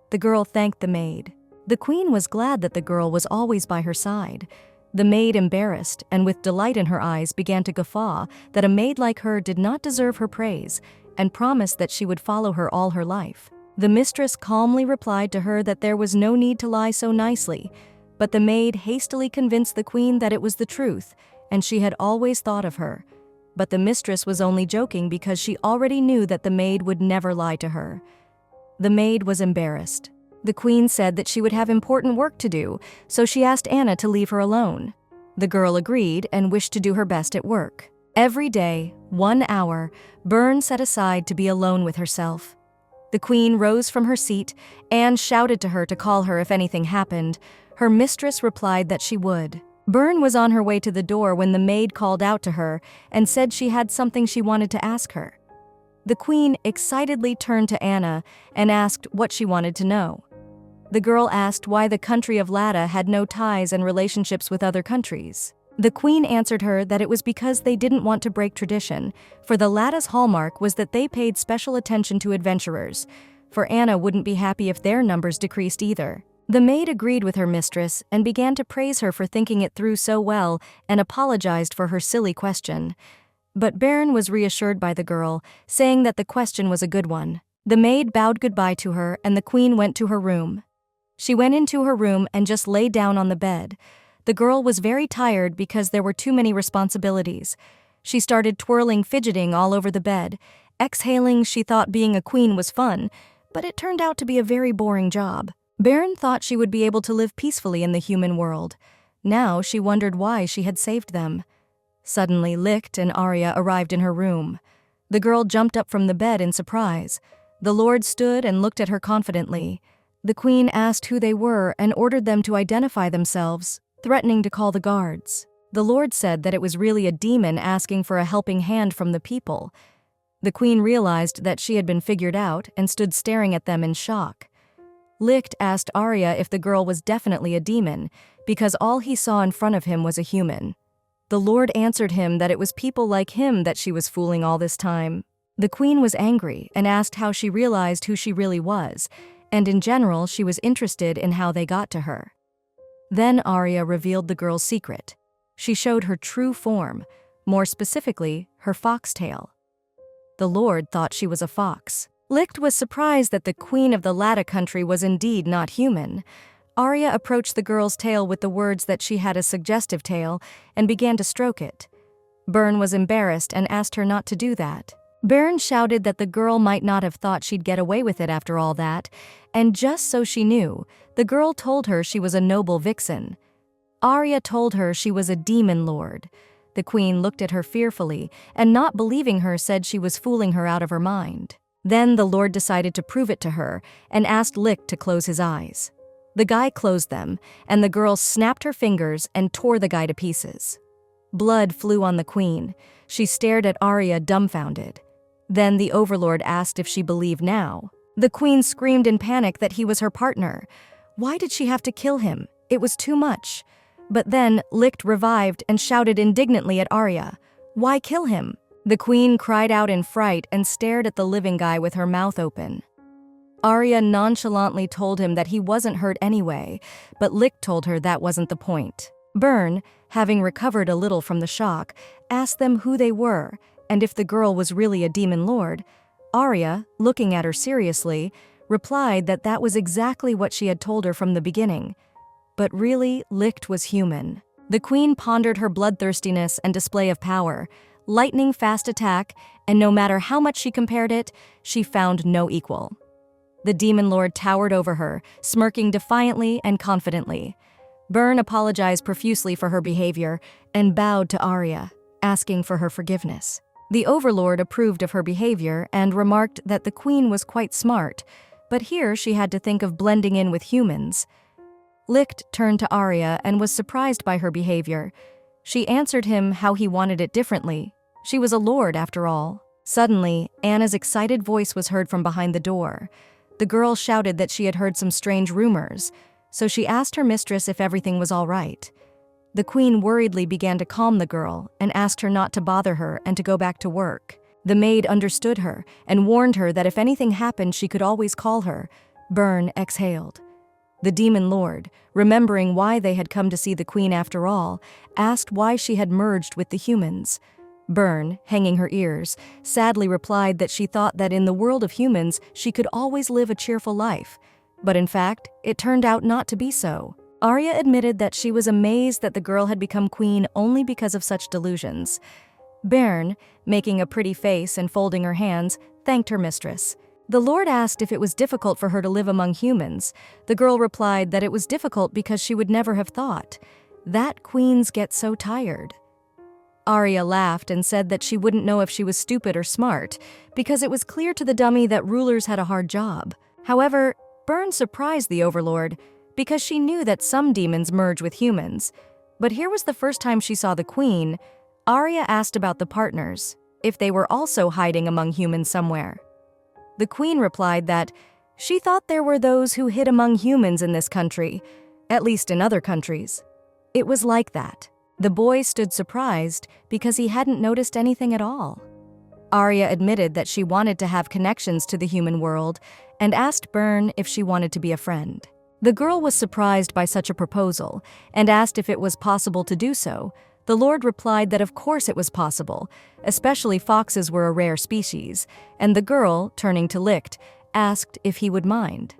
The girl thanked the maid. The queen was glad that the girl was always by her side. The maid, embarrassed and with delight in her eyes, began to guffaw that a maid like her did not deserve her praise, and promised that she would follow her all her life. The mistress calmly replied to her that there was no need to lie so nicely, but the maid hastily convinced the queen that it was the truth, and she had always thought of her. But the mistress was only joking because she already knew that the maid would never lie to her. The maid was embarrassed. The queen said that she would have important work to do, so she asked Anna to leave her alone. The girl agreed and wished to do her best at work. Every day, 1 hour, Byrne set aside to be alone with herself. The queen rose from her seat and shouted to her to call her if anything happened. Her mistress replied that she would. Byrne was on her way to the door when the maid called out to her and said she had something she wanted to ask her. The queen excitedly turned to Anna and asked what she wanted to know. The girl asked why the country of Lada had no ties and relationships with other countries. The queen answered her that it was because they didn't want to break tradition, for the Lada's hallmark was that they paid special attention to adventurers, for Anna wouldn't be happy if their numbers decreased either. The maid agreed with her mistress and began to praise her for thinking it through so well and apologized for her silly question. But Byrne was reassured by the girl, saying that the question was a good one. The maid bowed goodbye to her and the queen went to her room. She went into her room and just lay down on the bed. The girl was very tired because there were too many responsibilities. She started twirling, fidgeting all over the bed. Exhaling, she thought being a queen was fun, but it turned out to be a very boring job. Byrne thought she would be able to live peacefully in the human world. Now she wondered why she had saved them. Suddenly, Licht and Arya arrived in her room. The girl jumped up from the bed in surprise. The lord stood and looked at her confidently. The queen asked who they were and ordered them to identify themselves, threatening to call the guards. The lord said that it was really a demon asking for a helping hand from the people. The queen realized that she had been figured out and stood staring at them in shock. Licht asked Arya if the girl was definitely a demon, because all he saw in front of him was a human. The lord answered him that it was people like him that she was fooling all this time. The queen was angry and asked how she realized who she really was, and in general she was interested in how they got to her. Then Arya revealed the girl's secret. She showed her true form, more specifically, her foxtail. The lord thought she was a fox. Licht was surprised that the queen of the Lada country was indeed not human. Arya approached the girl's tail with the words that she had a suggestive tail and began to stroke it. Byrne was embarrassed and asked her not to do that. Byrne shouted that the girl might not have thought she'd get away with it after all that, and just so she knew, the girl told her she was a noble vixen. Arya told her she was a demon lord. The queen looked at her fearfully, and not believing her said she was fooling her out of her mind. Then the lord decided to prove it to her and asked Licht to close his eyes. The guy closed them, and the girl snapped her fingers and tore the guy to pieces. Blood flew on the queen. She stared at Arya dumbfounded. Then the overlord asked if she believed now. The queen screamed in panic that he was her partner. Why did she have to kill him? It was too much. But then Licht revived and shouted indignantly at Arya, "Why kill him?" The queen cried out in fright and stared at the living guy with her mouth open. Arya nonchalantly told him that he wasn't hurt anyway, but Licht told her that wasn't the point. Byrne, having recovered a little from the shock, asked them who they were and if the girl was really a demon lord. Arya, looking at her seriously, replied that that was exactly what she had told her from the beginning. But really, Licht was human. The queen pondered her bloodthirstiness and display of power, lightning-fast attack, and no matter how much she compared it, she found no equal. The demon lord towered over her, smirking defiantly and confidently. Byrne apologized profusely for her behavior and bowed to Arya, asking for her forgiveness. The overlord approved of her behavior and remarked that the queen was quite smart, but here she had to think of blending in with humans. Licht turned to Arya and was surprised by her behavior. She answered him how he wanted it differently. She was a lord, after all. Suddenly, Anna's excited voice was heard from behind the door. The girl shouted that she had heard some strange rumors, so she asked her mistress if everything was all right. The queen worriedly began to calm the girl and asked her not to bother her and to go back to work. The maid understood her and warned her that if anything happened, she could always call her. Byrne exhaled. The demon lord, remembering why they had come to see the queen after all, asked why she had merged with the humans. Byrne, hanging her ears, sadly replied that she thought that in the world of humans she could always live a cheerful life. But in fact, it turned out not to be so. Arya admitted that she was amazed that the girl had become queen only because of such delusions. Byrne, making a pretty face and folding her hands, thanked her mistress. The Lord asked if it was difficult for her to live among humans. The girl replied that it was difficult because she would never have thought that queens get so tired. Arya laughed and said that she wouldn't know if she was stupid or smart, because it was clear to the dummy that rulers had a hard job. However, Byrne surprised the Overlord, because she knew that some demons merge with humans. But here was the first time she saw the queen. Arya asked about the partners, if they were also hiding among humans somewhere. The queen replied that she thought there were those who hid among humans in this country, at least in other countries. It was like that. The boy stood surprised because he hadn't noticed anything at all. Arya admitted that she wanted to have connections to the human world and asked Byrne if she wanted to be a friend. The girl was surprised by such a proposal and asked if it was possible to do so. The Lord replied that of course it was possible, especially foxes were a rare species, and the girl, turning to Licht, asked if he would mind.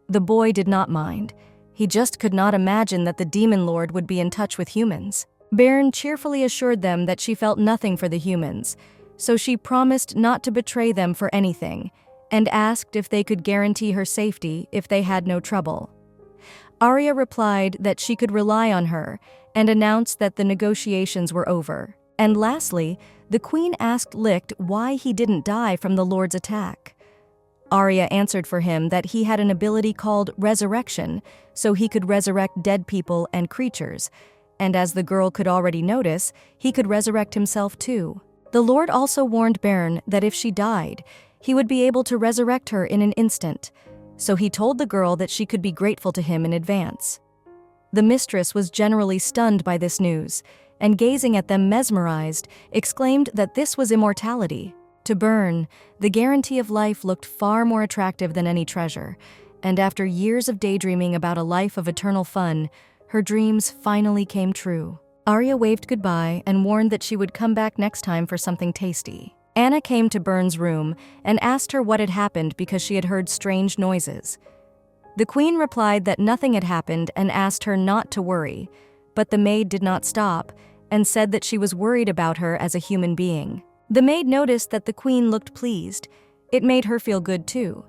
The boy did not mind. He just could not imagine that the Demon Lord would be in touch with humans. Byrne cheerfully assured them that she felt nothing for the humans, so she promised not to betray them for anything, and asked if they could guarantee her safety if they had no trouble. Arya replied that she could rely on her, and announced that the negotiations were over. And lastly, the queen asked Licht why he didn't die from the Lord's attack. Arya answered for him that he had an ability called resurrection, so he could resurrect dead people and creatures, and as the girl could already notice, he could resurrect himself too. The Lord also warned Byrne that if she died, he would be able to resurrect her in an instant, so he told the girl that she could be grateful to him in advance. The mistress was generally stunned by this news, and gazing at them mesmerized, exclaimed that this was immortality. To Byrne, the guarantee of life looked far more attractive than any treasure, and after years of daydreaming about a life of eternal fun, her dreams finally came true. Arya waved goodbye and warned that she would come back next time for something tasty. Anna came to Byrne's room and asked her what had happened because she had heard strange noises. The queen replied that nothing had happened and asked her not to worry, but the maid did not stop and said that she was worried about her as a human being. The maid noticed that the queen looked pleased. It made her feel good too.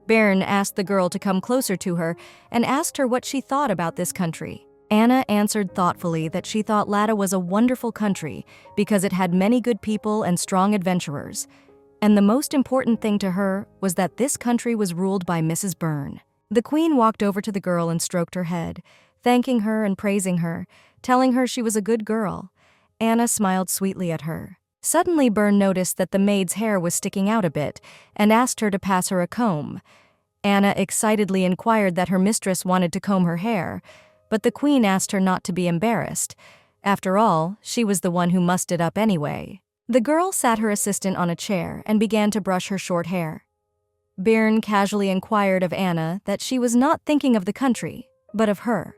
Byrne asked the girl to come closer to her and asked her what she thought about this country. Anna answered thoughtfully that she thought Lada was a wonderful country because it had many good people and strong adventurers. And the most important thing to her was that this country was ruled by Mrs. Byrne. The queen walked over to the girl and stroked her head, thanking her and praising her, telling her she was a good girl. Anna smiled sweetly at her. Suddenly, Byrne noticed that the maid's hair was sticking out a bit and asked her to pass her a comb. Anna excitedly inquired that her mistress wanted to comb her hair, but the queen asked her not to be embarrassed. After all, she was the one who mussed it up anyway. The girl sat her assistant on a chair and began to brush her short hair. Byrne casually inquired of Anna that she was not thinking of the country, but of her.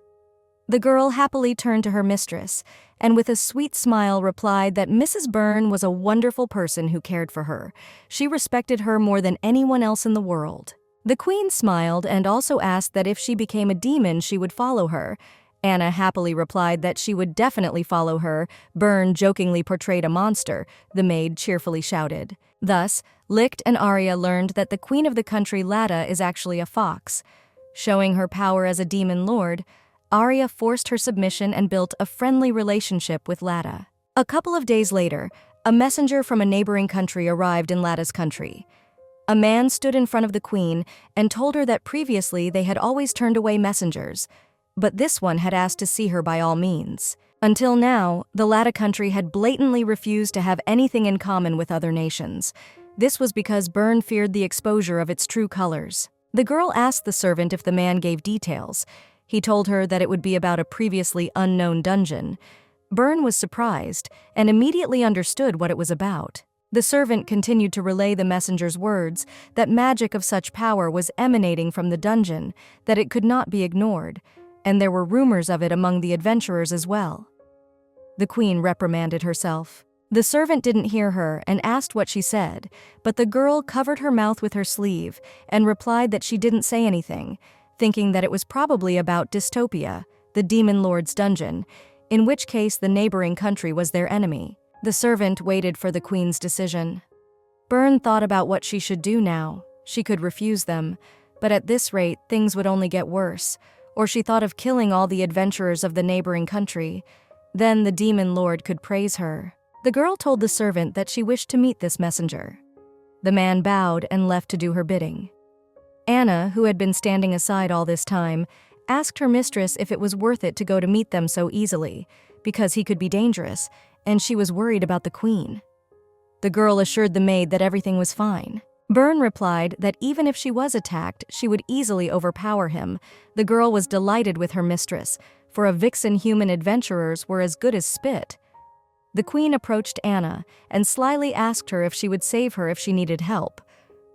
The girl happily turned to her mistress, and with a sweet smile replied that Mrs. Byrne was a wonderful person who cared for her. She respected her more than anyone else in the world. The queen smiled and also asked that if she became a demon she would follow her. Anna happily replied that she would definitely follow her. Byrne jokingly portrayed a monster, the maid cheerfully shouted. Thus, Licht and Arya learned that the queen of the country Lada is actually a fox. Showing her power as a demon lord, Arya forced her submission and built a friendly relationship with Lada. A couple of days later, a messenger from a neighboring country arrived in Lada's country. A man stood in front of the queen and told her that previously they had always turned away messengers, but this one had asked to see her by all means. Until now, the Lada country had blatantly refused to have anything in common with other nations. This was because Byrne feared the exposure of its true colors. The girl asked the servant if the man gave details. He told her that it would be about a previously unknown dungeon. Byrne was surprised and immediately understood what it was about. The servant continued to relay the messenger's words that magic of such power was emanating from the dungeon, that it could not be ignored, and there were rumors of it among the adventurers as well. The queen reprimanded herself. The servant didn't hear her and asked what she said, but the girl covered her mouth with her sleeve and replied that she didn't say anything, thinking that it was probably about Dystopia, the demon lord's dungeon, in which case the neighboring country was their enemy. The servant waited for the queen's decision. Byrne thought about what she should do now. She could refuse them, but at this rate things would only get worse, or she thought of killing all the adventurers of the neighboring country. Then the demon lord could praise her. The girl told the servant that she wished to meet this messenger. The man bowed and left to do her bidding. Anna, who had been standing aside all this time, asked her mistress if it was worth it to go to meet them so easily, because he could be dangerous, and she was worried about the queen. The girl assured the maid that everything was fine. Byrne replied that even if she was attacked, she would easily overpower him. The girl was delighted with her mistress, for a vixen human adventurers were as good as spit. The queen approached Anna and slyly asked her if she would save her if she needed help.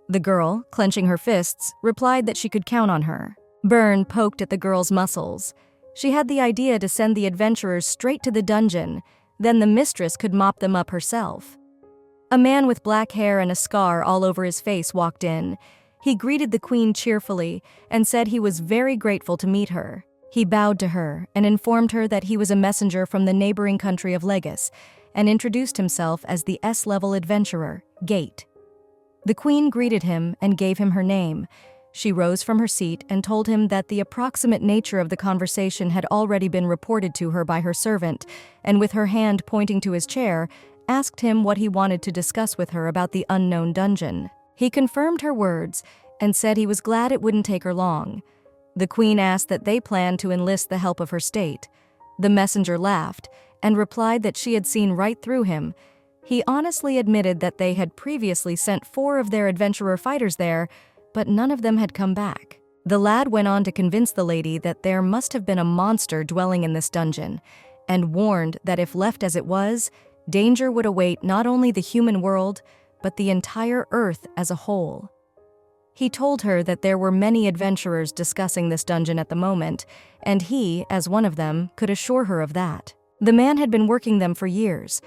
The girl, clenching her fists, replied that she could count on her. Byrne poked at the girl's muscles. She had the idea to send the adventurers straight to the dungeon, then the mistress could mop them up herself. A man with black hair and a scar all over his face walked in. He greeted the queen cheerfully and said he was very grateful to meet her. He bowed to her and informed her that he was a messenger from the neighboring country of Legis and introduced himself as the S-level adventurer, Gate. The queen greeted him and gave him her name. She rose from her seat and told him that the approximate nature of the conversation had already been reported to her by her servant, and with her hand pointing to his chair, asked him what he wanted to discuss with her about the unknown dungeon. He confirmed her words and said he was glad it wouldn't take her long. The queen asked that they planned to enlist the help of her state. The messenger laughed and replied that she had seen right through him. He honestly admitted that they had previously sent 4 of their adventurer fighters there, but none of them had come back. The lad went on to convince the lady that there must have been a monster dwelling in this dungeon, and warned that if left as it was, danger would await not only the human world, but the entire earth as a whole. He told her that there were many adventurers discussing this dungeon at the moment, and he, as one of them, could assure her of that. The man had been working them for years,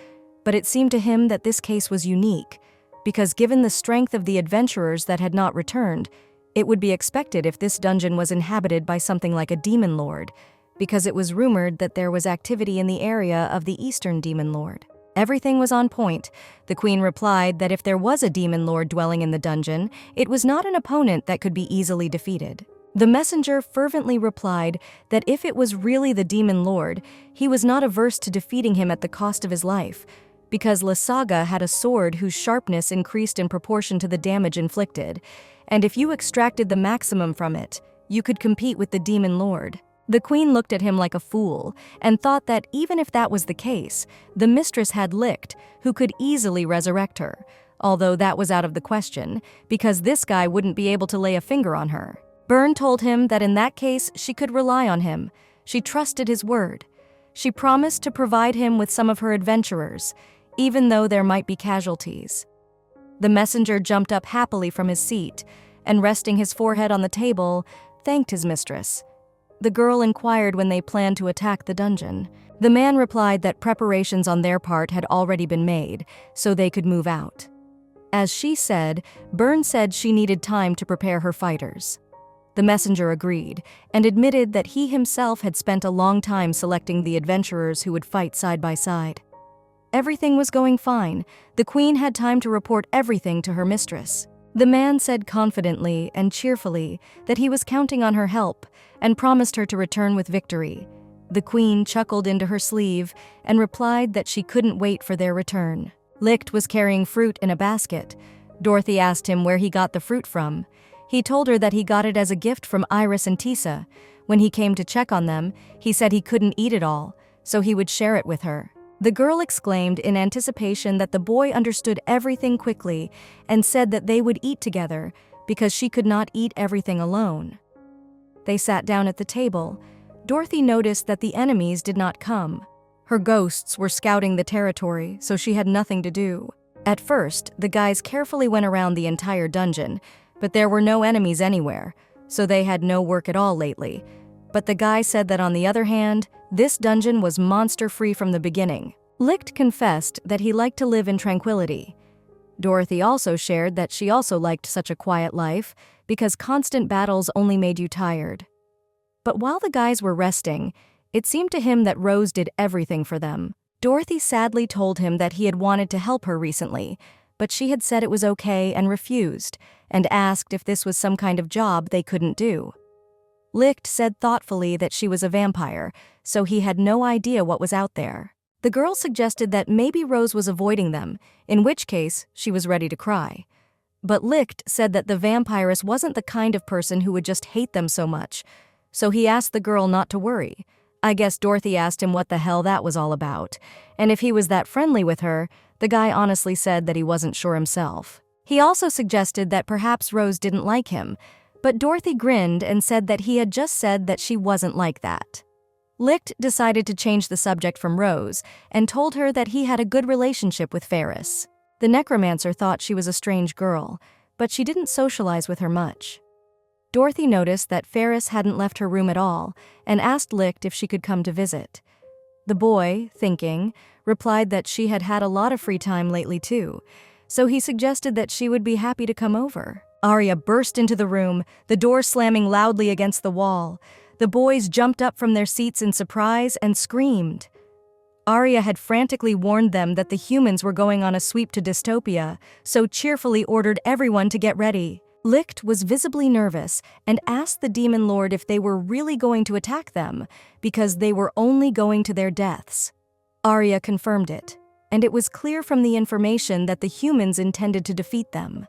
but it seemed to him that this case was unique, because given the strength of the adventurers that had not returned, it would be expected if this dungeon was inhabited by something like a demon lord, because it was rumored that there was activity in the area of the Eastern Demon Lord. Everything was on point. The queen replied that if there was a demon lord dwelling in the dungeon, it was not an opponent that could be easily defeated. The messenger fervently replied that if it was really the demon lord, he was not averse to defeating him at the cost of his life, because La Saga had a sword whose sharpness increased in proportion to the damage inflicted, and if you extracted the maximum from it, you could compete with the demon lord. The queen looked at him like a fool and thought that even if that was the case, the mistress had Licht, who could easily resurrect her, although that was out of the question, because this guy wouldn't be able to lay a finger on her. Byrne told him that in that case she could rely on him. She trusted his word. She promised to provide him with some of her adventurers, even though there might be casualties. The messenger jumped up happily from his seat and, resting his forehead on the table, thanked his mistress. The girl inquired when they planned to attack the dungeon. The man replied that preparations on their part had already been made, so they could move out. As she said, Byrne said she needed time to prepare her fighters. The messenger agreed and admitted that he himself had spent a long time selecting the adventurers who would fight side by side. Everything was going fine. The queen had time to report everything to her mistress. The man said confidently and cheerfully that he was counting on her help and promised her to return with victory. The queen chuckled into her sleeve and replied that she couldn't wait for their return. Licht was carrying fruit in a basket. Dorothy asked him where he got the fruit from. He told her that he got it as a gift from Iris and Tisa. When he came to check on them, he said he couldn't eat it all, so he would share it with her. The girl exclaimed in anticipation that the boy understood everything quickly and said that they would eat together because she could not eat everything alone. They sat down at the table. Dorothy noticed that the enemies did not come. Her ghosts were scouting the territory, so she had nothing to do. At first, the guys carefully went around the entire dungeon, but there were no enemies anywhere, so they had no work at all lately. But the guy said that on the other hand, this dungeon was monster-free from the beginning. Licht confessed that he liked to live in tranquility. Dorothy also shared that she also liked such a quiet life because constant battles only made you tired. But while the guys were resting, it seemed to him that Rose did everything for them. Dorothy sadly told him that he had wanted to help her recently, but she had said it was okay and refused, and asked if this was some kind of job they couldn't do. Licht said thoughtfully that she was a vampire, so he had no idea what was out there. The girl suggested that maybe Rose was avoiding them, in which case she was ready to cry. But Licht said that the vampiress wasn't the kind of person who would just hate them so much, so he asked the girl not to worry. I guess Dorothy asked him what the hell that was all about, and if he was that friendly with her, the guy honestly said that he wasn't sure himself. He also suggested that perhaps Rose didn't like him, but Dorothy grinned and said that he had just said that she wasn't like that. Licht decided to change the subject from Rose and told her that he had a good relationship with Ferris. The necromancer thought she was a strange girl, but she didn't socialize with her much. Dorothy noticed that Ferris hadn't left her room at all and asked Licht if she could come to visit. The boy, thinking, replied that she had had a lot of free time lately too, so he suggested that she would be happy to come over. Arya burst into the room, the door slamming loudly against the wall. The boys jumped up from their seats in surprise and screamed. Arya had frantically warned them that the humans were going on a sweep to dystopia, so cheerfully ordered everyone to get ready. Licht was visibly nervous and asked the demon lord if they were really going to attack them, because they were only going to their deaths. Arya confirmed it, and it was clear from the information that the humans intended to defeat them.